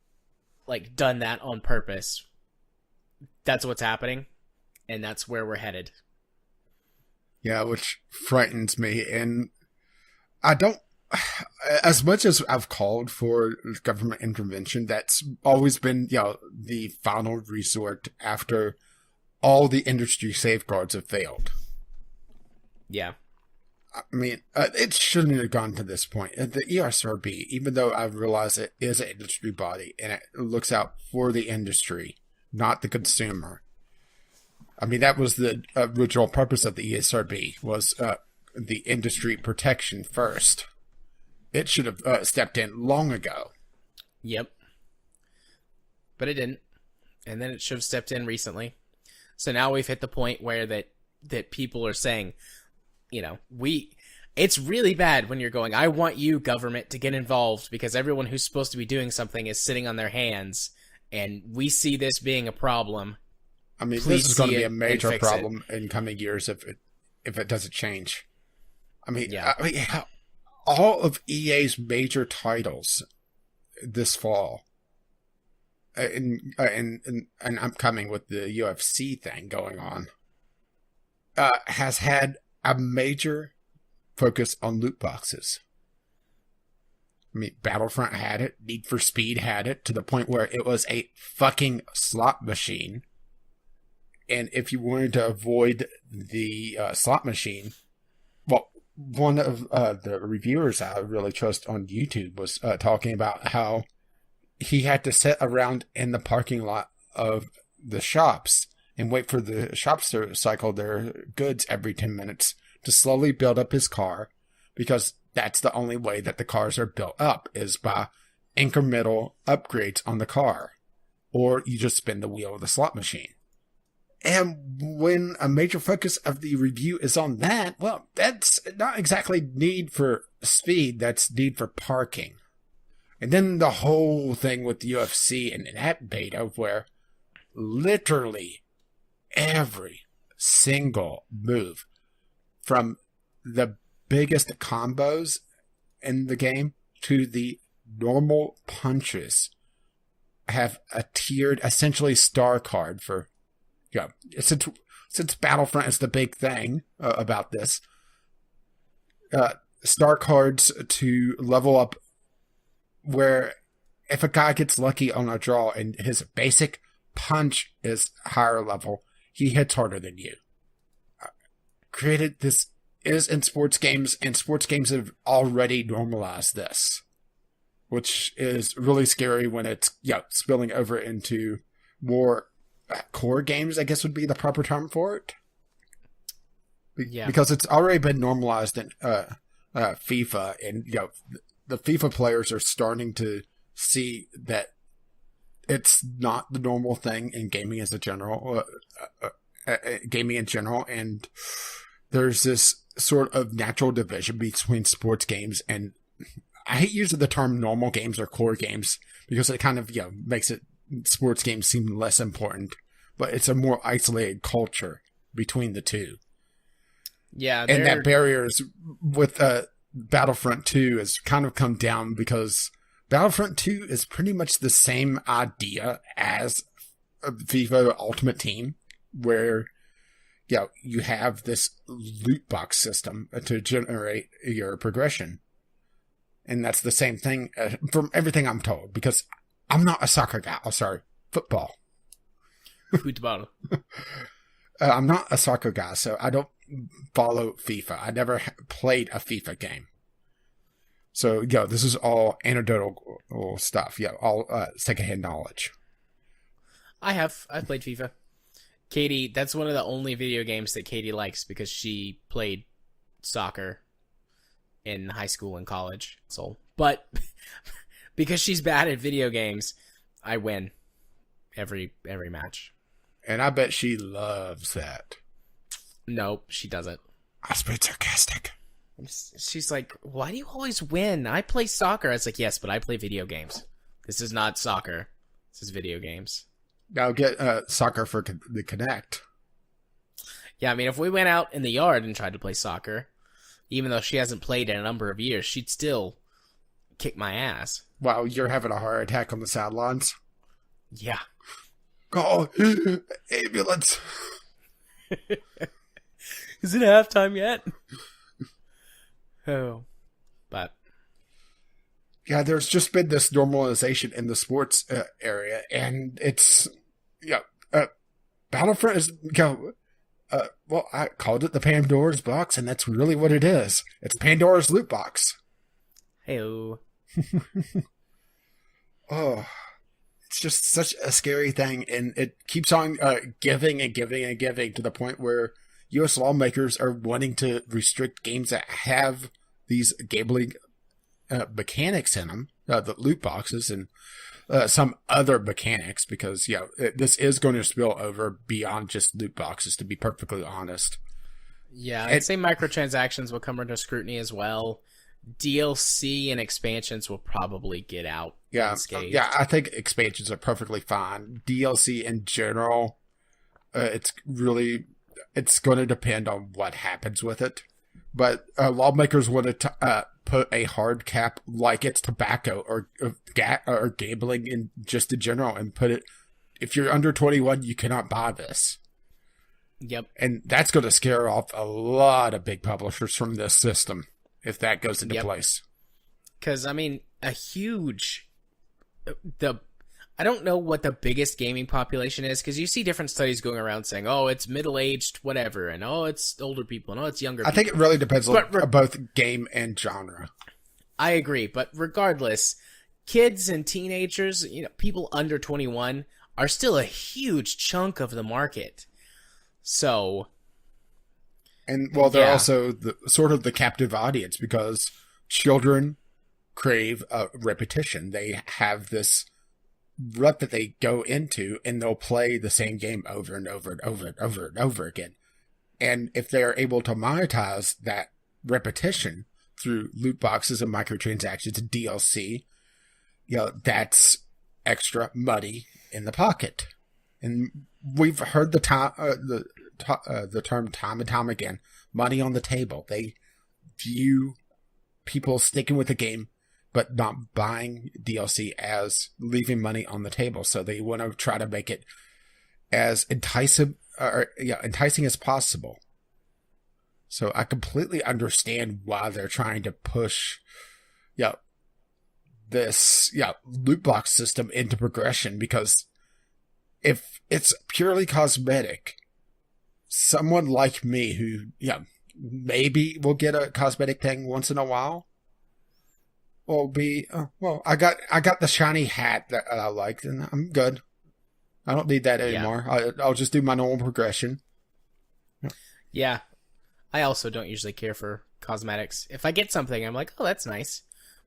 [SPEAKER 1] done that on purpose, that's what's happening, and that's where we're headed.
[SPEAKER 2] Yeah, which frightens me, and I don't, as much as I've called for government intervention, that's always been, the final resort after all the industry safeguards have failed.
[SPEAKER 1] Yeah.
[SPEAKER 2] It shouldn't have gone to this point. The ESRB, even though I realize it is an industry body and it looks out for the industry, not the consumer. That was the original purpose of the ESRB, was the industry protection first. It should have stepped in long ago.
[SPEAKER 1] Yep. But it didn't. And then it should have stepped in recently. So now we've hit the point where that people are saying, it's really bad when you're going, I want you, government, to get involved because everyone who's supposed to be doing something is sitting on their hands, and we see this being a problem.
[SPEAKER 2] This is going to be a major problem in coming years if it doesn't change. All of EA's major titles this fall, and I'm coming with the UFC thing going on, has had a major focus on loot boxes. Battlefront had it, Need for Speed had it, to the point where it was a fucking slot machine. And if you wanted to avoid the slot machine, well, one of the reviewers I really trust on YouTube was talking about how he had to sit around in the parking lot of the shops and wait for the shops to cycle their goods every 10 minutes to slowly build up his car, because that's the only way that the cars are built up, is by incremental upgrades on the car, or you just spin the wheel of the slot machine. And when a major focus of the review is on that, well, that's not exactly need for speed, that's need for parking. And then the whole thing with the UFC and that beta, where literally every single move, from the biggest combos in the game to the normal punches, have a tiered, essentially star card for, since Battlefront is the big thing about this, star cards to level up, where if a guy gets lucky on a draw and his basic punch is higher level, he hits harder than you. Created this is in sports games, and sports games have already normalized this, which is really scary when it's spilling over into more core games, I guess would be the proper term for it.
[SPEAKER 1] Yeah,
[SPEAKER 2] because it's already been normalized in FIFA, and the FIFA players are starting to see that it's not the normal thing in gaming as a general, gaming in general, and there's this sort of natural division between sports games and, I hate using the term normal games or core games because it kind of makes sports games seem less important, but it's a more isolated culture between the two.
[SPEAKER 1] Yeah,
[SPEAKER 2] and that barriers with Battlefront 2 has kind of come down because Battlefront 2 is pretty much the same idea as FIFA Ultimate Team, where you have this loot box system to generate your progression. And that's the same thing from everything I'm told, because I'm not a soccer guy. Oh, sorry, football.
[SPEAKER 1] Football.
[SPEAKER 2] I'm not a soccer guy, so I don't follow FIFA. I never played a FIFA game. So, this is all anecdotal stuff. All secondhand knowledge.
[SPEAKER 1] I've played FIFA. Katie, that's one of the only video games that Katie likes because she played soccer in high school and college. But because she's bad at video games, I win every match.
[SPEAKER 2] And I bet she loves that.
[SPEAKER 1] Nope, she doesn't.
[SPEAKER 2] I was being sarcastic.
[SPEAKER 1] She's like, why do you always win? I play soccer. I was like, yes, but I play video games. This is not soccer. This is video games.
[SPEAKER 2] I'll get soccer for the Connect.
[SPEAKER 1] Yeah, I mean, if we went out in the yard and tried to play soccer, even though she hasn't played in a number of years, she'd still kick my ass.
[SPEAKER 2] Wow, you're having a heart attack on the sidelines?
[SPEAKER 1] Yeah.
[SPEAKER 2] Call ambulance.
[SPEAKER 1] Is it halftime yet? Oh, but
[SPEAKER 2] yeah, there's just been this normalization in the sports area, and it's Battlefront is well, I called it the Pandora's box, and that's really what it is. It's Pandora's loot box.
[SPEAKER 1] Hey-o.
[SPEAKER 2] Oh, it's just such a scary thing, and it keeps on giving and giving and giving to the point where U.S. lawmakers are wanting to restrict games that have these gambling mechanics in them, the loot boxes, and some other mechanics, because this is going to spill over beyond just loot boxes, to be perfectly honest.
[SPEAKER 1] Yeah, I'd say microtransactions will come under scrutiny as well. DLC and expansions will probably get out. Unscathed.
[SPEAKER 2] Yeah, I think expansions are perfectly fine. DLC in general, it's going to depend on what happens with it. But lawmakers want to put a hard cap, like it's tobacco or gambling in just in general, and put it, if you're under 21, you cannot buy this.
[SPEAKER 1] Yep.
[SPEAKER 2] And that's going to scare off a lot of big publishers from this system if that goes into place.
[SPEAKER 1] Because, I mean, I don't know what the biggest gaming population is, because you see different studies going around saying, oh, it's middle-aged whatever, and oh, it's older people, and oh, it's younger people.
[SPEAKER 2] I think it really depends on both game and genre.
[SPEAKER 1] I agree, but regardless, kids and teenagers, people under 21 are still a huge chunk of the market. So...
[SPEAKER 2] And, well, they're also the captive audience, because children crave repetition. They have this rut that they go into, and they'll play the same game over and over and over and over and over again. And if they're able to monetize that repetition through loot boxes and microtransactions and DLC, that's extra money in the pocket. And we've heard the term time and time again: money on the table. They view people sticking with the game but not buying DLC as leaving money on the table. So they want to try to make it as enticing as possible. So I completely understand why they're trying to push, this, loot box system into progression, because if it's purely cosmetic, someone like me who, maybe will get a cosmetic thing once in a while will be, I got the shiny hat that I liked, and I'm good. I don't need that anymore. I'll just do my normal progression.
[SPEAKER 1] Yeah. I also don't usually care for cosmetics. If I get something, I'm like, oh, that's nice.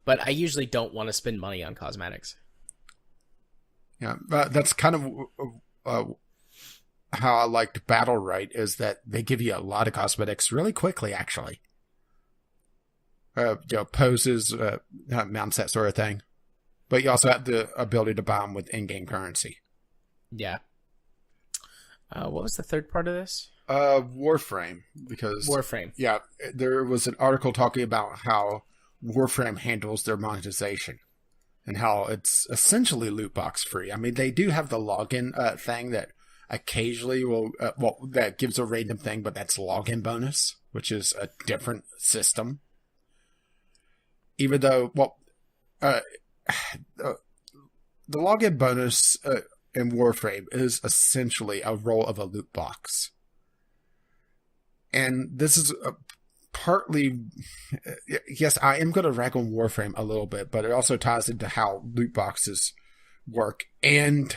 [SPEAKER 1] But I usually don't want to spend money on cosmetics.
[SPEAKER 2] Yeah, that's kind of how I liked Battle Right, is that they give you a lot of cosmetics really quickly, actually. Poses, mounts, that sort of thing. But you also have the ability to buy them with in-game currency.
[SPEAKER 1] Yeah. What was the third part of this?
[SPEAKER 2] Warframe, because
[SPEAKER 1] Warframe.
[SPEAKER 2] Yeah, there was an article talking about how Warframe handles their monetization and how it's essentially loot box free. I mean, they do have the login thing that occasionally will that gives a random thing, but that's login bonus, which is a different system. Even though, the login bonus in Warframe is essentially a role of a loot box. And this is partly, yes, I am going to rag on Warframe a little bit, but it also ties into how loot boxes work, and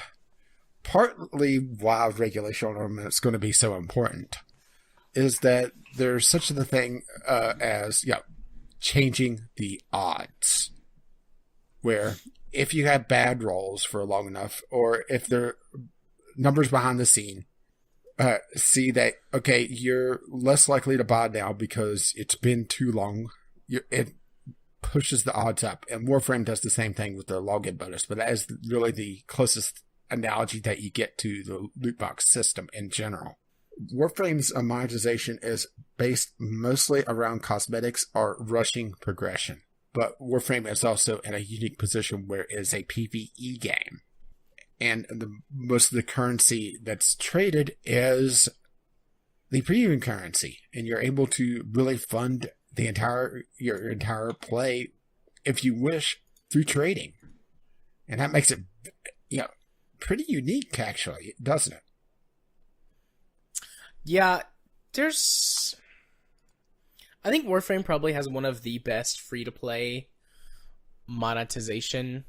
[SPEAKER 2] partly why regulation on them is going to be so important is that there's such a thing as changing the odds, where if you have bad rolls for long enough, or if there are numbers behind the scene, see that, okay, you're less likely to buy now because it's been too long, it pushes the odds up. And Warframe does the same thing with their login bonus, but that is really the closest analogy that you get to the loot box system in general. Warframe's monetization is based mostly around cosmetics or rushing progression, but Warframe is also in a unique position where it is a PvE game. And most of the currency that's traded is the premium currency, and you're able to really fund your entire play, if you wish, through trading, and that makes it, pretty unique, actually, doesn't it?
[SPEAKER 1] Yeah, I think Warframe probably has one of the best free-to-play monetization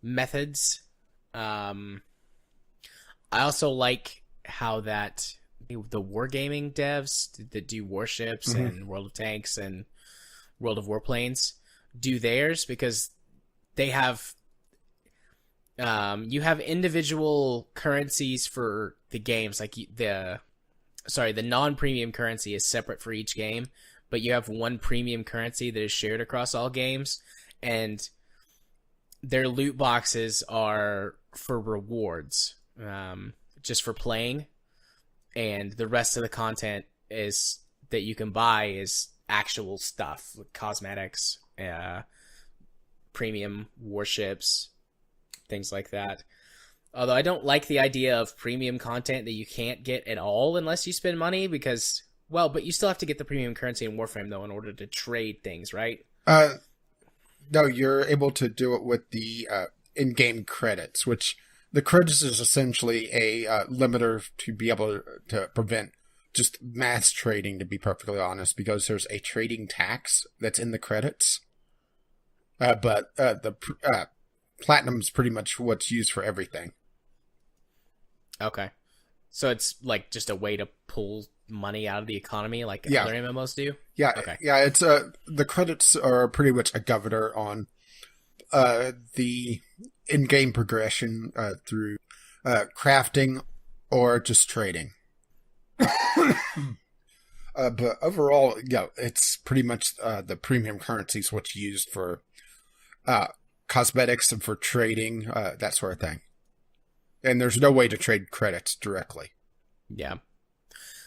[SPEAKER 1] methods. I also like how that the wargaming devs that do warships and World of Tanks and World of Warplanes do theirs, because they have you have individual currencies for the games, like the non-premium currency is separate for each game, but you have one premium currency that is shared across all games, and their loot boxes are for rewards, just for playing, and the rest of the content is that you can buy is actual stuff, like cosmetics, premium warships, things like that. Although I don't like the idea of premium content that you can't get at all unless you spend money, because, but you still have to get the premium currency in Warframe, though, in order to trade things, right?
[SPEAKER 2] No, you're able to do it with the in-game credits, which the credits is essentially a limiter to be able to prevent just mass trading, to be perfectly honest, because there's a trading tax that's in the credits. But the platinum's pretty much what's used for everything.
[SPEAKER 1] Okay. So it's like just a way to pull money out of the economy, like other MMOs do?
[SPEAKER 2] Yeah.
[SPEAKER 1] Okay.
[SPEAKER 2] Yeah, it's the credits are pretty much a governor on the in-game progression through crafting or just trading. But overall, it's pretty much the premium currency is what's used for cosmetics and for trading, that sort of thing. And there's no way to trade credits directly.
[SPEAKER 1] Yeah.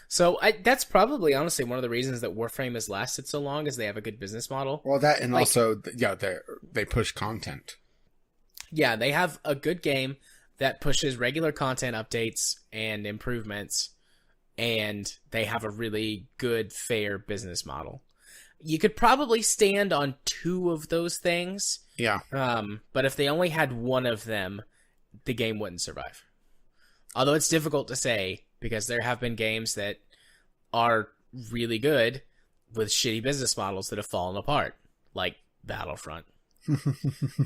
[SPEAKER 1] So that's probably, honestly, one of the reasons that Warframe has lasted so long, is they have a good business model.
[SPEAKER 2] Well, that, and also, they push content.
[SPEAKER 1] Yeah, they have a good game that pushes regular content updates and improvements and they have a really good, fair business model. You could probably stand on two of those things.
[SPEAKER 2] Yeah.
[SPEAKER 1] But if they only had one of them, the game wouldn't survive. Although it's difficult to say, because there have been games that are really good with shitty business models that have fallen apart, like Battlefront.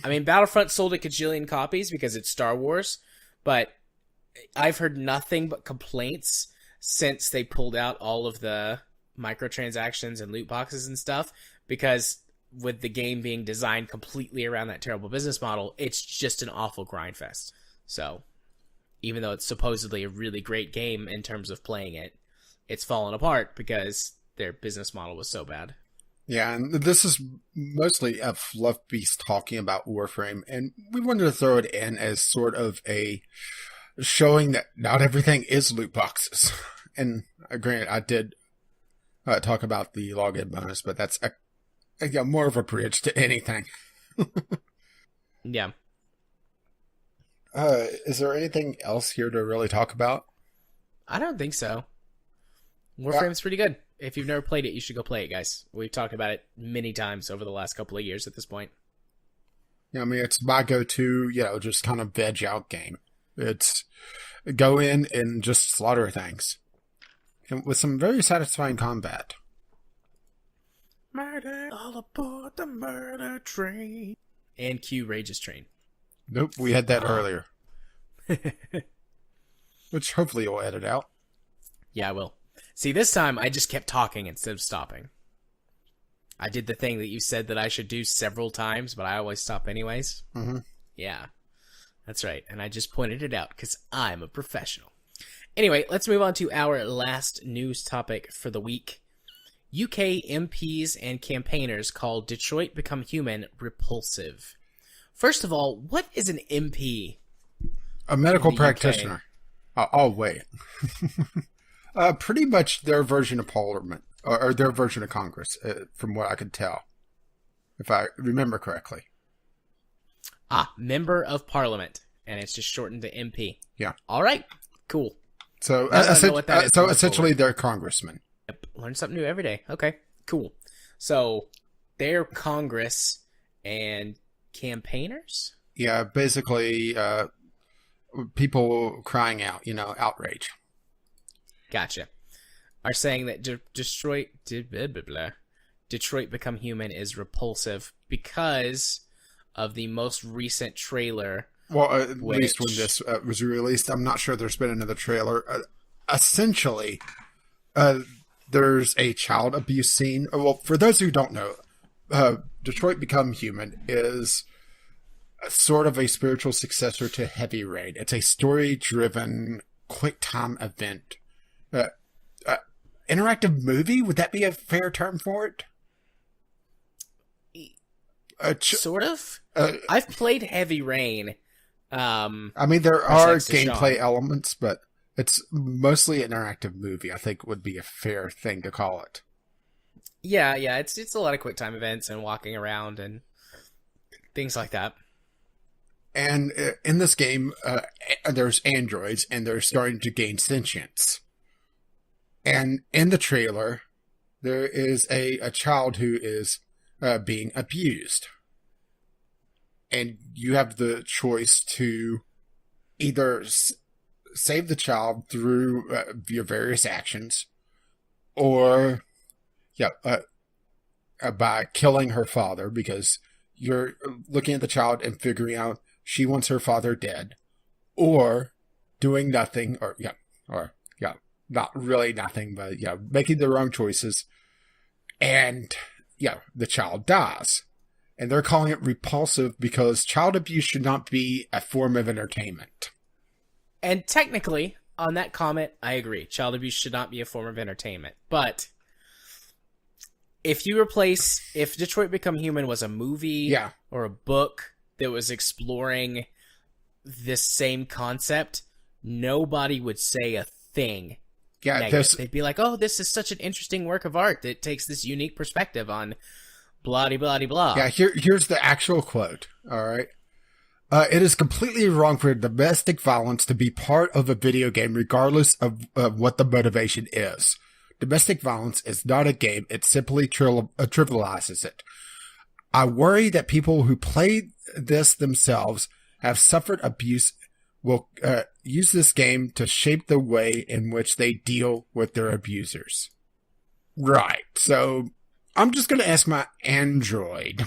[SPEAKER 1] I mean, Battlefront sold a gajillion copies because it's Star Wars, but I've heard nothing but complaints since they pulled out all of the microtransactions and loot boxes and stuff, because with the game being designed completely around that terrible business model, it's just an awful grind fest. So, even though it's supposedly a really great game in terms of playing it, it's fallen apart because their business model was so bad.
[SPEAKER 2] Yeah, and this is mostly a fluff beast talking about Warframe, and we wanted to throw it in as sort of a showing that not everything is loot boxes. And granted, I did talk about the login bonus, but that's more of a bridge to anything.
[SPEAKER 1] Yeah.
[SPEAKER 2] Is there anything else here to really talk about?
[SPEAKER 1] I don't think so. Warframe's pretty good. If you've never played it, you should go play it, guys. We've talked about it many times over the last couple of years at this point.
[SPEAKER 2] Yeah, I mean, it's my go-to, just kind of veg out game. It's go in and just slaughter things. And with some very satisfying combat.
[SPEAKER 1] Murder all aboard the murder train. And Q Rage's train.
[SPEAKER 2] Nope, we had that earlier. Which hopefully you'll edit out.
[SPEAKER 1] Yeah, I will. See, this time I just kept talking instead of stopping. I did the thing that you said that I should do several times, but I always stop anyways.
[SPEAKER 2] Mm-hmm.
[SPEAKER 1] Yeah, that's right. And I just pointed it out because I'm a professional. Anyway, let's move on to our last news topic for the week. UK MPs and campaigners call Detroit Become Human repulsive. First of all, what is an MP?
[SPEAKER 2] A medical practitioner. Oh, wait. Pretty much their version of Parliament, or their version of Congress, from what I could tell, if I remember correctly.
[SPEAKER 1] Member of Parliament, and it's just shortened to MP.
[SPEAKER 2] Yeah.
[SPEAKER 1] All right, cool.
[SPEAKER 2] So, essentially, they're congressmen.
[SPEAKER 1] Yep, learn something new every day. Okay, cool. So, they're Congress and campaigners?
[SPEAKER 2] Yeah, basically, people crying out, outrage.
[SPEAKER 1] Gotcha. Are saying that Detroit Become Human is repulsive because of the most recent trailer.
[SPEAKER 2] Well, at least when this was released, I'm not sure there's been another trailer. Essentially, there's a child abuse scene. Well, for those who don't know, Detroit Become Human is sort of a spiritual successor to Heavy Rain. It's a story-driven, quick-time event. Interactive movie? Would that be a fair term for it?
[SPEAKER 1] Sort of. I've played Heavy Rain.
[SPEAKER 2] I mean, there are gameplay elements, but it's mostly an interactive movie, I think would be a fair thing to call it.
[SPEAKER 1] Yeah, it's a lot of quick time events and walking around and things like that.
[SPEAKER 2] And in this game, there's androids, and they're starting to gain sentience. And in the trailer, there is a child who is being abused. And you have the choice to either save the child through your various actions, or by killing her father, because you're looking at the child and figuring out she wants her father dead, or doing nothing, or not really nothing, but making the wrong choices, and the child dies. And they're calling it repulsive because child abuse should not be a form of entertainment.
[SPEAKER 1] And technically, on that comment, I agree. Child abuse should not be a form of entertainment. But if Detroit Become Human was a movie or a book that was exploring this same concept, nobody would say a thing. Yeah, they'd be like, "Oh, this is such an interesting work of art that takes this unique perspective on blah blah blah blah."
[SPEAKER 2] Yeah, here's the actual quote. All right, It is completely wrong for domestic violence to be part of a video game, regardless of what the motivation is. Domestic violence is not a game. It simply trivializes it. I worry that people who play this themselves have suffered abuse will use this game to shape the way in which they deal with their abusers. Right. So I'm just going to ask my Android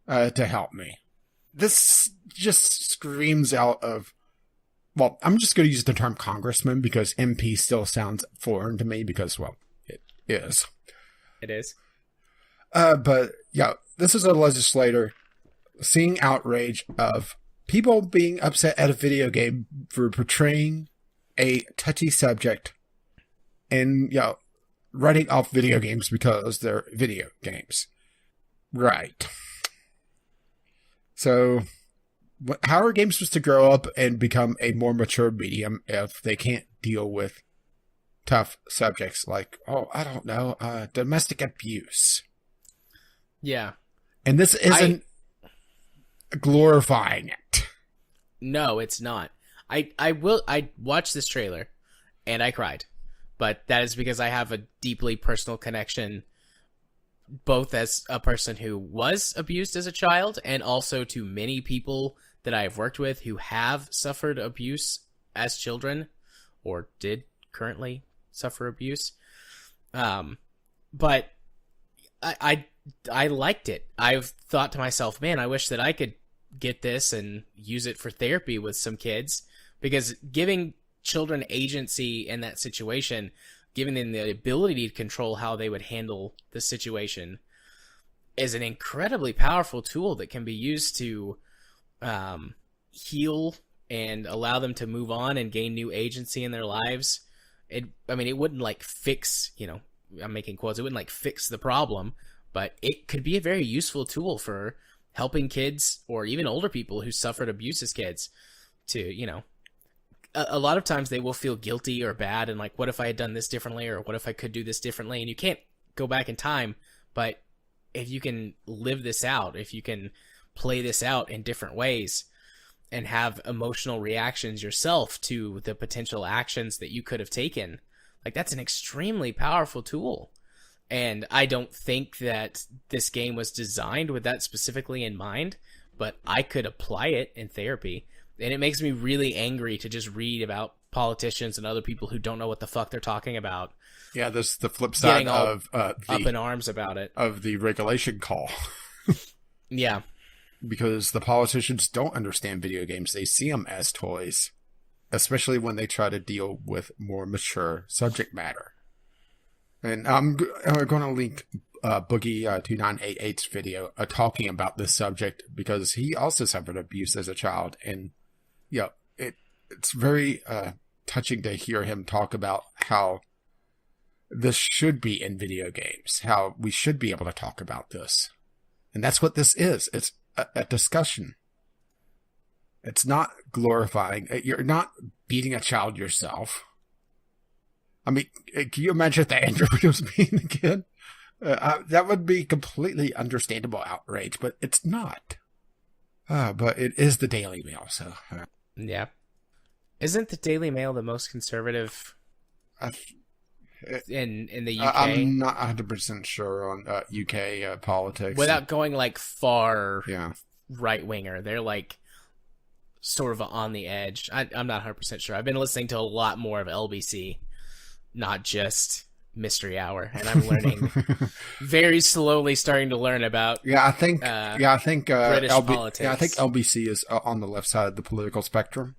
[SPEAKER 2] to help me. This just screams out of, well, I'm just going to use the term congressman because MP still sounds foreign to me because, well, it is.
[SPEAKER 1] It is.
[SPEAKER 2] But, yeah, this is a legislator seeing outrage of people being upset at a video game for portraying a touchy subject and, you know, writing off video games because they're video games. Right. So, how are games supposed to grow up and become a more mature medium if they can't deal with tough subjects like, oh, I don't know, domestic abuse?
[SPEAKER 1] Yeah.
[SPEAKER 2] And this isn't glorifying it.
[SPEAKER 1] No, it's not. I watched this trailer and I cried. But that is because I have a deeply personal connection both as a person who was abused as a child and also to many people that I've worked with who have suffered abuse as children or did currently suffer abuse. But I liked it. I've thought to myself, man, I wish that I could get this and use it for therapy with some kids, because giving children agency in that situation, giving them the ability to control how they would handle the situation, is an incredibly powerful tool that can be used to heal and allow them to move on and gain new agency in their lives. It wouldn't like fix, I'm making quotes, it wouldn't like fix the problem, but it could be a very useful tool for helping kids or even older people who suffered abuse as kids to, a lot of times they will feel guilty or bad and like, what if I had done this differently, or what if I could do this differently? And you can't go back in time, but if you can live this out, if you can play this out in different ways and have emotional reactions yourself to the potential actions that you could have taken, like that's an extremely powerful tool. And I don't think that this game was designed with that specifically in mind, but I could apply it in therapy. And it makes me really angry to just read about politicians and other people who don't know what the fuck they're talking about.
[SPEAKER 2] Yeah, there's the flip side of
[SPEAKER 1] up in arms about it.
[SPEAKER 2] Of the regulation call.
[SPEAKER 1] Yeah.
[SPEAKER 2] Because the politicians don't understand video games. They see them as toys, especially when they try to deal with more mature subject matter. And I'm going to link Boogie 2988's video talking about this subject because he also suffered abuse as a child. And yeah, it's very touching to hear him talk about how this should be in video games, how we should be able to talk about this. And that's what this is. It's a discussion. It's not glorifying. You're not beating a child yourself. I mean, can you imagine if the Android was being a kid? That would be completely understandable outrage, but it's not. But it is the Daily Mail, so...
[SPEAKER 1] Yeah. Isn't the Daily Mail the most conservative in the UK?
[SPEAKER 2] I'm not 100% sure on UK politics.
[SPEAKER 1] Without going, like, far right-winger. They're, like, sort of on the edge. I'm not 100% sure. I've been listening to a lot more of LBC, not just Mystery Hour, and I'm learning very slowly, starting to learn about
[SPEAKER 2] I think
[SPEAKER 1] British politics.
[SPEAKER 2] Yeah, I think LBC is on the left side of the political spectrum.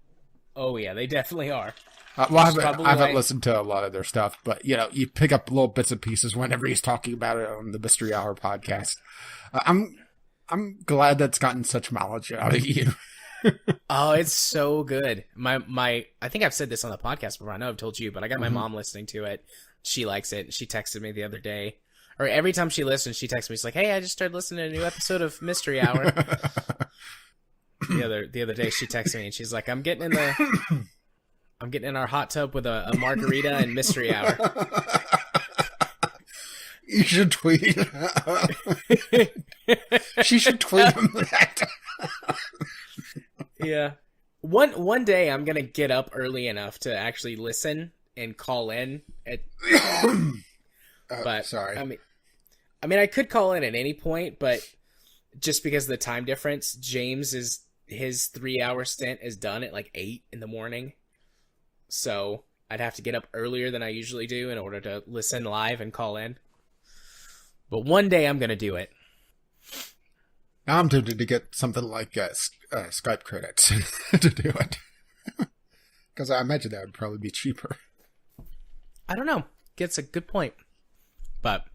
[SPEAKER 1] Oh yeah, they definitely are.
[SPEAKER 2] Well, I haven't listened to a lot of their stuff, but you pick up little bits and pieces whenever he's talking about it on the Mystery Hour podcast. I'm glad that's gotten such mileage out of you.
[SPEAKER 1] Oh, it's so good. My I think I've said this on the podcast before. I know I've told you, but I got my mom listening to it. She likes it. She texted me the other day, or every time she listens, she texts me. She's like, "Hey, I just started listening to a new episode of Mystery Hour." the other day, she texted me and she's like, "I'm getting in our hot tub with a margarita and Mystery Hour."
[SPEAKER 2] You should tweet. She should tweet him that.
[SPEAKER 1] Yeah. One day I'm gonna get up early enough to actually listen and call in at but
[SPEAKER 2] Sorry.
[SPEAKER 1] I mean I could call in at any point, but just because of the time difference, his 3 hour stint is done at like 8 in the morning. So I'd have to get up earlier than I usually do in order to listen live and call in. But one day I'm gonna do it.
[SPEAKER 2] Now I'm tempted to get something like Skype credits to do it. Because I imagine that would probably be cheaper.
[SPEAKER 1] I don't know. Gets a good point. But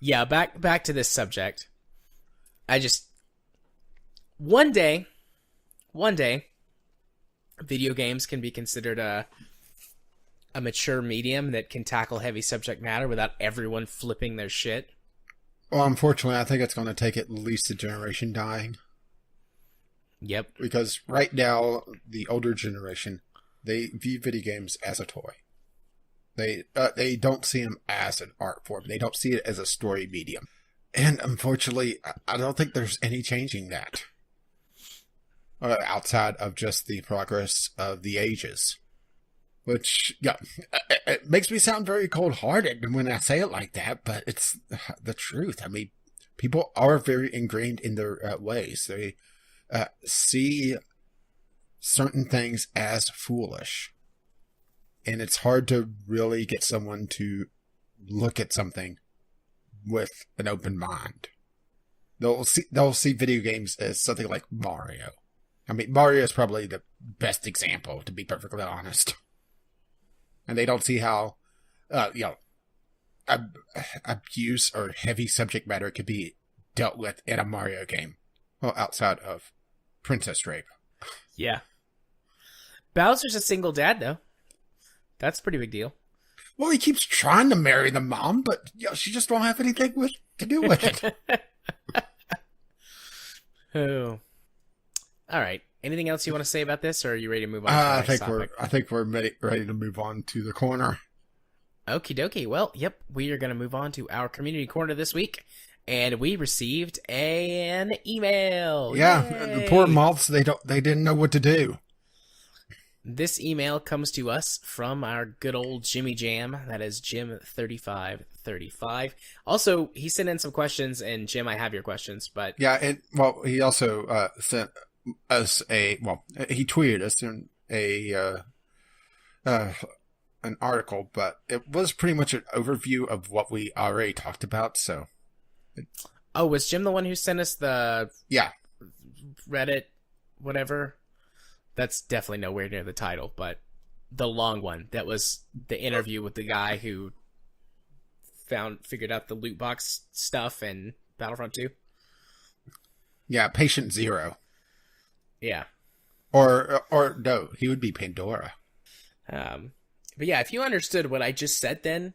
[SPEAKER 1] yeah, back to this subject. I just one day video games can be considered a mature medium that can tackle heavy subject matter without everyone flipping their shit.
[SPEAKER 2] Well, unfortunately, I think it's going to take at least a generation dying.
[SPEAKER 1] Yep.
[SPEAKER 2] Because right now, the older generation, they view video games as a toy. They don't see them as an art form. They don't see it as a story medium. And unfortunately, I don't think there's any changing that. Outside of just the progress of the ages. Which, yeah, it makes me sound very cold-hearted when I say it like that, but it's the truth. I mean, people are very ingrained in their ways. They see certain things as foolish. And it's hard to really get someone to look at something with an open mind. They'll see video games as something like Mario. I mean, Mario is probably the best example, to be perfectly honest. And they don't see how, abuse or heavy subject matter could be dealt with in a Mario game. Well, outside of princess rape.
[SPEAKER 1] Yeah. Bowser's a single dad, though. That's a pretty big deal.
[SPEAKER 2] Well, he keeps trying to marry the mom, but she just don't have anything to do with it.
[SPEAKER 1] Oh. All right. Anything else you want to say about this, or are you ready to move on to the next topic?
[SPEAKER 2] I think we're ready to move on to the corner.
[SPEAKER 1] Okie dokie. Well, yep, we are going to move on to our community corner this week, and we received an email.
[SPEAKER 2] Yeah,
[SPEAKER 1] Yay!
[SPEAKER 2] the poor moths, they didn't know what to do.
[SPEAKER 1] This email comes to us from our good old Jimmy Jam. That is Jim3535. Also, he sent in some questions, and Jim, I have your questions, but
[SPEAKER 2] yeah, he also sent us he tweeted us in an article, but it was pretty much an overview of what we already talked about. So,
[SPEAKER 1] was Jim the one who sent us the Reddit whatever? That's definitely nowhere near the title, but the long one that was the interview with the guy who figured out the loot box stuff in Battlefront 2.
[SPEAKER 2] Yeah, Patient Zero.
[SPEAKER 1] Yeah.
[SPEAKER 2] Or no, he would be Pandora.
[SPEAKER 1] But yeah, if you understood what I just said then,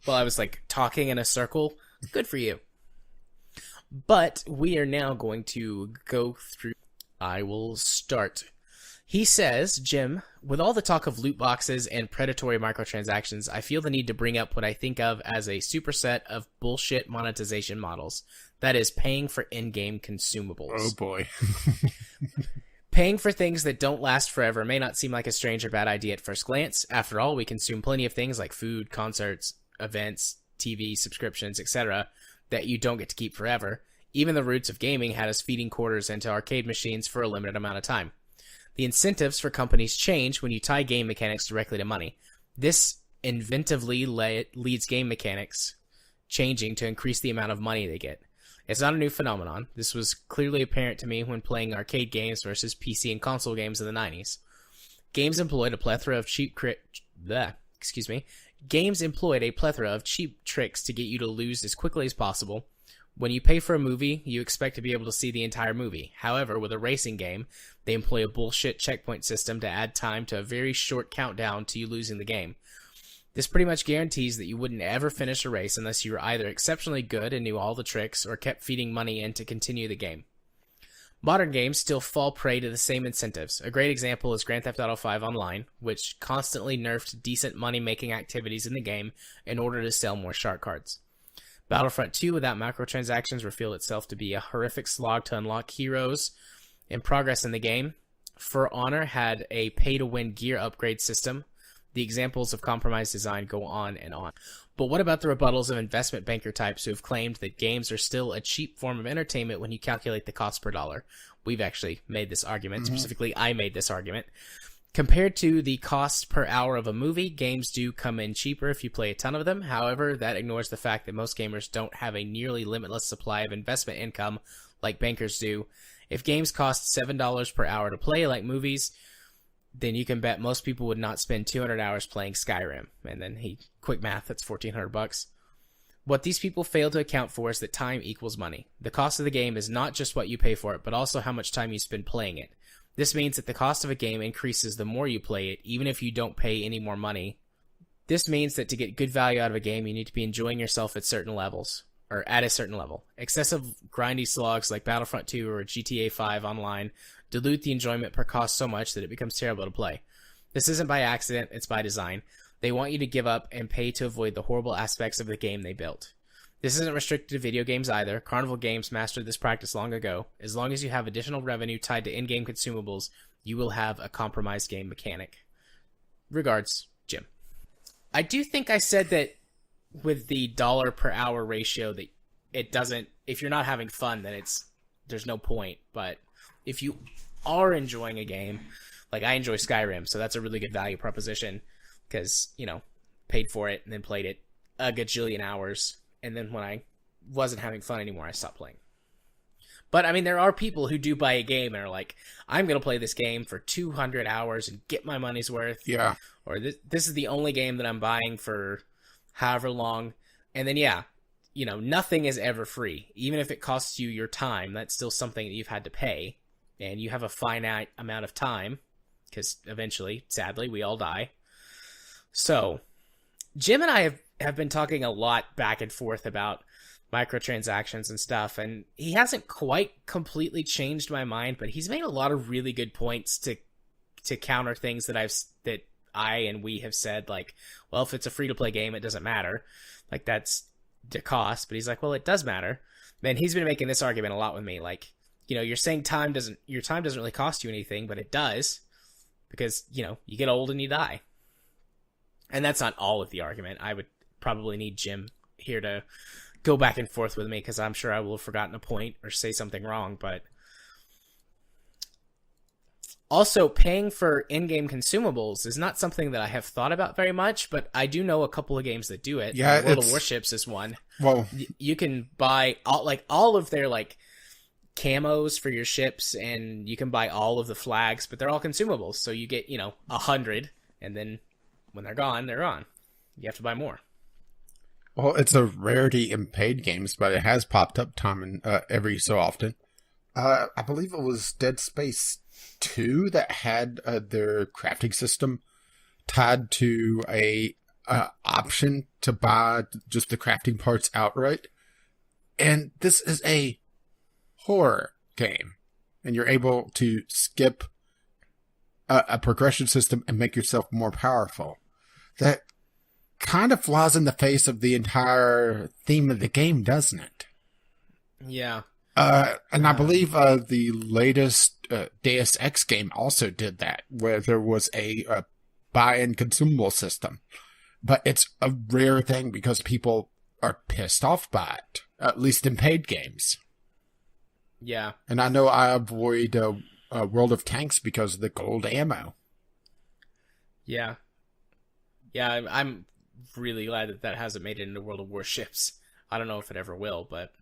[SPEAKER 1] while I was like talking in a circle, good for you. But we are now going to go through. I will start. He says, Jim, with all the talk of loot boxes and predatory microtransactions, I feel the need to bring up what I think of as a superset of bullshit monetization models. That is paying for in-game consumables.
[SPEAKER 2] Oh boy.
[SPEAKER 1] Paying for things that don't last forever may not seem like a strange or bad idea at first glance. After all, we consume plenty of things like food, concerts, events, TV, subscriptions, etc. that you don't get to keep forever. Even the roots of gaming had us feeding quarters into arcade machines for a limited amount of time. The incentives for companies change when you tie game mechanics directly to money. This inventively leads game mechanics changing to increase the amount of money they get. It's not a new phenomenon. This was clearly apparent to me when playing arcade games versus PC and console games in the 90s. Games employed a plethora of cheap tricks to get you to lose as quickly as possible. When you pay for a movie, you expect to be able to see the entire movie. However, with a racing game, they employ a bullshit checkpoint system to add time to a very short countdown to you losing the game. This pretty much guarantees that you wouldn't ever finish a race unless you were either exceptionally good and knew all the tricks or kept feeding money in to continue the game. Modern games still fall prey to the same incentives. A great example is Grand Theft Auto V Online, which constantly nerfed decent money-making activities in the game in order to sell more shark cards. Battlefront 2 without microtransactions revealed itself to be a horrific slog to unlock heroes and progress in the game. For Honor had a pay-to-win gear upgrade system. The examples of compromised design go on and on. But what about the rebuttals of investment banker types who have claimed that games are still a cheap form of entertainment when you calculate the cost per dollar? We've actually made this argument. Specifically, I made this argument. Compared to the cost per hour of a movie, games do come in cheaper if you play a ton of them. However, that ignores the fact that most gamers don't have a nearly limitless supply of investment income like bankers do. If games cost $7 per hour to play like movies, then you can bet most people would not spend 200 hours playing Skyrim. And then quick math, that's $1,400. What these people fail to account for is that time equals money. The cost of the game is not just what you pay for it, but also how much time you spend playing it. This means that the cost of a game increases the more you play it, even if you don't pay any more money. This means that to get good value out of a game, you need to be enjoying yourself at certain levels, or at a certain level. Excessive grindy slogs like Battlefront 2 or GTA 5 Online dilute the enjoyment per cost so much that it becomes terrible to play. This isn't by accident, it's by design. They want you to give up and pay to avoid the horrible aspects of the game they built. This isn't restricted to video games either. Carnival Games mastered this practice long ago. As long as you have additional revenue tied to in-game consumables, you will have a compromised game mechanic. Regards, Jim. I do think I said that with the dollar per hour ratio that it doesn't, if you're not having fun, then there's no point. But if you are enjoying a game, like I enjoy Skyrim, so that's a really good value proposition because, paid for it and then played it a gajillion hours. And then when I wasn't having fun anymore, I stopped playing. But, I mean, there are people who do buy a game and are like, I'm going to play this game for 200 hours and get my money's worth.
[SPEAKER 2] Yeah.
[SPEAKER 1] Or this is the only game that I'm buying for however long. And then, nothing is ever free. Even if it costs you your time, that's still something that you've had to pay. And you have a finite amount of time. Because eventually, sadly, we all die. So, Jim and I have been talking a lot back and forth about microtransactions and stuff, and he hasn't quite completely changed my mind, but he's made a lot of really good points to counter things that I and we have said, like, well, if it's a free-to-play game, it doesn't matter. Like, that's the cost. But he's like, well, it does matter. And he's been making this argument a lot with me. Like, you're saying your time doesn't really cost you anything, but it does. Because, you get old and you die. And that's not all of the argument. I would probably need Jim here to go back and forth with me because I'm sure I will have forgotten a point or say something wrong. But also, paying for in-game consumables is not something that I have thought about very much, but I do know a couple of games that do it.
[SPEAKER 2] Yeah,
[SPEAKER 1] World of Warships is one.
[SPEAKER 2] Well,
[SPEAKER 1] you can buy all of their camos for your ships, and you can buy all of the flags, but they're all consumables. So you get 100, and then when they're gone, they're gone. You have to buy more.
[SPEAKER 2] Well, it's a rarity in paid games, but it has popped up every so often. I believe it was Dead Space 2 that had their crafting system tied to a option to buy just the crafting parts outright. And this is a horror game, and you're able to skip a progression system and make yourself more powerful. That kind of flies in the face of the entire theme of the game, doesn't it?
[SPEAKER 1] Yeah.
[SPEAKER 2] And I believe the latest Deus Ex game also did that, where there was a buy-in consumable system. But it's a rare thing because people are pissed off by it, at least in paid games.
[SPEAKER 1] Yeah.
[SPEAKER 2] And I know I avoid World of Tanks because of the gold ammo.
[SPEAKER 1] Yeah. Yeah, I'm really glad that hasn't made it into World of Warships. I don't know if it ever will, but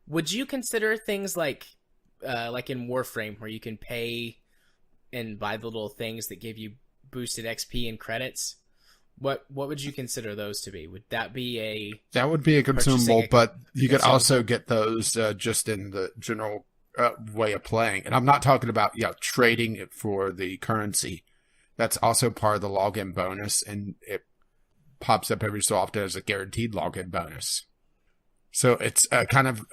[SPEAKER 1] would you consider things like in Warframe, where you can pay and buy the little things that give you boosted XP and credits? What would you consider those to be? Would that be
[SPEAKER 2] a consumable, but you could also get those just in the general way of playing. And I'm not talking about trading it for the currency. That's also part of the login bonus, and it pops up every so often as a guaranteed login bonus. So it's kind of,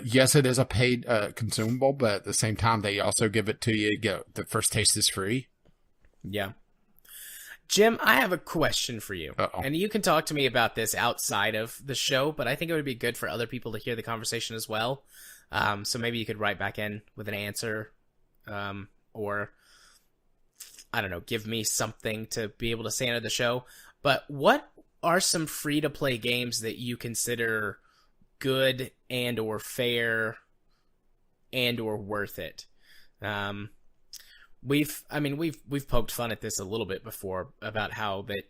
[SPEAKER 2] yes, it is a paid consumable, but at the same time, they also give it to you. The first taste is free.
[SPEAKER 1] Yeah. Jim, I have a question for you.
[SPEAKER 2] Uh-oh.
[SPEAKER 1] And you can talk to me about this outside of the show, but I think it would be good for other people to hear the conversation as well. So maybe you could write back in with an answer or I don't know, give me something to be able to say into the show. But what are some free-to-play games that you consider good and or fair and or worth it? We've poked fun at this a little bit before about how that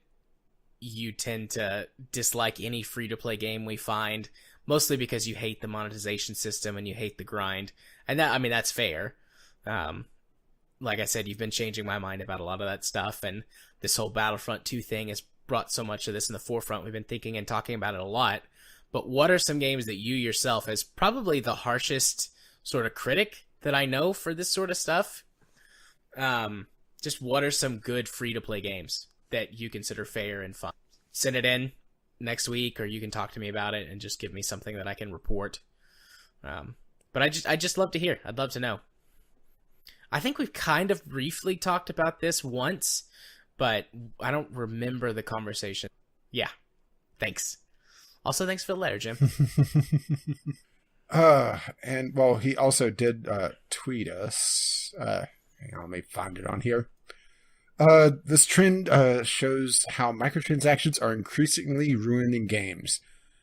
[SPEAKER 1] you tend to dislike any free-to-play game we find, mostly because you hate the monetization system and you hate the grind. And that's fair. Like I said, you've been changing my mind about a lot of that stuff, and this whole Battlefront 2 thing has brought so much of this in the forefront. We've been thinking and talking about it a lot. But what are some games that you yourself, as probably the harshest sort of critic that I know for this sort of stuff, just what are some good free-to-play games that you consider fair and fun? Send it in next week, or you can talk to me about it and just give me something that I can report. But I just love to hear. I'd love to know. I think we've kind of briefly talked about this once, but I don't remember the conversation. Yeah. Thanks. Also, thanks for the letter, Jim.
[SPEAKER 2] And well, he also did tweet us. Hang on, let me find it on here. This trend shows how microtransactions are increasingly ruining games.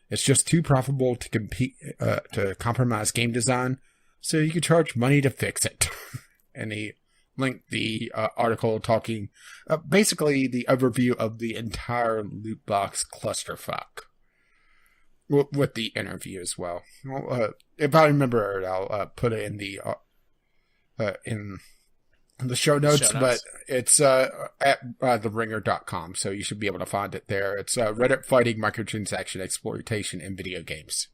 [SPEAKER 2] It's just too profitable to compromise game design, so you can charge money to fix it. And he linked the article talking, basically the overview of the entire loot box clusterfuck, with the interview as well. Well, if I remember it, I'll put it in the show notes, but it's at theringer.com, so you should be able to find it there. It's Reddit fighting microtransaction exploitation in video games.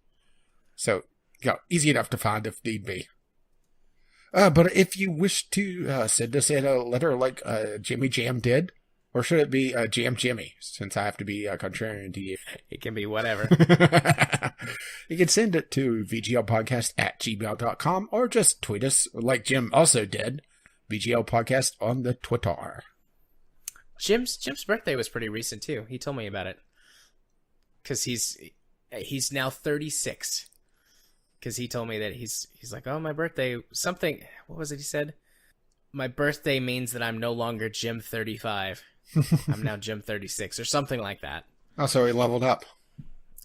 [SPEAKER 2] So, yeah, easy enough to find if need be. But if you wish to send us in a letter like Jimmy Jam did, or should it be Jam Jimmy, since I have to be contrarian to you?
[SPEAKER 1] It can be whatever.
[SPEAKER 2] You can send it to vglpodcast@gmail.com, or just tweet us like Jim also did, VGL Podcast on the Twitter.
[SPEAKER 1] Jim's birthday was pretty recent too. He told me about it. Because he's now 36. Because he told me that he's like, oh, my birthday, something, what was it he said? My birthday means that I'm no longer Jim 35. I'm now Jim 36, or something like that.
[SPEAKER 2] Oh, so he leveled up.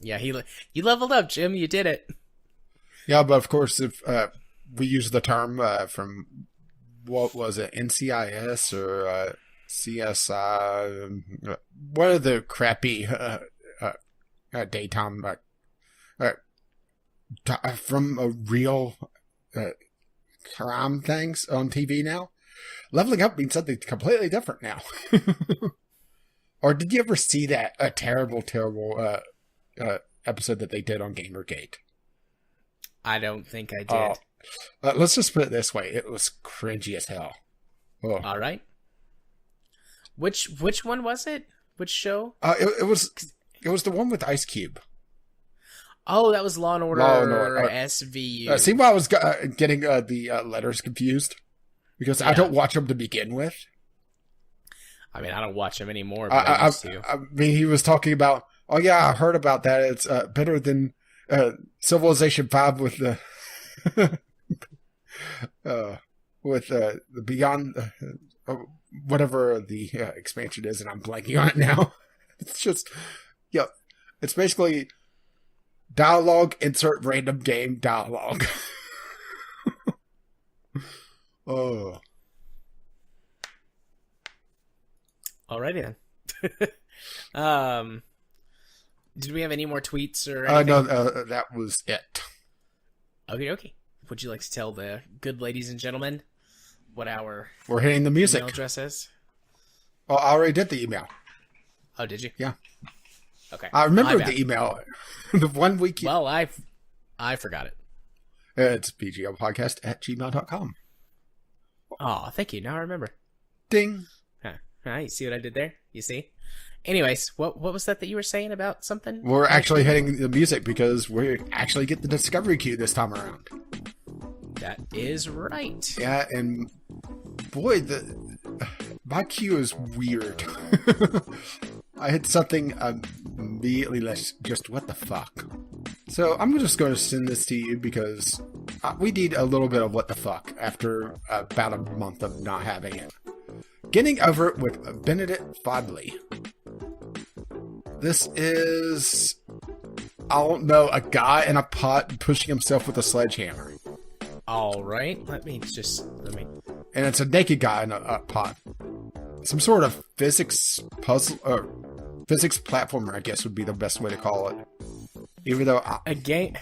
[SPEAKER 1] Yeah, you leveled up, Jim. You did it.
[SPEAKER 2] Yeah, but of course, if we use the term from, what was it, NCIS or CSI, one of the crappy daytime from a real crime things on TV now. Leveling up means something completely different now. Or did you ever see that terrible episode that they did on Gamergate?
[SPEAKER 1] I don't think I did.
[SPEAKER 2] Let's just put it this way: it was cringy as hell. Oh.
[SPEAKER 1] All right. Which one was it? Which show?
[SPEAKER 2] It was the one with Ice Cube.
[SPEAKER 1] Oh, that was Law and Order SVU.
[SPEAKER 2] See why I was getting the letters confused? Because I don't watch them to begin with.
[SPEAKER 1] I mean, I don't watch them anymore, but I used to.
[SPEAKER 2] I mean, he was talking about, oh yeah, I heard about that. It's better than Civilization 5 with the the Beyond, whatever the expansion is, and I'm blanking on it now. It's just, it's basically dialogue, insert random game dialogue. Oh.
[SPEAKER 1] Alrighty then. Did we have any more tweets or anything?
[SPEAKER 2] No, that was it.
[SPEAKER 1] Okay. Would you like to tell the good ladies and gentlemen what
[SPEAKER 2] we're hitting the music
[SPEAKER 1] email address is?
[SPEAKER 2] Oh, I already did the email.
[SPEAKER 1] Oh, did you?
[SPEAKER 2] Yeah.
[SPEAKER 1] Okay.
[SPEAKER 2] I remember the email. The 1 week.
[SPEAKER 1] Well, I forgot it.
[SPEAKER 2] It's bglpodcast@gmail.com.
[SPEAKER 1] Oh, thank you. Now I remember.
[SPEAKER 2] Ding.
[SPEAKER 1] You see what I did there? You see? Anyways, what was that you were saying about something?
[SPEAKER 2] We're actually hitting the music because we actually get the discovery queue this time around.
[SPEAKER 1] That is right.
[SPEAKER 2] Yeah, and boy, my queue is weird. I hit something immediately less just what the fuck. So I'm just going to send this to you because we need a little bit of what the fuck after about a month of not having it. Getting Over It with Benedict Fodley. This is, I don't know, a guy in a pot pushing himself with a sledgehammer.
[SPEAKER 1] All right, let me.
[SPEAKER 2] And it's a naked guy in a pot. Some sort of physics puzzle, or physics platformer, I guess would be the best way to call it. Even though
[SPEAKER 1] a game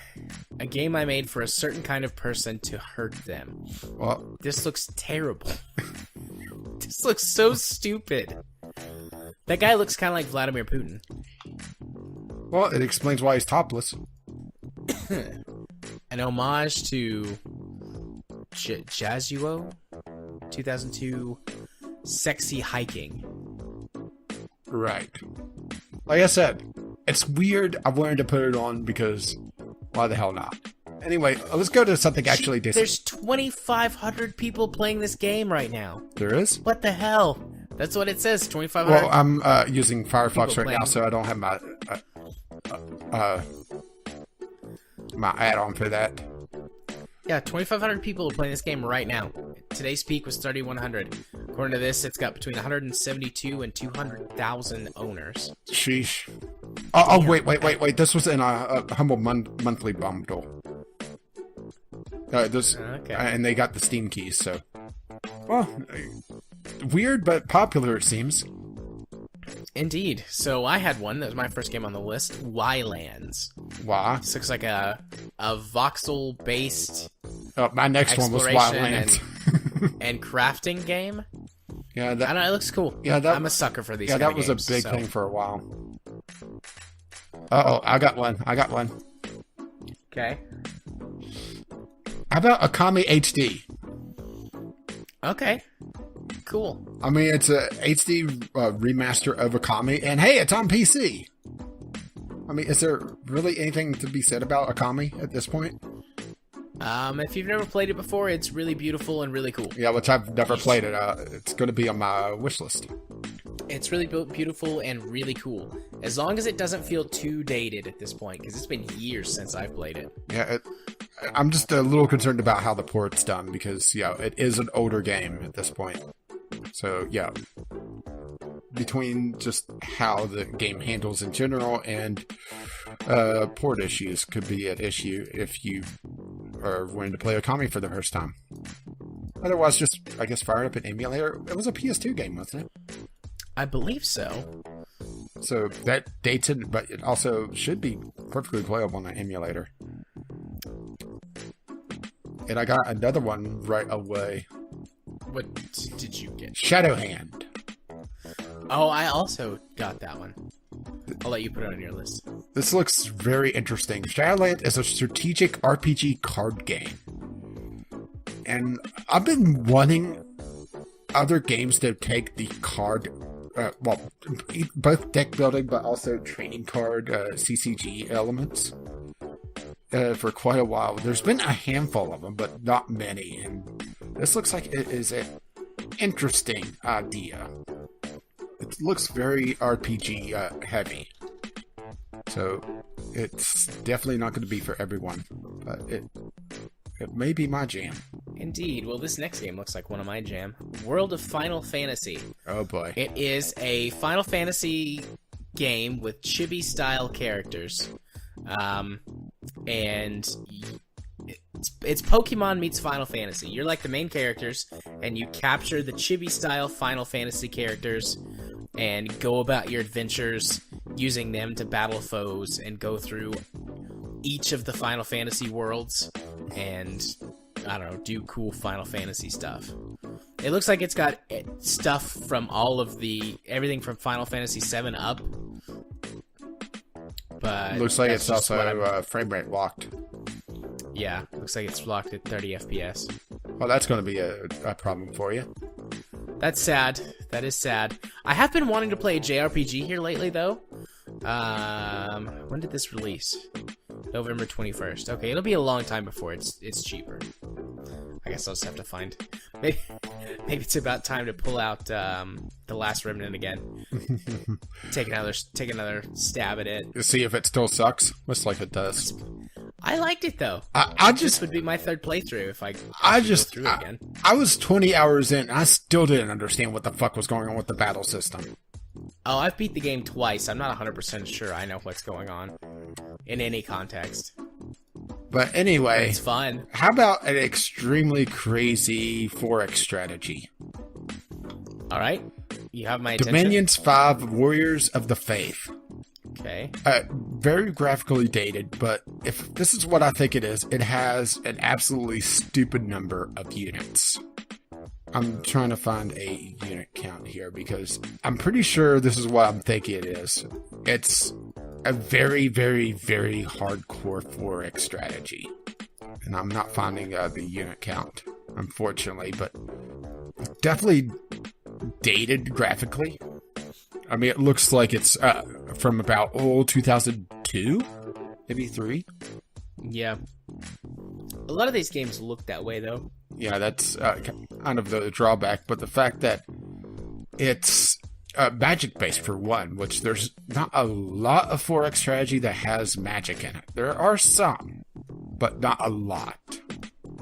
[SPEAKER 1] I made for a certain kind of person to hurt them.
[SPEAKER 2] Well,
[SPEAKER 1] this looks terrible. This looks so stupid. That guy looks kind of like Vladimir Putin.
[SPEAKER 2] Well, it explains why he's topless.
[SPEAKER 1] An homage to Jazuo 2002 Sexy Hiking.
[SPEAKER 2] Right. Like I said, it's weird. I've learned to put it on because why the hell not? Anyway, let's go to something actually decent.
[SPEAKER 1] There's 2,500 people playing this game right now.
[SPEAKER 2] There is?
[SPEAKER 1] What the hell? That's what it says, 2,500.
[SPEAKER 2] Well, I'm using Firefox right now, so I don't have my add-on for that.
[SPEAKER 1] Yeah, 2,500 people are playing this game right now. Today's peak was 3,100. According to this, it's got between 172 and 200,000 owners.
[SPEAKER 2] Sheesh. Oh, wait. This was in a humble monthly bundle.
[SPEAKER 1] Okay.
[SPEAKER 2] And they got the Steam keys, so. Well, weird but popular, it seems.
[SPEAKER 1] Indeed. So I had one. That was my first game on the list. Ylands.
[SPEAKER 2] Why?
[SPEAKER 1] This looks like a voxel-based
[SPEAKER 2] my next one was Wildlands.
[SPEAKER 1] and crafting game.
[SPEAKER 2] Yeah,
[SPEAKER 1] I don't know, it looks cool.
[SPEAKER 2] Yeah,
[SPEAKER 1] I'm a sucker for these.
[SPEAKER 2] Yeah, that was
[SPEAKER 1] games,
[SPEAKER 2] a big thing for a while. Uh-oh, I got one.
[SPEAKER 1] Okay.
[SPEAKER 2] How about Akami HD?
[SPEAKER 1] Okay. Cool.
[SPEAKER 2] I mean, it's a HD remaster of Akami, and hey, it's on PC. I mean, is there really anything to be said about Akami at this point?
[SPEAKER 1] If you've never played it before, it's really beautiful and really cool.
[SPEAKER 2] Yeah, which I've never played it. It's going to be on my wish list.
[SPEAKER 1] It's really beautiful and really cool. As long as it doesn't feel too dated at this point, because it's been years since I've played it.
[SPEAKER 2] Yeah, I'm just a little concerned about how the port's done, because, yeah, it is an older game at this point. So, yeah. Between just how the game handles in general and port issues could be an issue if you are wanting to play Akami for the first time. Otherwise, just, I guess, fire up an emulator. It was a PS2 game, wasn't it?
[SPEAKER 1] I believe so.
[SPEAKER 2] So that dates it, but it also should be perfectly playable on an emulator. And I got another one right away.
[SPEAKER 1] What did you get?
[SPEAKER 2] Shadowhand.
[SPEAKER 1] Oh, I also got that one. I'll let you put it on your list.
[SPEAKER 2] This looks very interesting. Shadowland is a strategic RPG card game. And I've been wanting other games to take the card, both deck building but also trading card CCG elements for quite a while. There's been a handful of them, but not many. And this looks like it is an interesting idea. It looks very RPG heavy. So it's definitely not going to be for everyone, but it may be my jam.
[SPEAKER 1] Indeed. Well, this next game looks like one of my jam. World of Final Fantasy.
[SPEAKER 2] Oh boy.
[SPEAKER 1] It is a Final Fantasy game with chibi-style characters. And it's Pokemon meets Final Fantasy. You're like the main characters, and you capture the chibi-style Final Fantasy characters and go about your adventures using them to battle foes and go through each of the Final Fantasy worlds and, I don't know, do cool Final Fantasy stuff. It looks like it's got stuff from everything from Final Fantasy 7 up. But
[SPEAKER 2] looks like it's also frame rate locked.
[SPEAKER 1] Yeah, looks like it's locked at 30 FPS.
[SPEAKER 2] Well, that's going to be a problem for you.
[SPEAKER 1] That's sad. That is sad. I have been wanting to play a JRPG here lately, though. When did this release? November 21st. Okay, it'll be a long time before it's cheaper. I guess I'll just have to find. Maybe it's about time to pull out The Last Remnant again. Take another stab at it.
[SPEAKER 2] See if it still sucks. Looks like it does.
[SPEAKER 1] I liked it though.
[SPEAKER 2] I
[SPEAKER 1] This
[SPEAKER 2] just
[SPEAKER 1] would be my third playthrough if I go through it again.
[SPEAKER 2] I was 20 hours in. And I still didn't understand what the fuck was going on with the battle system.
[SPEAKER 1] Oh, I've beat the game twice. I'm not 100% sure I know what's going on in any context.
[SPEAKER 2] But anyway,
[SPEAKER 1] It's fun.
[SPEAKER 2] how about an extremely crazy Forex strategy?
[SPEAKER 1] All right, you have my attention.
[SPEAKER 2] Dominions 5 Warriors of the Faith.
[SPEAKER 1] Okay.
[SPEAKER 2] Very graphically dated, but if this is what I think it is, it has an absolutely stupid number of units. I'm trying to find a unit count here because I'm pretty sure this is what I'm thinking it is. It's a very, very, very hardcore Forex strategy. And I'm not finding the unit count, unfortunately, but definitely dated graphically. I mean, it looks like it's from about 2002, maybe 3.
[SPEAKER 1] Yeah. A lot of these games look that way, though.
[SPEAKER 2] Yeah, that's kind of the drawback. But the fact that it's magic based for one, which there's not a lot of Forex strategy that has magic in it. There are some, but not a lot.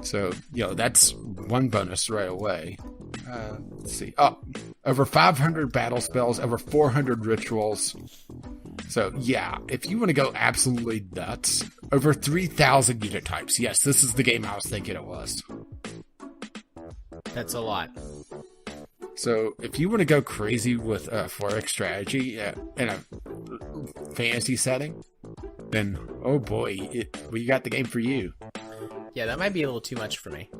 [SPEAKER 2] So, that's one bonus right away. Let's see. Oh, over 500 battle spells, over 400 rituals. So, yeah, if you want to go absolutely nuts, over 3,000 unit types. Yes, this is the game I was thinking it was.
[SPEAKER 1] That's a lot.
[SPEAKER 2] So, if you want to go crazy with Forex strategy in a fantasy setting, then, oh boy, we got the game for you.
[SPEAKER 1] Yeah, that might be a little too much for me.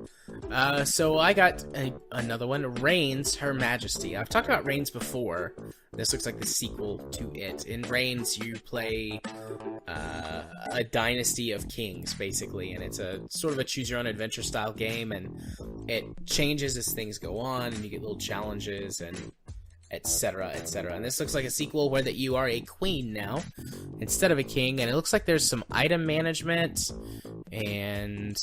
[SPEAKER 1] So I got another one, Reigns, Her Majesty. I've talked about Reigns before. This looks like the sequel to it. In Reigns, you play a dynasty of kings, basically, and it's a sort of a choose-your-own-adventure style game, and it changes as things go on, and you get little challenges, and etc., etc. And this looks like a sequel where that you are a queen now, instead of a king, and it looks like there's some item management, and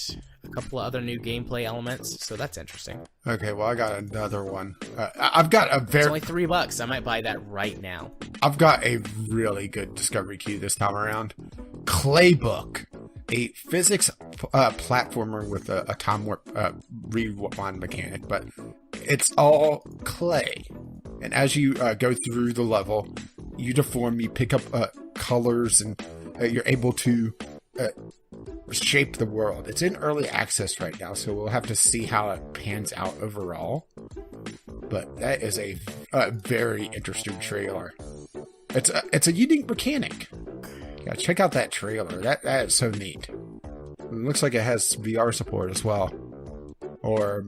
[SPEAKER 1] a couple of other new gameplay elements, so that's interesting.
[SPEAKER 2] Okay, well, I got another one. I've got a
[SPEAKER 1] It's only $3. I might buy that right now.
[SPEAKER 2] I've got a really good discovery queue this time around. Claybook, a physics platformer with a time warp rewind mechanic, but it's all clay. And as you go through the level, you deform, you pick up colors, and you're able to shape the world. It's in early access right now, so we'll have to see how it pans out overall. But that is a very interesting trailer. It's a unique mechanic. Yeah, check out that trailer. That is so neat. It looks like it has VR support as well, or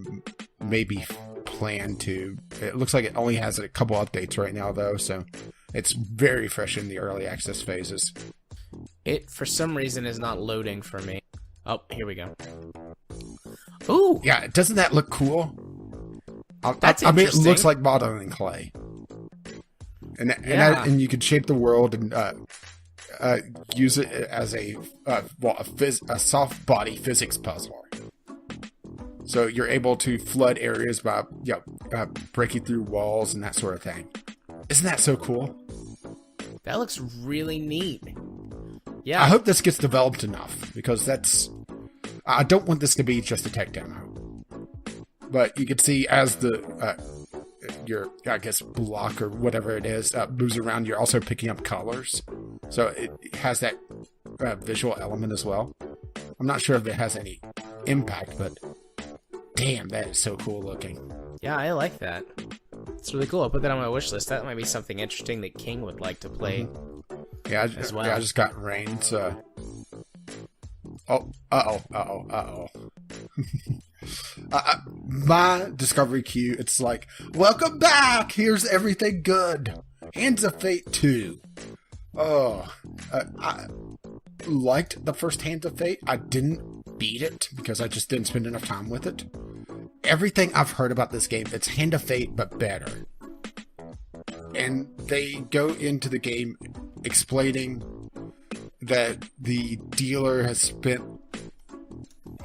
[SPEAKER 2] maybe plan to. It looks like it only has a couple updates right now, though, so it's very fresh in the early access phases.
[SPEAKER 1] It, for some reason, is not loading for me. Oh, here we go. Ooh!
[SPEAKER 2] Yeah, doesn't that look cool?
[SPEAKER 1] That's
[SPEAKER 2] I mean, it
[SPEAKER 1] interesting.
[SPEAKER 2] looks like modeling clay. And you could shape the world and use it as a soft body physics puzzle. So you're able to flood areas by breaking through walls and that sort of thing. Isn't that so cool?
[SPEAKER 1] That looks really neat. Yeah.
[SPEAKER 2] I hope this gets developed enough, because I don't want this to be just a tech demo. But you can see as your block or whatever it is moves around, you're also picking up colors. So it has that visual element as well. I'm not sure if it has any impact, but damn, that is so cool looking.
[SPEAKER 1] Yeah, I like that. It's really cool. I'll put that on my wish list. That might be something interesting that King would like to play.
[SPEAKER 2] Yeah,
[SPEAKER 1] as well.
[SPEAKER 2] I just got Reigns. My discovery queue, it's like, welcome back! Here's everything good! Hands of Fate 2. I liked the first Hands of Fate. I didn't beat it because I just didn't spend enough time with it. Everything I've heard about this game, it's Hand of Fate, but better. And they go into the game explaining that the dealer has spent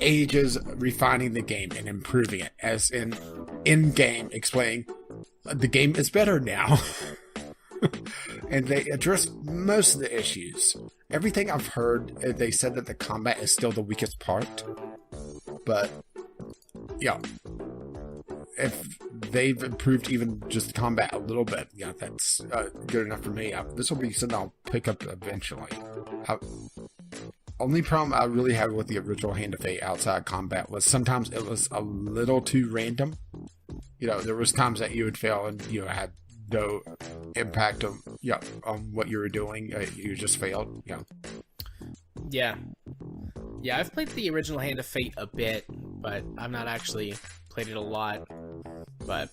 [SPEAKER 2] ages refining the game and improving it, as in game explaining the game is better now. And they addressed most of the issues. Everything I've heard, they said that the combat is still the weakest part. But, yeah, if they've improved even just combat a little bit, yeah, that's good enough for me. This will be something I'll pick up eventually. Only problem I really had with the original Hand of Fate outside combat was sometimes it was a little too random. There was times that you would fail and had no impact on what you were doing. You just failed.
[SPEAKER 1] Yeah, I've played the original Hand of Fate a bit, but I've not actually played it a lot. But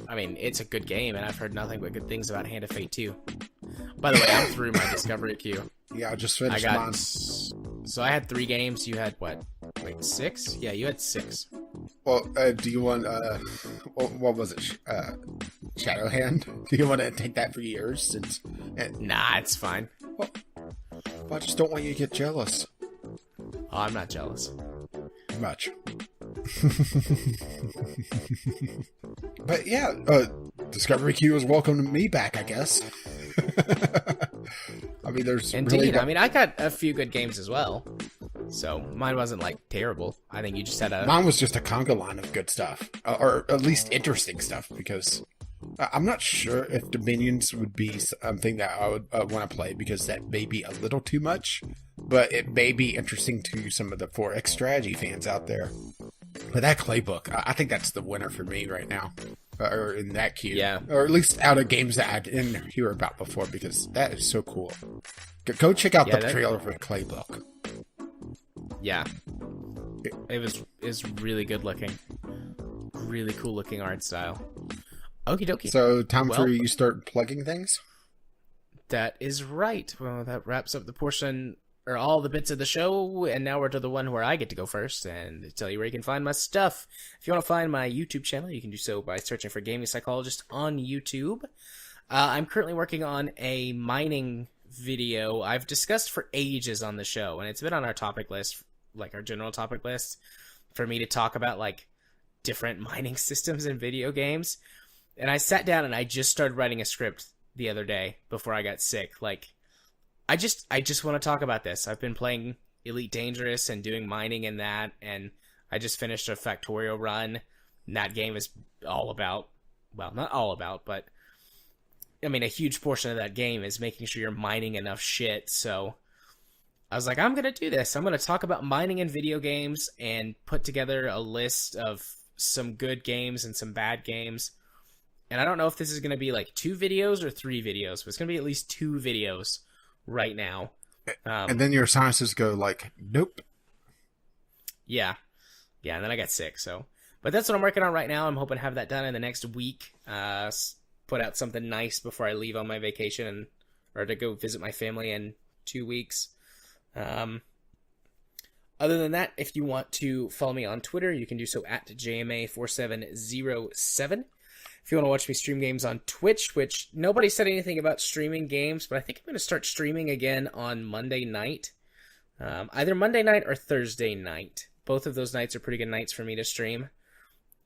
[SPEAKER 1] I mean, it's a good game, and I've heard nothing but good things about Hand of Fate 2. By the way, I'm through my Discovery queue.
[SPEAKER 2] Yeah, I just finished mine.
[SPEAKER 1] So I had 3 games. You had what? Wait, 6? Yeah, you had 6.
[SPEAKER 2] Well, do you want, what was it? Shadowhand? Do you want to take that for yours?
[SPEAKER 1] Nah, it's fine.
[SPEAKER 2] Well, I just don't want you to get jealous.
[SPEAKER 1] Oh, I'm not jealous.
[SPEAKER 2] Much. But yeah, Discovery Queue is welcoming me back, I guess. I mean, there's
[SPEAKER 1] indeed.
[SPEAKER 2] Really
[SPEAKER 1] I mean, I got a few good games as well, so mine wasn't like terrible. I think you just had
[SPEAKER 2] mine was just a conga line of good stuff, or at least interesting stuff. Because I'm not sure if Dominions would be something that I would want to play, because that may be a little too much, but it may be interesting to some of the 4X strategy fans out there. But that Playbook, I think that's the winner for me right now. Or in that queue.
[SPEAKER 1] Yeah.
[SPEAKER 2] Or at least out of games that I didn't hear about before, because that is so cool. Go check out the trailer for Playbook.
[SPEAKER 1] Yeah. It was really good looking. Really cool looking art style. Okie dokie.
[SPEAKER 2] So, time for you start plugging things?
[SPEAKER 1] That is right. Well, that wraps up the portion, or all the bits of the show, and now we're to the one where I get to go first and tell you where you can find my stuff. If you want to find my YouTube channel, you can do so by searching for Gaming Psychologist on YouTube. I'm currently working on a mining video I've discussed for ages on the show, and it's been on our topic list, like our general topic list, for me to talk about like different mining systems in video games. And I sat down and I just started writing a script the other day before I got sick. Like, I just want to talk about this. I've been playing Elite Dangerous and doing mining in that, and I just finished a Factorio run. And that game is all about, well, not all about, but I mean, a huge portion of that game is making sure you're mining enough shit. So I was like, I'm going to do this. I'm going to talk about mining in video games and put together a list of some good games and some bad games. And I don't know if this is going to be like 2 videos or 3 videos, but it's going to be at least 2 videos right now.
[SPEAKER 2] And then your scientists go like, nope.
[SPEAKER 1] Yeah, and then I got sick, so. But that's what I'm working on right now. I'm hoping to have that done in the next week. Put out something nice before I leave on my vacation, or to go visit my family in 2 weeks. Other than that, if you want to follow me on Twitter, you can do so at JMA4707. If you want to watch me stream games on Twitch, which nobody said anything about streaming games, but I think I'm going to start streaming again on Monday night. Either Monday night or Thursday night. Both of those nights are pretty good nights for me to stream.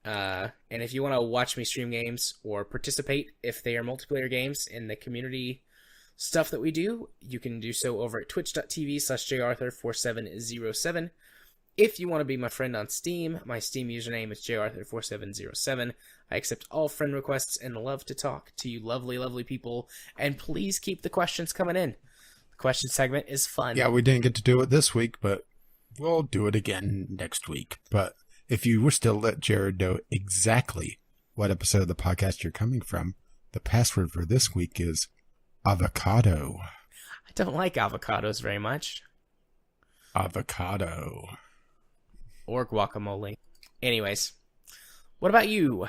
[SPEAKER 1] And if you want to watch me stream games or participate, if they are multiplayer games in the community stuff that we do, you can do so over at twitch.tv/jarthur4707. If you want to be my friend on Steam, my Steam username is jarthur4707. I accept all friend requests and love to talk to you lovely, lovely people. And please keep the questions coming in. The question segment is fun.
[SPEAKER 2] Yeah, we didn't get to do it this week, but we'll do it again next week. But if you wish to let Jared know exactly what episode of the podcast you're coming from, the password for this week is avocado.
[SPEAKER 1] I don't like avocados very much.
[SPEAKER 2] Avocado.
[SPEAKER 1] Or guacamole. Anyways, what about you?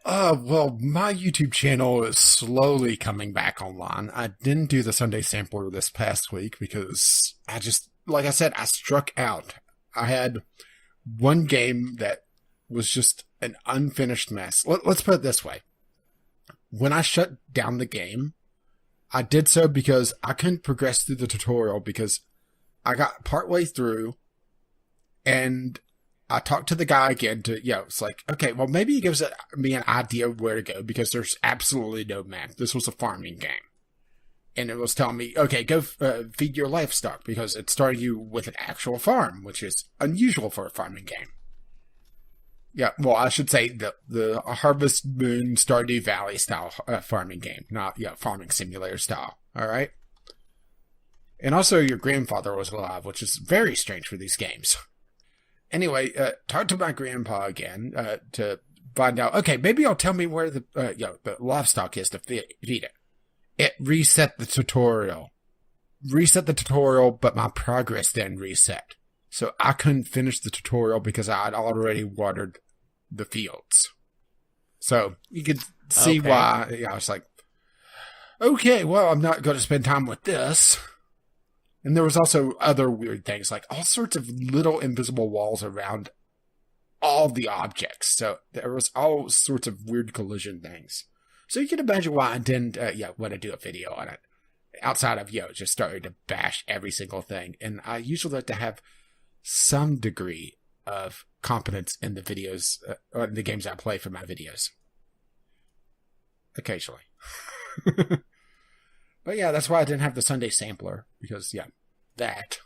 [SPEAKER 2] Well, my YouTube channel is slowly coming back online. I didn't do the Sunday Sampler this past week because like I said, I struck out. I had one game that was just an unfinished mess. Let's put it this way. When I shut down the game, I did so because I couldn't progress through the tutorial, because I got partway through and I talked to the guy again it's like, okay, well, maybe he gives me an idea of where to go, because there's absolutely no map. This was a farming game. and it was telling me, okay, go feed your livestock, because it started you with an actual farm, which is unusual for a farming game. Yeah, well, I should say the Harvest Moon Stardew Valley style farming game, not farming simulator style. All right. And also, your grandfather was alive, which is very strange for these games. Anyway, talk to my grandpa again to find out. Okay, maybe you'll tell me where the livestock is to feed it. It reset the tutorial. But my progress didn't reset. So I couldn't finish the tutorial because I had already watered the fields. So you could see why I was like, okay, well, I'm not going to spend time with this. And there was also other weird things, like all sorts of little invisible walls around all the objects. So there was all sorts of weird collision things. So you can imagine why I didn't want to do a video on it. Outside of, just starting to bash every single thing. And I usually like to have some degree of competence in the videos, or in the games I play for my videos. Occasionally. But yeah, that's why I didn't have the Sunday sampler, because, that.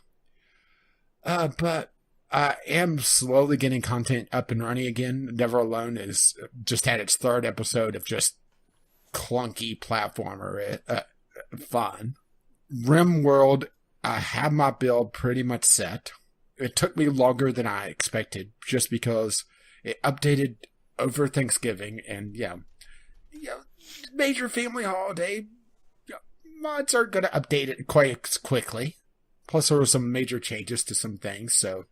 [SPEAKER 2] But I am slowly getting content up and running again. Never Alone is just had its third episode of just clunky platformer fun. RimWorld, I have my build pretty much set. It took me longer than I expected, just because it updated over Thanksgiving, and major family holiday. Mods aren't going to update it quite quickly. Plus, there were some major changes to some things, so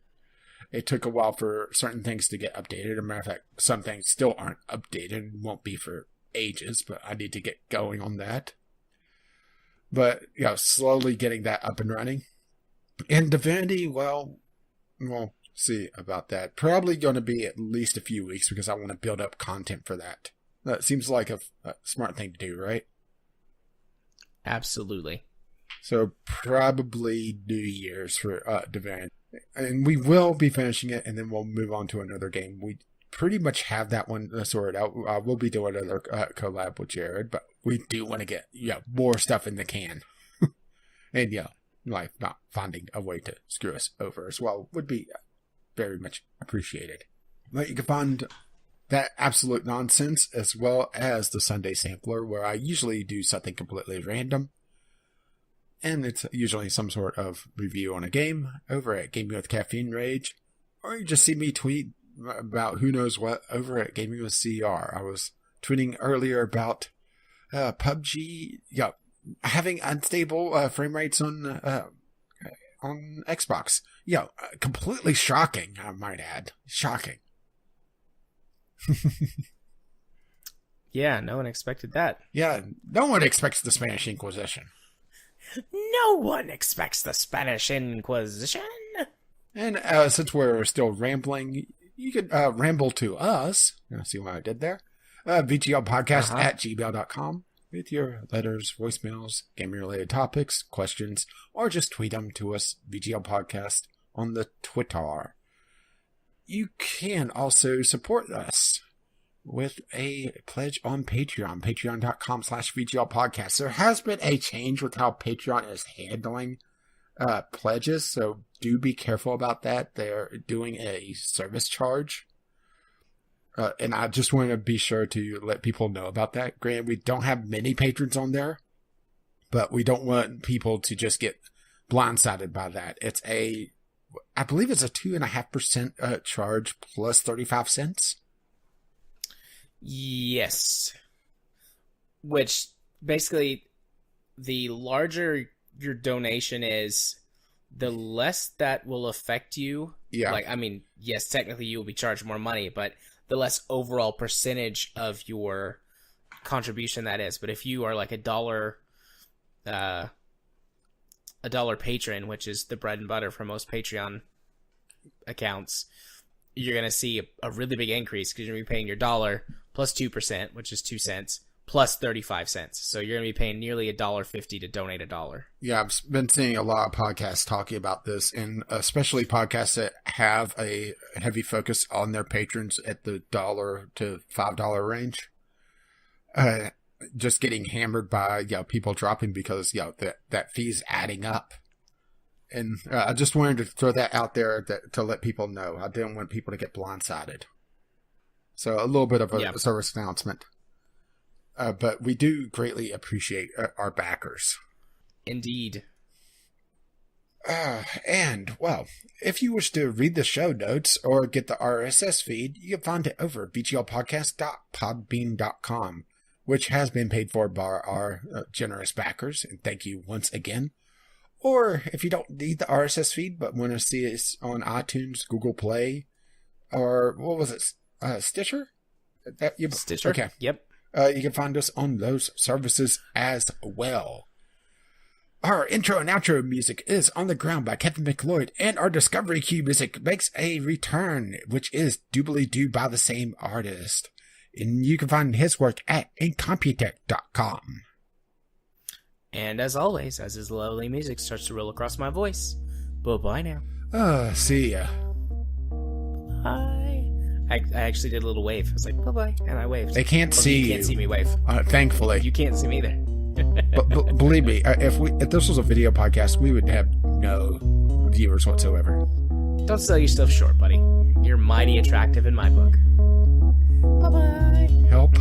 [SPEAKER 2] it took a while for certain things to get updated. As a matter of fact, some things still aren't updated and won't be for ages, but I need to get going on that. But, slowly getting that up and running. And Divinity, well, we'll see about that. Probably going to be at least a few weeks, because I want to build up content for that. That seems like a smart thing to do, right?
[SPEAKER 1] Absolutely.
[SPEAKER 2] So probably New Year's for Divinity. And we will be finishing it, and then we'll move on to another game. We pretty much have that one sorted out. We'll be doing another collab with Jared, but we do want to get more stuff in the can. And not finding a way to screw us over as well would be very much appreciated. But you can find that absolute nonsense, as well as the Sunday Sampler, where I usually do something completely random. And it's usually some sort of review on a game over at Gaming with Caffeine Rage. Or you just see me tweet about who knows what over at Gaming with CR. I was tweeting earlier about PUBG having unstable frame rates on Xbox. Completely shocking, I might add. Shocking.
[SPEAKER 1] Yeah, no one expected that.
[SPEAKER 2] Yeah, no one expects the Spanish Inquisition.
[SPEAKER 1] No one expects the Spanish Inquisition.
[SPEAKER 2] And since we're still rambling, you could ramble to us. See what I did there? VGL podcast at gmail.com with your letters, voicemails, gaming-related topics, questions, or just tweet them to us, VGL podcast, on the Twitter. You can also support us with a pledge on Patreon, patreon.com/VGL podcast. There has been a change with how Patreon is handling pledges, so do be careful about that. They're doing a service charge. And I just want to be sure to let people know about that. Granted, we don't have many patrons on there, but we don't want people to just get blindsided by that. I believe it's a 2.5% charge plus 35 cents.
[SPEAKER 1] Yes. Which basically, the larger your donation is, the less that will affect you.
[SPEAKER 2] Yeah.
[SPEAKER 1] Yes, technically you will be charged more money, but the less overall percentage of your contribution that is. But if you are like a dollar patron, which is the bread and butter for most Patreon accounts, you're going to see a really big increase, because you're going to be paying your dollar plus 2%, which is 2 cents, plus 35 cents. So you're going to be paying nearly $1.50 to donate $1. Yeah,
[SPEAKER 2] I've been seeing a lot of podcasts talking about this, and especially podcasts that have a heavy focus on their patrons at the $1 to $5 range. just getting hammered by people dropping because that fee's adding up. And I just wanted to throw that out there to let people know. I didn't want people to get blindsided. So a little bit of a service announcement. But we do greatly appreciate our backers.
[SPEAKER 1] Indeed.
[SPEAKER 2] And, well, if you wish to read the show notes or get the RSS feed, you can find it over at vglpodcast.podbean.com, which has been paid for by our generous backers, and thank you once again. Or if you don't need the RSS feed but want to see us on iTunes, Google Play, or what was it, Stitcher?
[SPEAKER 1] Stitcher?
[SPEAKER 2] Okay.
[SPEAKER 1] Yep.
[SPEAKER 2] You can find us on those services as well. Our intro and outro music is On the Ground by Kevin McLeod, and our Discovery Cue music makes a return, which is Doobly Doo by the same artist. And you can find his work at incompetech.com.
[SPEAKER 1] And as always, as his lovely music starts to roll across my voice, bye-bye now.
[SPEAKER 2] See ya.
[SPEAKER 1] Bye. I actually did a little wave. I was like, bye-bye, and I waved.
[SPEAKER 2] They can't see you.
[SPEAKER 1] You can't see me wave.
[SPEAKER 2] Thankfully.
[SPEAKER 1] You can't see me either.
[SPEAKER 2] But believe me, if this was a video podcast, we would have no viewers whatsoever.
[SPEAKER 1] Don't sell yourself short, buddy. You're mighty attractive in my book. Bye-bye.
[SPEAKER 2] Help.